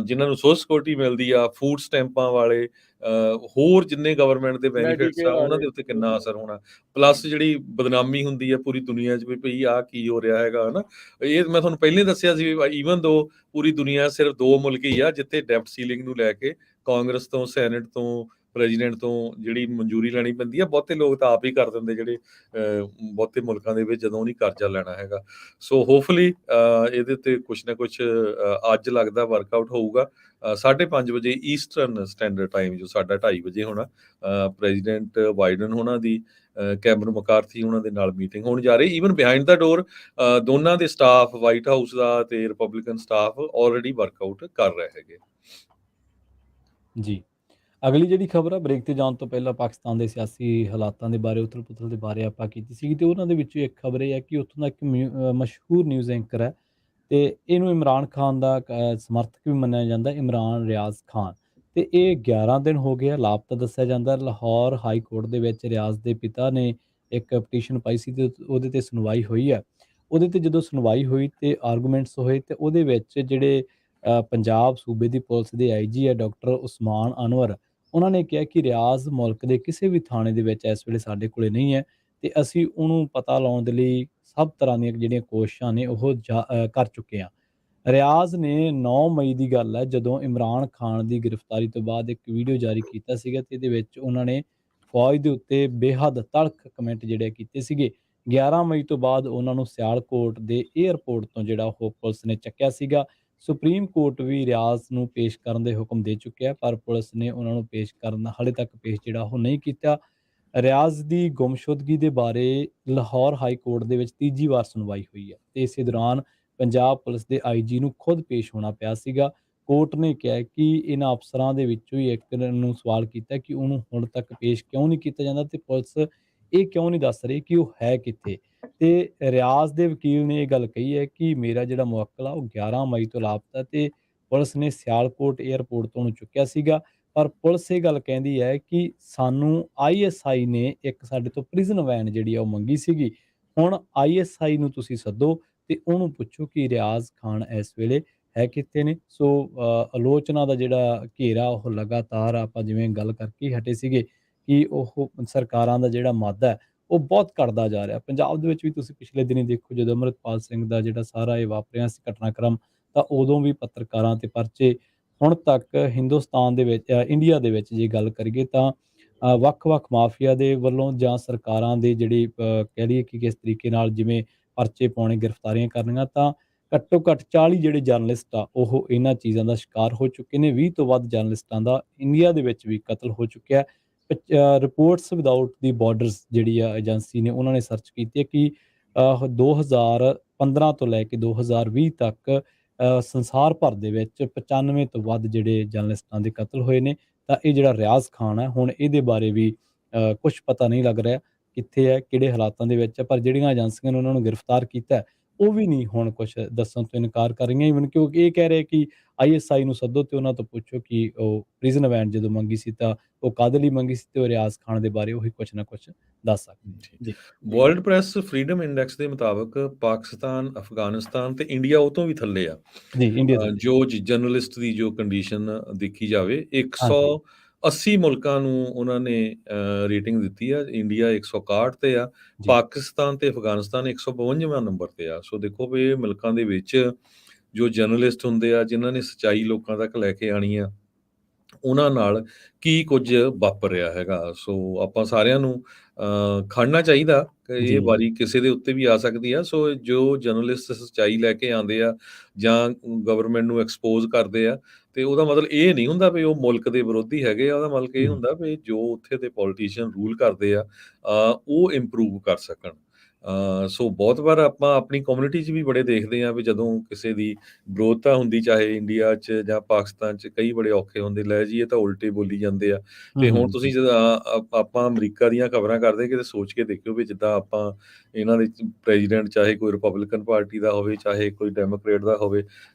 Speaker 2: ਜਿਨ੍ਹਾਂ ਨੂੰ ਸੋਸ਼ਲ ਸਿਕਿਉਰਿਟੀ ਮਿਲਦੀ ਆ, ਫੂਡ ਸਟੈਂਪਾਂ ਵਾਲੇ, ਹੋਰ ਜਿੰਨੇ ਗਵਰਨਮੈਂਟ ਦੇ ਬੈਨੀਫਿਟਸ ਆ ਉਹਨਾਂ ਦੇ ਉੱਤੇ ਕਿੰਨਾ ਅਸਰ ਹੋਣਾ। ਪਲੱਸ ਜਿਹੜੀ ਬਦਨਾਮੀ ਹੁੰਦੀ ਆ ਪੂਰੀ ਦੁਨੀਆ 'ਚ ਵੀ ਭਈ ਆਹ ਕੀ ਹੋ ਰਿਹਾ ਹੈਗਾ ਹਨਾ। ਇਹ ਮੈਂ ਤੁਹਾਨੂੰ ਪਹਿਲਾਂ ਹੀ ਦੱਸਿਆ ਸੀ ਵੀ ਈਵਨ ਦੋ ਪੂਰੀ ਦੁਨੀਆ ਸਿਰਫ 2 ਮੁਲਕ ਹੀ ਆ ਜਿੱਥੇ ਡੈਬਟ ਸੀਲਿੰਗ ਨੂੰ ਲੈ ਕੇ ਕਾਂਗਰਸ ਤੋਂ, ਸੈਨੇਟ ਤੋਂ, ਪ੍ਰੈਜ਼ੀਡੈਂਟ ਤੋਂ ਜਿਹੜੀ ਮਨਜ਼ੂਰੀ ਲੈਣੀ ਪੈਂਦੀ ਆ। ਬਹੁਤੇ ਲੋਕ ਤਾਂ ਆਪ ਹੀ ਕਰ ਦਿੰਦੇ ਜਿਹੜੇ ਬਹੁਤੇ ਮੁਲਕਾਂ ਦੇ ਵਿੱਚ ਜਦੋਂ ਨਹੀਂ ਕਰਜ਼ਾ ਲੈਣਾ ਹੈਗਾ। ਸੋ ਹੋਪਫੁਲੀ ਇਹਦੇ ਉੱਤੇ ਕੁਛ ਨਾ ਕੁਛ ਅੱਜ ਲੱਗਦਾ ਵਰਕਆਊਟ ਹੋਊਗਾ। 5:30 ਵਜੇ ਈਸਟਰਨ ਸਟੈਂਡਰਡ ਟਾਈਮ, ਜੋ ਸਾਡਾ 2:30 ਵਜੇ ਹੋਣਾ, ਪ੍ਰੈਜ਼ੀਡੈਂਟ ਬਾਈਡਨ ਹੋਣਾ ਦੀ ਕੈਮਰਨ ਮਕਾਰਥੀ ਉਹਨਾਂ ਦੇ ਨਾਲ ਮੀਟਿੰਗ ਹੋਣ ਜਾ ਰਹੀ। ਈਵਨ ਬਿਹਾਈਂਡ ਦਾ ਡੋਰ ਦੋਨਾਂ ਦੇ ਸਟਾਫ, ਵਾਈਟ ਹਾਊਸ ਦਾ ਤੇ ਰਿਪਬਲਿਕਨ ਸਟਾਫ ਆਲਰੇਡੀ ਵਰਕਆਊਟ ਕਰ ਰਹੇ ਹੈਗੇ।
Speaker 1: ਜੀ, ਅਗਲੀ ਜਿਹੜੀ ਖਬਰ ਆ, ਬ੍ਰੇਕ ਤੇ ਜਾਣ ਤੋਂ ਪਹਿਲਾਂ ਪਾਕਿਸਤਾਨ ਦੇ ਸਿਆਸੀ ਹਾਲਾਤਾਂ ਦੇ ਬਾਰੇ, ਉਥਲ-ਪੁਥਲ ਦੇ ਬਾਰੇ ਆਪਾਂ ਕੀਤੀ ਸੀਗੀ ਤੇ ਉਹਨਾਂ ਦੇ ਵਿੱਚੋਂ ਇੱਕ ਖਬਰ ਇਹ ਹੈ ਕਿ ਉੱਥੋਂ ਦਾ ਇੱਕ ਮਸ਼ਹੂਰ ਨਿਊਜ਼ ਐਂਕਰ ਹੈ ਤੇ ਇਹਨੂੰ ਇਮਰਾਨ ਖਾਨ ਦਾ ਸਮਰਥਕ ਵੀ ਮੰਨਿਆ ਜਾਂਦਾ, ਇਮਰਾਨ ਰਿਆਜ਼ ਖਾਨ। ਤੇ ਇਹ 11 ਦਿਨ ਹੋ ਗਏ ਆ ਲਾਪਤਾ ਦੱਸਿਆ ਜਾਂਦਾ। ਲਾਹੌਰ ਹਾਈ ਕੋਰਟ ਦੇ ਵਿੱਚ ਰਿਆਜ਼ ਦੇ ਪਿਤਾ ਨੇ ਇੱਕ ਪਟੀਸ਼ਨ ਪਾਈ ਸੀ ਤੇ ਉਹਦੇ ਤੇ ਸੁਣਵਾਈ ਹੋਈ ਹੈ। ਉਹਦੇ ਤੇ ਜਦੋਂ ਸੁਣਵਾਈ ਹੋਈ ਤੇ ਆਰਗੂਮੈਂਟਸ ਹੋਏ ਤੇ ਉਹਦੇ ਵਿੱਚ ਜਿਹੜੇ ਪੰਜਾਬ ਸੂਬੇ ਦੀ ਪੁਲਿਸ ਦੇ IG ਹੈ ਡਾਕਟਰ ਉਸਮਾਨ ਅਨਵਰ, ਉਹਨਾਂ ਨੇ ਕਿਹਾ ਕਿ ਰਿਆਜ਼ ਮੁਲਕ ਦੇ ਕਿਸੇ ਵੀ ਥਾਣੇ ਦੇ ਵਿੱਚ ਇਸ ਵੇਲੇ ਸਾਡੇ ਕੋਲੇ ਨਹੀਂ ਹੈ ਤੇ ਅਸੀਂ ਉਹਨੂੰ ਪਤਾ ਲਾਉਣ ਦੇ ਲਈ ਸਭ ਤਰ੍ਹਾਂ ਦੀਆਂ ਜਿਹੜੀਆਂ ਕੋਸ਼ਿਸ਼ਾਂ ਨੇ ਉਹ ਕਰ ਚੁੱਕੇ ਹਾਂ। ਰਿਆਜ਼ ਨੇ 9 ਮਈ ਦੀ ਗੱਲ ਹੈ ਜਦੋਂ ਇਮਰਾਨ ਖਾਨ ਦੀ ਗ੍ਰਿਫਤਾਰੀ ਤੋਂ ਬਾਅਦ ਇੱਕ ਵੀਡੀਓ ਜਾਰੀ ਕੀਤਾ ਸੀਗਾ ਤੇ ਇਹਦੇ ਵਿੱਚ ਉਹਨਾਂ ਨੇ ਫੌਜ ਦੇ ਉੱਤੇ ਬੇਹੱਦ ਤਲਖ ਕਮੈਂਟ ਜਿਹੜੇ ਕੀਤੇ ਸੀਗੇ। 11 ਮਈ ਤੋਂ ਬਾਅਦ ਉਹਨਾਂ ਨੂੰ ਸਿਆਲਕੋਟ ਦੇ ਏਅਰਪੋਰਟ ਤੋਂ ਜਿਹੜਾ ਉਹ ਪੁਲਿਸ ਨੇ ਚੱਕਿਆ ਸੀਗਾ। ਸੁਪਰੀਮ ਕੋਰਟ ਵੀ ਰਿਆਜ਼ ਨੂੰ ਪੇਸ਼ ਕਰਨ ਦੇ ਹੁਕਮ ਦੇ ਚੁੱਕਿਆ, ਪਰ ਪੁਲਿਸ ਨੇ ਉਹਨਾਂ ਨੂੰ ਪੇਸ਼ ਕਰਨ ਹਾਲੇ ਤੱਕ ਪੇਸ਼ ਜਿਹੜਾ ਉਹ ਨਹੀਂ ਕੀਤਾ। ਰਿਆਜ਼ ਦੀ ਗੁੰਮਸ਼ੁਦਗੀ ਦੇ ਬਾਰੇ ਲਾਹੌਰ ਹਾਈ ਕੋਰਟ ਦੇ ਵਿੱਚ ਤੀਜੀ ਵਾਰ ਸੁਣਵਾਈ ਹੋਈ ਹੈ ਤੇ ਇਸੇ ਦੌਰਾਨ ਪੰਜਾਬ ਪੁਲਿਸ ਦੇ ਆਈਜੀ ਨੂੰ ਖੁਦ ਪੇਸ਼ ਹੋਣਾ ਪਿਆ ਸੀਗਾ। ਕੋਰਟ ਨੇ ਕਿਹਾ ਕਿ ਇਹਨਾਂ ਅਫਸਰਾਂ ਦੇ ਵਿੱਚੋਂ ਹੀ ਇੱਕ ਨੂੰ ਸਵਾਲ ਕੀਤਾ ਕਿ ਉਹਨੂੰ ਹੁਣ ਤੱਕ ਪੇਸ਼ ਕਿਉਂ ਨਹੀਂ ਕੀਤਾ ਜਾਂਦਾ ਤੇ ਪੁਲਿਸ ਇਹ ਕਿਉਂ ਨਹੀਂ ਦੱਸ ਰਹੀ ਕਿ ਉਹ ਹੈ ਕਿੱਥੇ। ਤੇ ਰਿਆਜ਼ ਦੇ ਵਕੀਲ ਨੇ ਇਹ ਗੱਲ ਕਹੀ ਹੈ ਕਿ ਮੇਰਾ ਜਿਹੜਾ ਮੁਵੱਕਲ ਆ ਉਹ 11 ਮਈ ਤੋਂ ਲਾਪਤਾ ਤੇ ਪੁਲਿਸ ਨੇ ਸਿਆਲਕੋਟ ਏਅਰਪੋਰਟ ਤੋਂ ਉਹਨੂੰ ਚੁੱਕਿਆ ਸੀਗਾ। ਪਰ ਪੁਲਿਸ ਇਹ ਗੱਲ ਕਹਿੰਦੀ ਹੈ ਕਿ ਸਾਨੂੰ ਆਈਐਸਆਈ ਨੇ ਇੱਕ ਸਾਡੇ ਤੋਂ ਪ੍ਰਿਜ਼ਨ ਵੈਨ ਜਿਹੜੀ ਆ ਉਹ ਮੰਗੀ ਸੀਗੀ। ਹੁਣ ਆਈਐਸਆਈ ਨੂੰ ਤੁਸੀਂ ਸੱਦੋ ਤੇ ਉਹਨੂੰ ਪੁੱਛੋ ਕਿ ਰਿਆਜ਼ ਖਾਨ ਇਸ ਵੇਲੇ ਹੈ ਕਿੱਥੇ ਨੇ। ਸੋ ਆਲੋਚਨਾ ਦਾ ਜਿਹੜਾ ਘੇਰਾ ਉਹ ਲਗਾਤਾਰ ਆਪਾਂ ਜਿਵੇਂ ਗੱਲ ਕਰਕੇ ਹੀ ਹਟੇ ਸੀਗੇ ਕਿ ਉਹ ਸਰਕਾਰਾਂ ਦਾ ਜਿਹੜਾ ਮੱਧ ਹੈ ਉਹ ਬਹੁਤ ਘਟਦਾ ਜਾ ਰਿਹਾ। ਪੰਜਾਬ ਦੇ ਵਿੱਚ ਵੀ ਤੁਸੀਂ ਪਿਛਲੇ ਦਿਨੀ ਦੇਖੋ ਜਦੋਂ ਅੰਮ੍ਰਿਤਪਾਲ ਸਿੰਘ ਦਾ ਜਿਹੜਾ ਸਾਰਾ ਇਹ ਵਾਪਰਿਆ ਸੀ ਘਟਨਾਕ੍ਰਮ, ਤਾਂ ਉਦੋਂ ਵੀ ਪੱਤਰਕਾਰਾਂ ਤੇ ਪਰਚੇ। ਹੁਣ ਤੱਕ ਹਿੰਦੁਸਤਾਨ ਦੇ ਵਿੱਚ ਇੰਡੀਆ ਦੇ ਵਿੱਚ ਜੇ ਗੱਲ ਕਰੀਏ ਤਾਂ ਵੱਖ-ਵੱਖ ਮਾਫੀਆ ਦੇ ਵੱਲੋਂ ਜਾਂ ਸਰਕਾਰਾਂ ਦੇ ਜਿਹੜੀ ਕਹਿ ਲਈਏ ਕਿ ਕਿਸ ਤਰੀਕੇ ਨਾਲ ਜਿਵੇਂ ਪਰਚੇ ਪਾਉਣੇ, ਗ੍ਰਿਫਤਾਰੀਆਂ ਕਰਨੀਆਂ, ਤਾਂ ਘੱਟੋ ਘੱਟ 40 ਜਿਹੜੇ ਜਰਨਲਿਸਟ ਆ ਉਹ ਇਹਨਾਂ ਚੀਜ਼ਾਂ ਦਾ ਸ਼ਿਕਾਰ ਹੋ ਚੁੱਕੇ ਨੇ। 20 ਤੋਂ ਵੱਧ ਜਰਨਲਿਸਟਾਂ ਦਾ ਇੰਡੀਆ ਦੇ ਵਿੱਚ ਵੀ ਕਤਲ ਹੋ ਚੁੱਕਿਆ। ਰਿਪੋਰਟਸ ਵਿਦਆਊਟ ਦੀ ਬਾਰਡਰਸ ਜਿਹੜੀ ਆ ਏਜੰਸੀ ਨੇ ਉਹਨਾਂ ਨੇ ਸਰਚ ਕੀਤੀ ਹੈ ਕਿ 2015 ਤੋਂ ਲੈ ਕੇ 2020 ਤੱਕ ਸੰਸਾਰ ਭਰ ਦੇ ਵਿੱਚ 95 ਤੋਂ ਵੱਧ ਜਿਹੜੇ ਜਰਨਲਿਸਟਾਂ ਦੇ ਕਤਲ ਹੋਏ ਨੇ। ਤਾਂ ਇਹ ਜਿਹੜਾ ਰਿਆਜ਼ ਖਾਨ ਹੈ ਹੁਣ ਇਹਦੇ ਬਾਰੇ ਵੀ ਕੁਛ ਪਤਾ ਨਹੀਂ ਲੱਗ ਰਿਹਾ ਕਿੱਥੇ ਹੈ, ਕਿਹੜੇ ਹਾਲਾਤਾਂ ਦੇ ਵਿੱਚ ਹੈ। ਪਰ ਜਿਹੜੀਆਂ ਏਜੰਸੀਆਂ ਨੇ ਉਹਨਾਂ ਨੂੰ ਗ੍ਰਿਫਤਾਰ ਕੀਤਾ ਹੈ, ਉਹ ਵੀ ਨਹੀਂ ਹੁਣ ਕੁਛ ਦੱਸਣ ਤੋਂ ਇਨਕਾਰ ਕਰ ਰਹੀਆਂ। ਈਵਨ ਕਿਉਂਕਿ ਇਹ ਕਹਿ ਰਹੇ ਕਿ ਆਈਐਸਆਈ ਨੂੰ ਸੱਦੋ ਤੇ ਉਹਨਾਂ ਤੋਂ ਪੁੱਛੋ ਕਿ ਉਹ ਪ੍ਰਿਜ਼ਨ ਵੈਨ ਜਦੋਂ ਮੰਗੀ ਸੀ ਤਾਂ ਉਹ ਕਾਹਦੇ ਲਈ ਮੰਗੀ ਸੀ ਤੇ ਉਹ ਰਿਆਜ਼ ਖਾਨ ਦੇ ਬਾਰੇ ਉਹੀ ਕੁਛ ਨਾ ਕੁਛ ਦੱਸ ਸਕਦੇ ਨੇ। ਜੀ
Speaker 2: ਵਰਲਡ ਪ੍ਰੈਸ ਫਰੀडम ਇੰਡੈਕਸ ਦੇ ਮੁਤਾਬਕ ਪਾਕਿਸਤਾਨ, ਅਫਗਾਨਿਸਤਾਨ ਤੇ ਇੰਡੀਆ ਉਹ ਤੋਂ ਵੀ ਥੱਲੇ ਆ।
Speaker 1: ਜੀ ਇੰਡੀਆ ਦੇ
Speaker 2: ਜੋ ਜਰਨਲਿਸਟ ਦੀ ਜੋ ਕੰਡੀਸ਼ਨ ਦੇਖੀ ਜਾਵੇ,
Speaker 1: ਹਾਂਜੀ
Speaker 2: 180 ਮੁਲਕਾਂ ਨੂੰ ਉਹਨਾਂ ਨੇ ਰੇਟਿੰਗ ਦਿੱਤੀ ਆ। ਇੰਡੀਆ 161 ਤੇ ਆ,
Speaker 1: ਜੀ
Speaker 2: ਪਾਕਿਸਤਾਨ ਤੇ ਅਫਗਾਨਿਸਤਾਨ 152ਵਾਂ ਨੰਬਰ ਤੇ ਆ। ਸੋ ਦੇਖੋ ਵੀ ਇਹ ਮੁਲਕਾਂ ਦੇ ਵਿੱਚ ਜੋ ਜਰਨਲਿਸਟ ਹੁੰਦੇ ਆ, ਜਿਨ੍ਹਾਂ ਨੇ ਸੱਚਾਈ ਲੋਕਾਂ ਤੱਕ ਲੈ ਕੇ ਆਣੀ ਆ, ਉਹਨਾਂ ਨਾਲ ਕੀ ਕੁਝ ਵਾਪਰ ਰਿਹਾ ਹੈਗਾ। ਸੋ ਆਪਾਂ ਸਾਰਿਆਂ ਨੂੰ ਖੜਨਾ ਚਾਹੀਦਾ ਕਿ
Speaker 1: ਜੀ
Speaker 2: ਇਹ ਵਾਰੀ ਕਿਸੇ ਦੇ ਉੱਤੇ ਵੀ ਆ ਸਕਦੀ ਆ। ਸੋ ਜੋ ਜਰਨਲਿਸਟ ਸੱਚਾਈ ਲੈ ਕੇ ਆਉਂਦੇ ਆ ਜਾਂ ਗਵਰਨਮੈਂਟ ਨੂੰ ਐਕਸਪੋਜ਼ ਕਰਦੇ ਆ, ਤੇ ਉਹਦਾ ਮਤਲਬ ਇਹ ਨਹੀਂ ਹੁੰਦਾ ਵੀ ਉਹ ਮੁਲਕ ਦੇ ਵਿਰੋਧੀ ਹੈਗੇ ਆ। ਉਹਦਾ ਮਤਲਬ ਇਹ ਹੁੰਦਾ ਵੀ ਜੋ ਉੱਥੇ ਦੇ ਪੋਲੀਟੀਸ਼ੀਅਨ ਰੂਲ ਕਰਦੇ ਆ ਉਹ ਇੰਪਰੂਵ ਕਰ ਸਕਣ। ਸੋ ਬਹੁਤ ਵਾਰ ਆਪਾਂ ਆਪਣੀ ਕਮਿਊਨਿਟੀ 'ਚ ਵੀ ਬੜੇ ਦੇਖਦੇ ਹਾਂ ਵੀ ਜਦੋਂ ਕਿਸੇ ਦੀ ਵਿਰੋਧਤਾ ਹੁੰਦੀ, ਚਾਹੇ ਇੰਡੀਆ 'ਚ ਜਾਂ ਪਾਕਿਸਤਾਨ 'ਚ, ਕਈ ਬੜੇ ਔਖੇ ਹੁੰਦੇ, ਲੈ ਜੀ ਇਹ ਤਾਂ ਉਲਟੇ ਬੋਲੀ ਜਾਂਦੇ ਆ। ਤੇ ਹੁਣ ਤੁਸੀਂ ਜਦੋਂ ਆਪਾਂ ਅਮਰੀਕਾ ਦੀਆਂ ਖਬਰਾਂ ਕਰਦੇ, ਕਿਤੇ ਸੋਚ ਕੇ ਦੇਖਿਓ ਵੀ ਜਿੱਦਾਂ ਆਪਾਂ ਇਹਨਾਂ ਦੇ ਪ੍ਰੈਜ਼ੀਡੈਂਟ, ਚਾਹੇ ਕੋਈ ਰਿਪਬਲਿਕਨ ਪਾਰਟੀ ਦਾ ਹੋਵੇ, ਚਾਹੇ ਕੋਈ ਡੈਮੋਕ੍ਰੇਟ ਦਾ ਹੋਵੇ,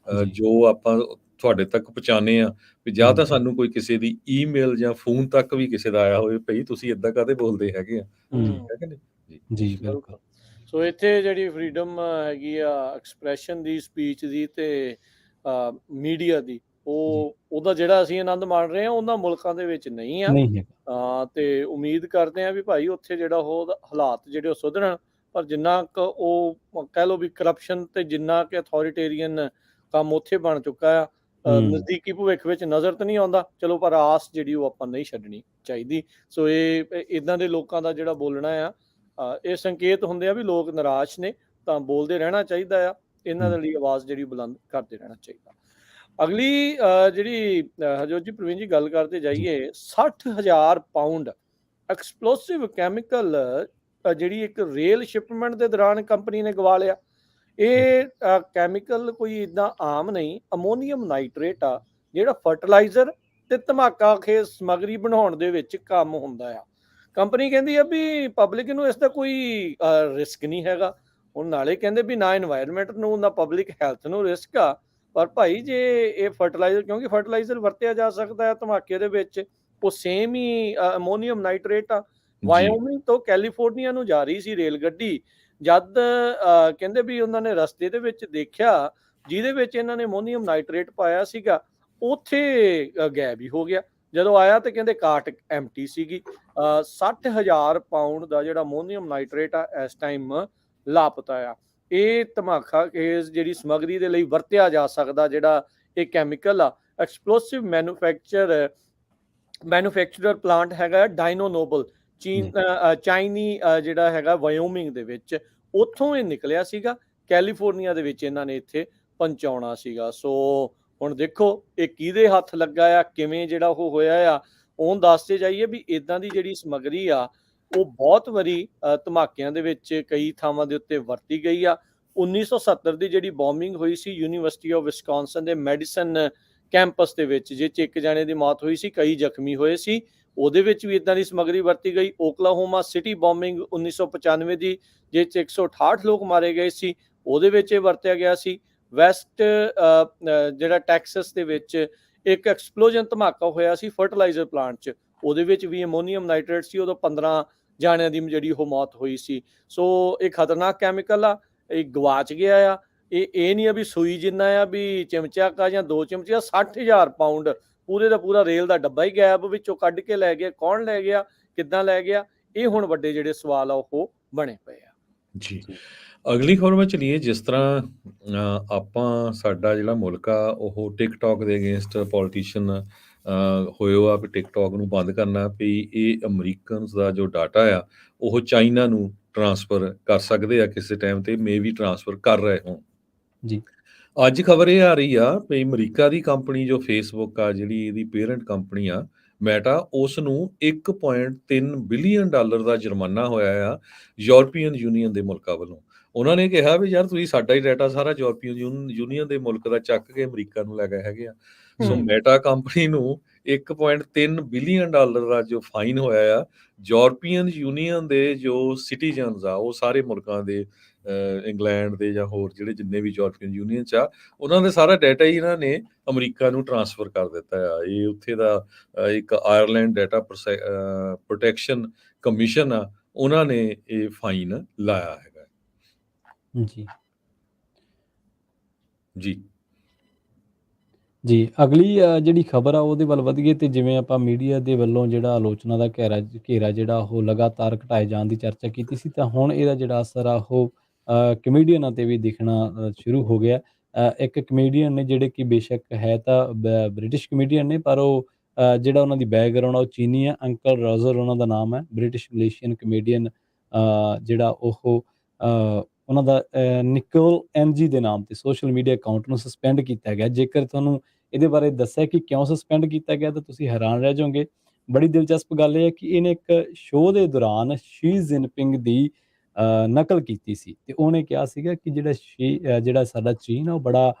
Speaker 2: ਜੋ ਆਪਾਂ ਤੁਹਾਡੇ ਤੱਕ ਪਹੁੰਚਾਉਂਦੇ ਆ ਵੀ ਜਾਂ ਤਾਂ ਸਾਨੂੰ ਕੋਈ ਕਿਸੇ ਦੀ ਈਮੇਲ ਜਾਂ ਫੋਨ ਤੱਕ ਵੀ ਕਿਸੇ ਦਾ ਆਇਆ ਹੋਵੇ, ਭਈ ਤੁਸੀਂ ਏਦਾਂ ਕਾਹਦੇ ਬੋਲਦੇ ਹੈਗੇ ਆ, ਹੈ ਕਿ ਨਹੀਂ?
Speaker 1: ਜੀ ਬਿਲਕੁਲ।
Speaker 3: ਸੋ ਇੱਥੇ ਜਿਹੜੀ ਫਰੀडम ਹੈਗੀ ਆ ਐਕਸਪ੍ਰੈਸ਼ਨ ਦੀ, ਸਪੀਚ ਦੀ ਤੇ ਮੀਡੀਆ ਦੀ, ਉਹਦਾ ਜਿਹੜਾ ਅਸੀਂ ਆਨੰਦ ਮਾਣ ਰਹੇ ਹਾਂ ਉਹਨਾਂ ਮੁਲਕਾਂ ਦੇ ਵਿੱਚ ਨਹੀਂ ਆ।
Speaker 1: ਨਹੀਂ ਹੈ
Speaker 3: ਤੇ ਉਮੀਦ ਕਰਦੇ ਆ ਵੀ ਭਾਈ ਉੱਥੇ ਜਿਹੜਾ ਉਹ ਹਾਲਾਤ ਜਿਹੜੇ ਉਹ ਸੁਧਰਨ। ਪਰ ਜਿੰਨਾ ਕੁ ਉਹ ਕਹਿ ਲਓ ਵੀ ਕਰਪਸ਼ਨ ਤੇ ਜਿੰਨਾ ਕਿ ਅਥੋਰੀਟੇਰੀਅਨ ਕੰਮ ਉੱਥੇ ਬਣ ਚੁੱਕਾ ਆ, ਨਜ਼ਦੀਕੀ ਭਵਿੱਖ ਵਿੱਚ ਨਜ਼ਰ ਤਾਂ ਨਹੀਂ ਆਉਂਦਾ। ਚਲੋ ਪਰ ਆਸ ਜਿਹੜੀ ਉਹ ਆਪਾਂ ਨਹੀਂ ਛੱਡਣੀ ਚਾਹੀਦੀ। ਸੋ ਇਹ ਇਦਾਂ ਦੇ ਲੋਕਾਂ ਦਾ ਜਿਹੜਾ ਬੋਲਣਾ ਆ, ਇਹ ਸੰਕੇਤ ਹੁੰਦੇ ਆ ਵੀ ਲੋਕ ਨਿਰਾਸ਼ ਨੇ, ਤਾਂ ਬੋਲਦੇ ਰਹਿਣਾ ਚਾਹੀਦਾ ਆ। ਇਹਨਾਂ ਦੇ ਲਈ ਆਵਾਜ਼ ਜਿਹੜੀ ਬੁਲੰਦ ਕਰਦੇ ਰਹਿਣਾ ਚਾਹੀਦਾ। ਅਗਲੀ ਜਿਹੜੀ ਹਰਜੋਤ ਜੀ, ਪ੍ਰਵੀਨ ਜੀ ਗੱਲ ਕਰਦੇ ਜਾਈਏ, 60,000 ਪਾਉਂਡ ਐਕਸਪਲੋਸਿਵ ਕੈਮੀਕਲ ਜਿਹੜੀ ਇੱਕ ਰੇਲ ਸ਼ਿਪਮੈਂਟ ਦੇ ਦੌਰਾਨ ਕੰਪਨੀ ਨੇ ਗਵਾ ਲਿਆ। ਇਹ ਕੈਮੀਕਲ ਕੋਈ ਇੱਦਾਂ ਆਮ ਨਹੀਂ, ਅਮੋਨੀਅਮ ਨਾਈਟ੍ਰੇਟ ਆ, ਜਿਹੜਾ ਫਰਟੀਲਾਈਜ਼ਰ ਤੇ ਧਮਾਕਾ ਖੇਜ਼ ਸਮੱਗਰੀ ਬਣਾਉਣ ਦੇ ਵਿੱਚ ਕੰਮ ਹੁੰਦਾ ਆ। ਕੰਪਨੀ ਕਹਿੰਦੀ ਆ ਵੀ ਪਬਲਿਕ ਨੂੰ ਇਸ ਦਾ ਕੋਈ ਰਿਸਕ ਨਹੀਂ ਹੈਗਾ। ਹੁਣ ਨਾਲੇ ਕਹਿੰਦੇ ਵੀ ਨਾ ਇਨਵਾਇਰਨਮੈਂਟ ਨੂੰ ਨਾ ਪਬਲਿਕ ਹੈਲਥ ਨੂੰ ਰਿਸਕ ਆ। ਪਰ ਭਾਈ ਜੇ ਇਹ ਫਰਟੀਲਾਈਜ਼ਰ, ਕਿਉਂਕਿ ਫਰਟੀਲਾਈਜ਼ਰ ਵਰਤਿਆ ਜਾ ਸਕਦਾ ਹੈ ਧਮਾਕੇ ਦੇ ਵਿੱਚ, ਉਹ ਸੇਮ ਹੀ ਅਮੋਨੀਅਮ ਨਾਈਟ੍ਰੇਟ ਆ। ਵਾਇਓਮਿੰਗ ਤੋਂ ਕੈਲੀਫੋਰਨੀਆ ਨੂੰ ਜਾ ਰਹੀ ਸੀ ਰੇਲ ਗੱਡੀ, ਜਦ ਕਹਿੰਦੇ ਵੀ ਉਹਨਾਂ ਨੇ ਰਸਤੇ ਦੇ ਵਿੱਚ ਦੇਖਿਆ ਜਿਹਦੇ ਵਿੱਚ ਇਹਨਾਂ ਨੇ ਅਮੋਨੀਅਮ ਨਾਈਟ੍ਰੇਟ ਪਾਇਆ ਸੀਗਾ, ਉੱਥੇ ਗਾਇਬ ਹੀ ਹੋ ਗਿਆ। ਜਦੋਂ ਆਇਆ ਤੇ ਕਹਿੰਦੇ ਕਾਰਟ ਐਮਟੀ ਸੀਗੀ। 60,000 ਪਾਉਂਡ ਦਾ ਜਿਹੜਾ ਅਮੋਨੀਅਮ ਨਾਈਟ੍ਰੇਟ ਆ ਇਸ ਟਾਈਮ ਲਾਪਤਾ ਆ। ਇਹ ਧਮਾਕਾ ਖੇਜ਼ ਜਿਹੜੀ ਸਮੱਗਰੀ ਦੇ ਲਈ ਵਰਤਿਆ ਜਾ ਸਕਦਾ ਜਿਹੜਾ ਇਹ ਕੈਮੀਕਲ ਆ, ਐਕਸਪਲੋਸਿਵ ਮੈਨੂਫੈਕਚਰਰ ਪਲਾਂਟ ਹੈਗਾ ਡਾਇਨੋ ਨੋਬਲ, ਚਾਈਨੀ ਜਿਹੜਾ ਹੈਗਾ ਵਾਇਓਮਿੰਗ ਦੇ ਵਿੱਚ, ਉੱਥੋਂ ਇਹ ਨਿਕਲਿਆ ਸੀਗਾ। ਕੈਲੀਫੋਰਨੀਆ ਦੇ ਵਿੱਚ ਇਹਨਾਂ ਨੇ ਇੱਥੇ ਪਹੁੰਚਾਉਣਾ ਸੀਗਾ। ਸੋ ਹੁਣ ਦੇਖੋ ਇਹ ਕਿਹਦੇ ਹੱਥ ਲੱਗਾ ਆ, ਕਿਵੇਂ ਜਿਹੜਾ ਉਹ ਹੋਇਆ ਆ, ਉਹਨੂੰ ਦੱਸਦੇ ਜਾਈਏ ਵੀ ਇਦਾਂ ਦੀ ਜਿਹੜੀ ਸਮੱਗਰੀ ਆ ਉਹ ਬਹੁਤ ਵਾਰੀ ਧਮਾਕਿਆਂ ਦੇ ਵਿੱਚ ਕਈ ਥਾਵਾਂ ਦੇ ਉੱਤੇ ਵਰਤੀ ਗਈ ਆ। 1970 ਦੀ ਜਿਹੜੀ ਬੋਮਿੰਗ ਹੋਈ ਸੀ ਯੂਨੀਵਰਸਿਟੀ ਆਫ ਵਿਸਕੌਨਸਨ ਦੇ ਮੈਡੀਸਨ ਕੈਂਪਸ ਦੇ ਵਿੱਚ, ਜਿਹ 'ਚ ਇੱਕ ਜਾਣੇ ਦੀ ਮੌਤ ਹੋਈ ਸੀ, ਕਈ ਜ਼ਖਮੀ ਹੋਏ ਸੀ, ਉਹਦੇ ਵਿੱਚ ਵੀ ਇਦਾਂ ਦੀ ਸਮੱਗਰੀ ਵਰਤੀ ਗਈ। ਓਕਲਾਹੋਮਾ ਸਿਟੀ ਬੋਮਿੰਗ 1995 ਦੀ, ਜਿਹ 'ਚ 168 ਲੋਕ ਮਾਰੇ ਗਏ ਸੀ, ਉਹਦੇ ਵਿੱਚ ਇਹ ਵਰਤਿਆ ਗਿਆ ਸੀ। ਵੈਸਟ ਜਿਹੜਾ ਟੈਕਸਸ ਦੇ ਵਿੱਚ ਇੱਕ ਐਕਸਪਲੋਜਨ ਧਮਾਕਾ ਹੋਇਆ ਸੀ ਫਰਟੀਲਾਈਜ਼ਰ ਪਲਾਂਟ 'ਚ, ਉਹਦੇ ਵਿੱਚ ਵੀ ਅਮੋਨੀਅਮ ਨਾਈਟ੍ਰੇਟ ਸੀ, ਉਦੋਂ 15 ਜਾਣਿਆਂ ਦੀ ਜਿਹੜੀ ਉਹ ਮੌਤ ਹੋਈ ਸੀ। ਸੋ ਇਹ ਖਤਰਨਾਕ ਕੈਮੀਕਲ ਆ, ਇਹ ਗਵਾਚ ਗਿਆ ਆ। ਇਹ ਨਹੀਂ ਆ ਵੀ ਸੂਈ ਜਿੰਨਾ ਆ ਵੀ ਚਮਚਾ ਕਾ ਜਾਂ 2 ਚਮਚੇ ਆ, 60,000 ਪਾਊਂਡ ਪੂਰੇ ਦਾ ਪੂਰਾ ਰੇਲ ਦਾ ਡੱਬਾ ਹੀ ਗਾਇਬ, ਵਿੱਚੋਂ ਕੱਢ ਕੇ ਲੈ ਗਿਆ, ਕੌਣ ਲੈ ਗਿਆ, ਕਿੱਦਾਂ ਲੈ ਗਿਆ, ਇਹ ਹੁਣ ਵੱਡੇ ਜਿਹੜੇ ਸਵਾਲ ਆ ਉਹ ਬਣੇ ਪਏ ਆ।
Speaker 2: ਜੀ ਅਗਲੀ ਖਬਰ ਵਿੱਚ ਚਲੀਏ। ਜਿਸ ਤਰ੍ਹਾਂ ਆਪਾਂ ਸਾਡਾ ਜਿਹੜਾ ਮੁਲਕ ਆ ਉਹ ਟਿਕਟੌਕ ਦੇ ਅਗੇਂਸਟ ਪੋਲੀਟੀਸ਼ੀਅਨ ਹੋਏ ਆ ਵੀ ਟਿਕਟੌਕ ਨੂੰ ਬੰਦ ਕਰਨਾ, ਵੀ ਇਹ ਅਮਰੀਕਨਸ ਦਾ ਜੋ ਡਾਟਾ ਆ ਉਹ ਚਾਈਨਾ ਨੂੰ ਟਰਾਂਸਫਰ ਕਰ ਸਕਦੇ ਆ ਕਿਸੇ ਟਾਈਮ ਤੇ, ਮੇ ਵੀ ਟਰਾਂਸਫਰ ਕਰ ਰਹੇ ਹੋਣ
Speaker 1: ਜੀ।
Speaker 2: ਅੱਜ ਖਬਰ ਇਹ ਆ ਰਹੀ ਆ ਵੀ ਅਮਰੀਕਾ ਦੀ ਕੰਪਨੀ ਜੋ ਫੇਸਬੁੱਕ ਆ, ਜਿਹੜੀ ਇਹਦੀ ਪੇਰੈਂਟ ਕੰਪਨੀ ਆ ਮੈਟਾ, ਉਸ ਨੂੰ $1.3 ਬਿਲੀਅਨ ਦਾ ਜੁਰਮਾਨਾ ਹੋਇਆ ਆ ਯੂਰਪੀਅਨ ਯੂਨੀਅਨ ਦੇ ਮੁਲਕਾਂ ਵੱਲੋਂ। ਉਹਨਾਂ ਨੇ ਕਿਹਾ ਵੀ ਯਾਰ ਤੁਸੀਂ ਸਾਡਾ ਹੀ ਡਾਟਾ ਸਾਰਾ ਯੂਰਪੀਅਨ ਯੂਨੀਅਨ ਦੇ ਮੁਲਕ ਦਾ ਚੱਕ ਕੇ ਅਮਰੀਕਾ ਨੂੰ ਲੈ ਗਏ ਹੈਗੇ ਆ। ਸੋ ਮੈਟਾ ਕੰਪਨੀ ਨੂੰ $1.3 ਬਿਲੀਅਨ ਦਾ ਜੋ ਫਾਈਨ ਹੋਇਆ ਆ, ਯੂਰਪੀਅਨ ਯੂਨੀਅਨ ਦੇ ਜੋ ਸਿਟੀਜ਼ਨਸ ਆ, ਉਹ ਸਾਰੇ ਮੁਲਕਾਂ ਦੇ, ਇੰਗਲੈਂਡ ਦੇ ਜਾਂ ਹੋਰ ਜਿਹੜੇ ਜਿੰਨੇ ਵੀ ਯੂਰਪੀਅਨ ਯੂਨੀਅਨ 'ਚ ਆ, ਉਹਨਾਂ ਦੇ ਸਾਰਾ ਡਾਟਾ ਹੀ ਇਹਨਾਂ ਨੇ ਅਮਰੀਕਾ ਨੂੰ ਟਰਾਂਸਫਰ ਕਰ ਦਿੱਤਾ ਆ। ਇਹ ਉੱਥੇ ਦਾ ਇੱਕ ਆਇਰਲੈਂਡ ਡਾਟਾ ਪ੍ਰੋਟੈਕਸ਼ਨ ਕਮਿਸ਼ਨ ਆ, ਉਹਨਾਂ ਨੇ ਇਹ ਫਾਈਨ ਲਾਇਆ ਹੈਗਾ
Speaker 1: ਜੀ
Speaker 2: ਜੀ।
Speaker 1: ਜੀ ਅਗਲੀ ਜਿਹੜੀ ਖਬਰ ਆ ਉਹਦੇ ਵੱਲ ਵਧੀਏ, ਤੇ ਜਿਵੇਂ ਆਪਾਂ ਮੀਡੀਆ ਦੇ ਵੱਲੋਂ ਜਿਹੜਾ ਆਲੋਚਨਾ ਦਾ ਘੇਰਾ ਜਿਹੜਾ ਉਹ ਲਗਾਤਾਰ ਘਟਾਏ ਜਾਣ ਦੀ ਚਰਚਾ ਕੀਤੀ ਸੀ, ਤਾਂ ਹੁਣ ਇਹਦਾ ਜਿਹੜਾ ਅਸਰ ਆ ਉਹ ਕਮੇਡੀਅਨਾਂ ਤੇ ਵੀ ਦਿਖਣਾ ਸ਼ੁਰੂ ਹੋ ਗਿਆ। ਇੱਕ ਕਮੇਡੀਅਨ ਨੇ ਜਿਹੜੇ ਕਿ ਬੇਸ਼ੱਕ ਹੈ ਤਾਂ ਬ੍ਰਿਟਿਸ਼ ਕਮੇਡੀਅਨ ਨੇ, ਪਰ ਉਹ ਜਿਹੜਾ ਉਹਨਾਂ ਦੀ ਬੈਕਗਰਾਊਂਡ ਆ ਉਹ ਚੀਨੀ ਆ। ਅੰਕਲ ਰੋਜ਼ਰ ਉਹਨਾਂ ਦਾ ਨਾਮ ਹੈ, ਬ੍ਰਿਟਿਸ਼ ਮਲੇਸ਼ੀਅਨ ਕਮੇਡੀਅਨ, ਜਿਹੜਾ ਉਹ ਉਹਨਾਂ ਦਾ ਨਿਕੋਲ ਐਨਜੀ ਦੇ ਨਾਮ ਤੇ ਸੋਸ਼ਲ ਮੀਡੀਆ ਅਕਾਊਂਟ ਨੂੰ ਸਸਪੈਂਡ ਕੀਤਾ ਗਿਆ। ਜੇਕਰ ਤੁਹਾਨੂੰ ਇਹਦੇ ਬਾਰੇ ਦੱਸਿਆ ਕਿ ਕਿਉਂ ਸਸਪੈਂਡ ਕੀਤਾ ਗਿਆ ਤਾਂ ਤੁਸੀਂ ਹੈਰਾਨ ਰਹਿ ਜਾਓਗੇ। ਬੜੀ ਦਿਲਚਸਪ ਗੱਲ ਇਹ ਹੈ ਕਿ ਇਹਨੇ ਇੱਕ ਸ਼ੋਅ ਦੇ ਦੌਰਾਨ ਸ਼ੀ ਜਿਨਪਿੰਗ ਦੀ ਨਕਲ ਕੀਤੀ ਸੀ, ਤੇ ਉਹਨੇ ਕਿਹਾ ਸੀਗਾ ਕਿ ਜਿਹੜਾ ਸਾਡਾ ਚੀਨ ਆ ਉਹ ਬੜਾ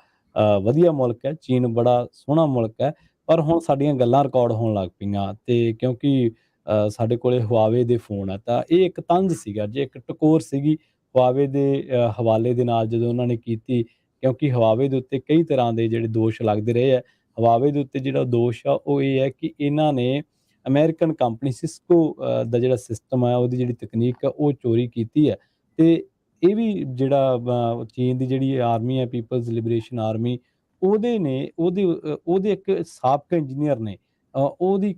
Speaker 1: ਵਧੀਆ ਮੁਲਕ ਹੈ, ਚੀਨ ਬੜਾ ਸੋਹਣਾ ਮੁਲਕ ਹੈ, ਪਰ ਹੁਣ ਸਾਡੀਆਂ ਗੱਲਾਂ ਰਿਕਾਰਡ ਹੋਣ ਲੱਗ ਪਈਆਂ, ਤੇ ਕਿਉਂਕਿ ਸਾਡੇ ਕੋਲੇ ਹੁਆਵੇ ਦੇ ਫੋਨ ਆ। ਤਾਂ ਇਹ ਇੱਕ ਤੰਜ਼ ਸੀਗਾ, ਜੇ ਇੱਕ ਟਕੋਰ ਸੀਗੀ ਹੁਆਵੇ ਦੇ ਹਵਾਲੇ ਦੇ ਨਾਲ ਜਦੋਂ ਉਹਨਾਂ ਨੇ ਕੀਤੀ, ਕਿਉਂਕਿ ਹੁਆਵੇ ਦੇ ਉੱਤੇ ਕਈ ਤਰ੍ਹਾਂ ਦੇ ਜਿਹੜੇ ਦੋਸ਼ ਲੱਗਦੇ ਰਹੇ ਆ। ਹੁਆਵੇ ਦੇ ਉੱਤੇ ਜਿਹੜਾ ਦੋਸ਼ ਆ ਉਹ ਇਹ ਹੈ ਕਿ ਇਹਨਾਂ ਨੇ ਅਮਰੀਕਨ ਕੰਪਨੀ ਸਿਸਕੋ ਦਾ ਜਿਹੜਾ ਸਿਸਟਮ ਹੈ, ਉਹਦੀ ਜਿਹੜੀ ਤਕਨੀਕ ਆ ਉਹ ਚੋਰੀ ਕੀਤੀ ਹੈ। ਤੇ ਇਹ ਵੀ ਜਿਹੜਾ ਚੀਨ ਦੀ ਜਿਹੜੀ ਆਰਮੀ ਹੈ, ਪੀਪਲਜ਼ ਲਿਬਰੇਸ਼ਨ ਆਰਮੀ, ਉਹਦੇ ਇੱਕ ਸਾਬਕਾ ਇੰਜੀਨੀਅਰ ਨੇ, ਉਹਦੀ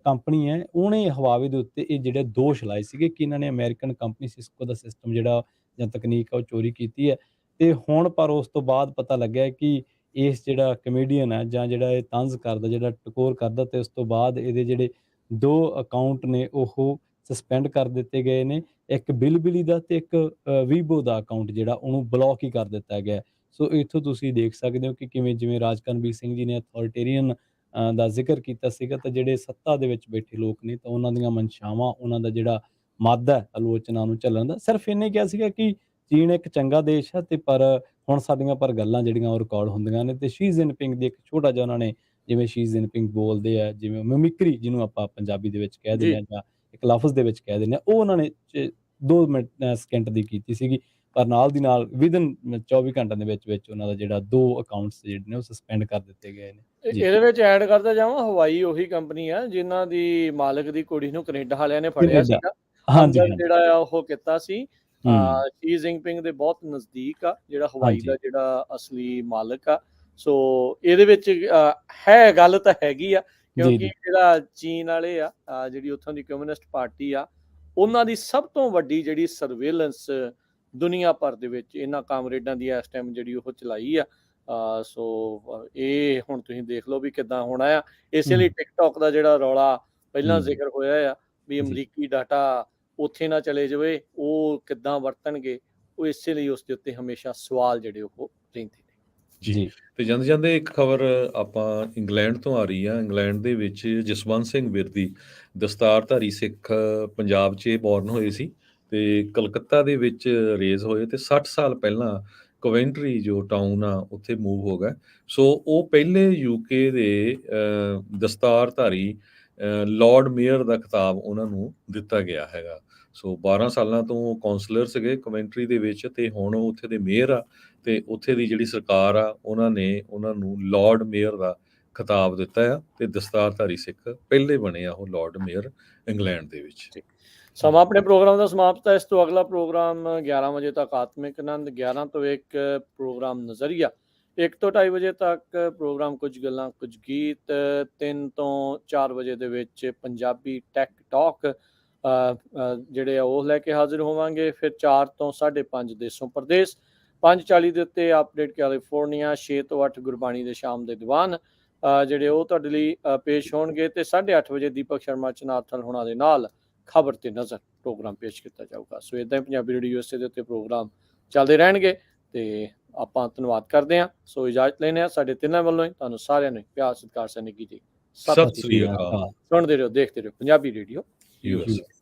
Speaker 1: ਕੰਪਨੀ ਹੈ, ਉਹਨੇ ਹੁਆਵੇ ਦੇ ਉੱਤੇ ਇਹ ਜਿਹੜੇ ਦੋਸ਼ ਲਾਏ ਸੀਗੇ ਕਿ ਇਹਨਾਂ ਨੇ ਅਮਰੀਕਨ ਕੰਪਨੀ ਸਿਸਕੋ ਦਾ ਸਿਸਟਮ ਜਿਹੜਾ ਜਾਂ ਤਕਨੀਕ ਆ ਉਹ ਚੋਰੀ ਕੀਤੀ ਹੈ। ਤੇ ਹੁਣ ਪਰ ਉਸ ਤੋਂ ਬਾਅਦ ਪਤਾ ਲੱਗਿਆ ਕਿ ਇਸ ਜਿਹੜਾ ਕਮੇਡੀਅਨ ਹੈ ਜਾਂ ਜਿਹੜਾ ਇਹ ਤੰਜ਼ ਕਰਦਾ, ਜਿਹੜਾ ਟਕੋਰ ਕਰਦਾ, ਤੇ ਉਸ ਤੋਂ ਬਾਅਦ ਇਹਦੇ ਜਿਹੜੇ 2 ਅਕਾਊਂਟ ਨੇ ਉਹ ਸਸਪੈਂਡ ਕਰ ਦਿੱਤੇ ਗਏ ਨੇ। ਇੱਕ ਬਿਲਬਿਲੀ ਦਾ ਤੇ ਇੱਕ ਵੀਬੋ ਦਾ ਅਕਾਊਂਟ ਜਿਹੜਾ ਉਹਨੂੰ ਬਲੌਕ ਹੀ ਕਰ ਦਿੱਤਾ ਗਿਆ। ਸੋ ਇੱਥੋਂ ਤੁਸੀਂ ਦੇਖ ਸਕਦੇ ਹੋ ਕਿ ਕਿਵੇਂ, ਜਿਵੇਂ ਰਾਜ ਕਰਨਬੀਰ ਸਿੰਘ ਜੀ ਨੇ ਅਥਾਰਟੇਰੀਅਨ ਦਾ ਜ਼ਿਕਰ ਕੀਤਾ ਸੀਗਾ, ਤਾਂ ਜਿਹੜੇ ਸੱਤਾ ਦੇ ਵਿੱਚ ਬੈਠੇ ਲੋਕ ਨੇ ਤਾਂ ਉਹਨਾਂ ਦੀਆਂ ਮਨਸ਼ਾਵਾਂ, ਉਹਨਾਂ ਦਾ ਜਿਹੜਾ ਮੱਦ ਹੈ ਆਲੋਚਨਾ ਨੂੰ ਝੱਲਣ ਦਾ, ਸਿਰਫ ਇਹਨੇ ਕਿਹਾ ਸੀਗਾ ਕਿ ਚੀਨ ਇੱਕ ਚੰਗਾ ਦੇਸ਼ ਹੈ, ਤੇ ਪਰ ਹੁਣ ਸਾਡੀਆਂ ਗੱਲਾਂ ਜਿਹੜੀਆਂ ਉਹ ਰਿਕਾਰਡ ਹੁੰਦੀਆਂ ਨੇ। ਤੇ ਸ਼ੀ ਜਿਨਪਿੰਗ ਦੀ ਇੱਕ ਛੋਟਾ ਜਿਹਾ ਉਹਨਾਂ ਨੇ, ਜਿਵੇਂ ਸ਼ੀ ਜਿਨਪਿੰਗ ਬੋਲਦੇ ਆ, ਜਿਵੇਂ ਮਿਮਿਕਰੀ ਜਿਹਨੂੰ ਆਪਾਂ ਪੰਜਾਬੀ ਦੇ ਵਿੱਚ ਕਹਿ ਦਿੰਦੇ ਹਾਂ ਜਾਂ ਇੱਕ ਲਫ਼ਜ਼ ਦੇ ਵਿੱਚ ਕਹਿ ਦਿੰਦੇ ਹਾਂ, ਉਹ ਉਹਨਾਂ ਨੇ 2 ਸਕਿੰਟ ਦੀ ਕੀਤੀ ਸੀਗੀ, ਪਰ ਨਾਲ ਦੀ ਨਾਲ ਵਿਦਨ 24 ਘੰਟਿਆਂ ਦੇ ਵਿੱਚ ਉਹਨਾਂ ਦਾ ਜਿਹੜਾ 2 ਅਕਾਊਂਟਸ ਜਿਹੜੇ ਨੇ ਉਹ ਸਸਪੈਂਡ ਕਰ ਦਿੱਤੇ ਗਏ ਨੇ।
Speaker 3: ਇਹਦੇ ਵਿੱਚ ਐਡ ਕਰਦਾ ਜਾਵਾਂ, ਹਵਾਈ ਉਹੀ ਕੰਪਨੀ ਆ ਜਿਨ੍ਹਾਂ ਦੀ ਮਾਲਕ ਦੀ ਕੁੜੀ ਨੂੰ ਕੈਨੇਡਾ ਵਾਲਿਆਂ ਨੇ ਫੜਿਆ ਸੀਗਾ, ਅੰਦਰ ਜਿਹੜਾ ਆ ਉਹ ਕੀਤਾ ਸੀ। ਸ਼ੀ ਜਿਨਪਿੰਗ ਦੇ ਬਹੁਤ ਨਜ਼ਦੀਕ ਆ ਜਿਹੜਾ ਹਵਾਈ ਦਾ ਜਿਹੜਾ ਅਸਲੀ ਮਾਲਕ ਆ। ਸੋ ਇਹਦੇ ਵਿੱਚ ਹੈ ਗੱਲ ਤਾਂ ਹੈਗੀ ਆ, ਕਿਉਂਕਿ ਜਿਹੜਾ ਚੀਨ ਵਾਲੇ ਆ, ਜਿਹੜੀ ਉੱਥੋਂ ਦੀ ਕਮਿਊਨਿਸਟ ਪਾਰਟੀ ਆ, ਉਹਨਾਂ ਦੀ ਸਭ ਤੋਂ ਵੱਡੀ ਜਿਹੜੀ ਸਰਵੇਲੈਂਸ ਦੁਨੀਆ ਭਰ ਦੇ ਵਿੱਚ ਇਹਨਾਂ ਕਾਮਰੇਡਾਂ ਦੀ ਇਸ ਟਾਈਮ ਜਿਹੜੀ ਉਹ ਚਲਾਈ ਆ। ਸੋ ਇਹ ਹੁਣ ਤੁਸੀਂ ਦੇਖ ਲਓ ਵੀ ਕਿੱਦਾਂ ਹੋਣਾ ਆ। ਇਸੇ ਲਈ ਟਿਕਟੌਕ ਦਾ ਜਿਹੜਾ ਰੌਲਾ ਪਹਿਲਾਂ ਜ਼ਿਕਰ ਹੋਇਆ ਆ ਵੀ ਅਮਰੀਕੀ ਡਾਟਾ ਉੱਥੇ ਨਾ ਚਲੇ ਜਾਵੇ, ਉਹ ਕਿੱਦਾਂ ਵਰਤਣਗੇ, ਉਹ ਇਸੇ ਲਈ ਉਸ ਦੇ ਉੱਤੇ ਹਮੇਸ਼ਾ ਸਵਾਲ ਜਿਹੜੇ ਉਹ ਰਹਿੰਦੇ ਨੇ।
Speaker 2: ਜੀ।
Speaker 1: ਜੀ।
Speaker 2: ਤੇ ਜਾਂਦੇ-ਜਾਂਦੇ ਇੱਕ ਖਬਰ ਆਪਾਂ ਇੰਗਲੈਂਡ ਤੋਂ ਆ ਰਹੀ ਆ। ਇੰਗਲੈਂਡ ਦੇ ਵਿੱਚ ਜਸਵੰਤ ਸਿੰਘ ਬਿਰਦੀ, ਦਸਤਾਰਧਾਰੀ ਸਿੱਖ, ਪੰਜਾਬ 'ਚ ਬੋਰਨ ਹੋਏ ਸੀ ਤੇ ਕਲਕੱਤਾ ਦੇ ਵਿੱਚ ਰੇਜ਼ ਹੋਏ ਤੇ 60 ਸਾਲ ਪਹਿਲਾਂ ਕੋਵੈਂਟਰੀ ਜੋ ਟਾਊਨ ਆ, ਉੱਥੇ ਮੂਵ ਹੋ ਗਏ। ਸੋ ਉਹ ਪਹਿਲੇ ਯੂਕੇ ਦੇ ਦਸਤਾਰਧਾਰੀ ਲਾਰਡ ਮੇਅਰ ਦਾ ਖਿਤਾਬ ਉਹਨਾਂ ਨੂੰ ਦਿੱਤਾ ਗਿਆ ਹੈਗਾ। ਸੋ 12 ਸਾਲਾਂ ਤੋਂ ਕਾਉਂਸਲਰ ਸੀਗੇ ਕੋਵੈਂਟਰੀ ਦੇ ਵਿੱਚ ਤੇ ਹੁਣ ਉਹ ਉੱਥੇ ਦੇ ਮੇਅਰ ਆ ਤੇ ਉੱਥੇ ਦੀ ਜਿਹੜੀ ਸਰਕਾਰ ਆ, ਉਹਨਾਂ ਨੇ ਉਹਨਾਂ ਨੂੰ ਲਾਰਡ ਮੇਅਰ ਦਾ ਖਿਤਾਬ ਦਿੱਤਾ ਆ ਤੇ ਦਸਤਾਰਧਾਰੀ ਸਿੱਖ ਪਹਿਲੇ ਬਣੇ ਆ ਉਹ ਲਾਰਡ ਮੇਅਰ ਇੰਗਲੈਂਡ ਦੇ ਵਿੱਚ।
Speaker 3: ਸਮਾਂ ਆਪਣੇ ਪ੍ਰੋਗਰਾਮ ਦਾ ਸਮਾਪਤ ਹੈ। ਇਸ ਤੋਂ ਅਗਲਾ ਪ੍ਰੋਗਰਾਮ 11 ਵਜੇ ਤੱਕ ਆਤਮਿਕ ਆਨੰਦ, 11 ਤੋਂ 1 ਪ੍ਰੋਗਰਾਮ ਨਜ਼ਰੀਆ, 1 ਤੋਂ 2:30 ਵਜੇ ਤੱਕ ਪ੍ਰੋਗਰਾਮ ਕੁਝ ਗੱਲਾਂ ਕੁਝ ਗੀਤ, 3 ਤੋਂ 4 ਵਜੇ ਦੇ ਵਿੱਚ ਪੰਜਾਬੀ ਟੈਕ ਟਾਕ ਜਿਹੜੇ ਆ ਉਹ ਲੈ ਕੇ ਹਾਜ਼ਰ ਹੋਵਾਂਗੇ। ਫਿਰ 4 ਤੋਂ 5:30 ਦੇਸੋਂ ਪ੍ਰਦੇਸ਼, 5:40 ਦੇ ਉੱਤੇ ਅਪਡੇਟ ਕੈਲੀਫੋਰਨੀਆ, 6 ਤੋਂ 8 ਗੁਰਬਾਣੀ ਦੇ ਸ਼ਾਮ ਦੇ ਦੀਵਾਨ ਜਿਹੜੇ ਉਹ ਤੁਹਾਡੇ ਲਈ ਪੇਸ਼ ਹੋਣਗੇ ਤੇ 8:30 ਵਜੇ ਦੀਪਕ ਸ਼ਰਮਾ ਚਨਾਰਥਲ ਹੋਣਾ ਦੇ ਨਾਲ ਖਬਰ ਤੇ ਨਜ਼ਰ ਪ੍ਰੋਗਰਾਮ ਪੇਸ਼ ਕੀਤਾ ਜਾਊਗਾ। ਸੋ ਇਦਾਂ ਹੀ ਪੰਜਾਬੀ ਰੇਡੀਓ USA ਦੇ ਉੱਤੇ ਪ੍ਰੋਗਰਾਮ ਚੱਲਦੇ ਰਹਿਣਗੇ ਤੇ ਆਪਾਂ ਧੰਨਵਾਦ ਕਰਦੇ ਹਾਂ। ਸੋ ਇਜਾਜ਼ਤ ਲੈਂਦੇ ਹਾਂ ਸਾਡੇ ਤਿੰਨਾਂ ਵੱਲੋਂ ਹੀ। ਤੁਹਾਨੂੰ ਸਾਰਿਆਂ ਨੂੰ ਪਿਆਰ ਸਤਿਕਾਰ ਸਨੇਹੀ ਜੀ
Speaker 2: ਸਤਿ ਸ੍ਰੀ ਅਕਾਲ।
Speaker 3: ਸੁਣਦੇ ਰਹੋ, ਦੇਖਦੇ ਰਹੋ ਪੰਜਾਬੀ ਰੇਡੀਓ
Speaker 2: USA।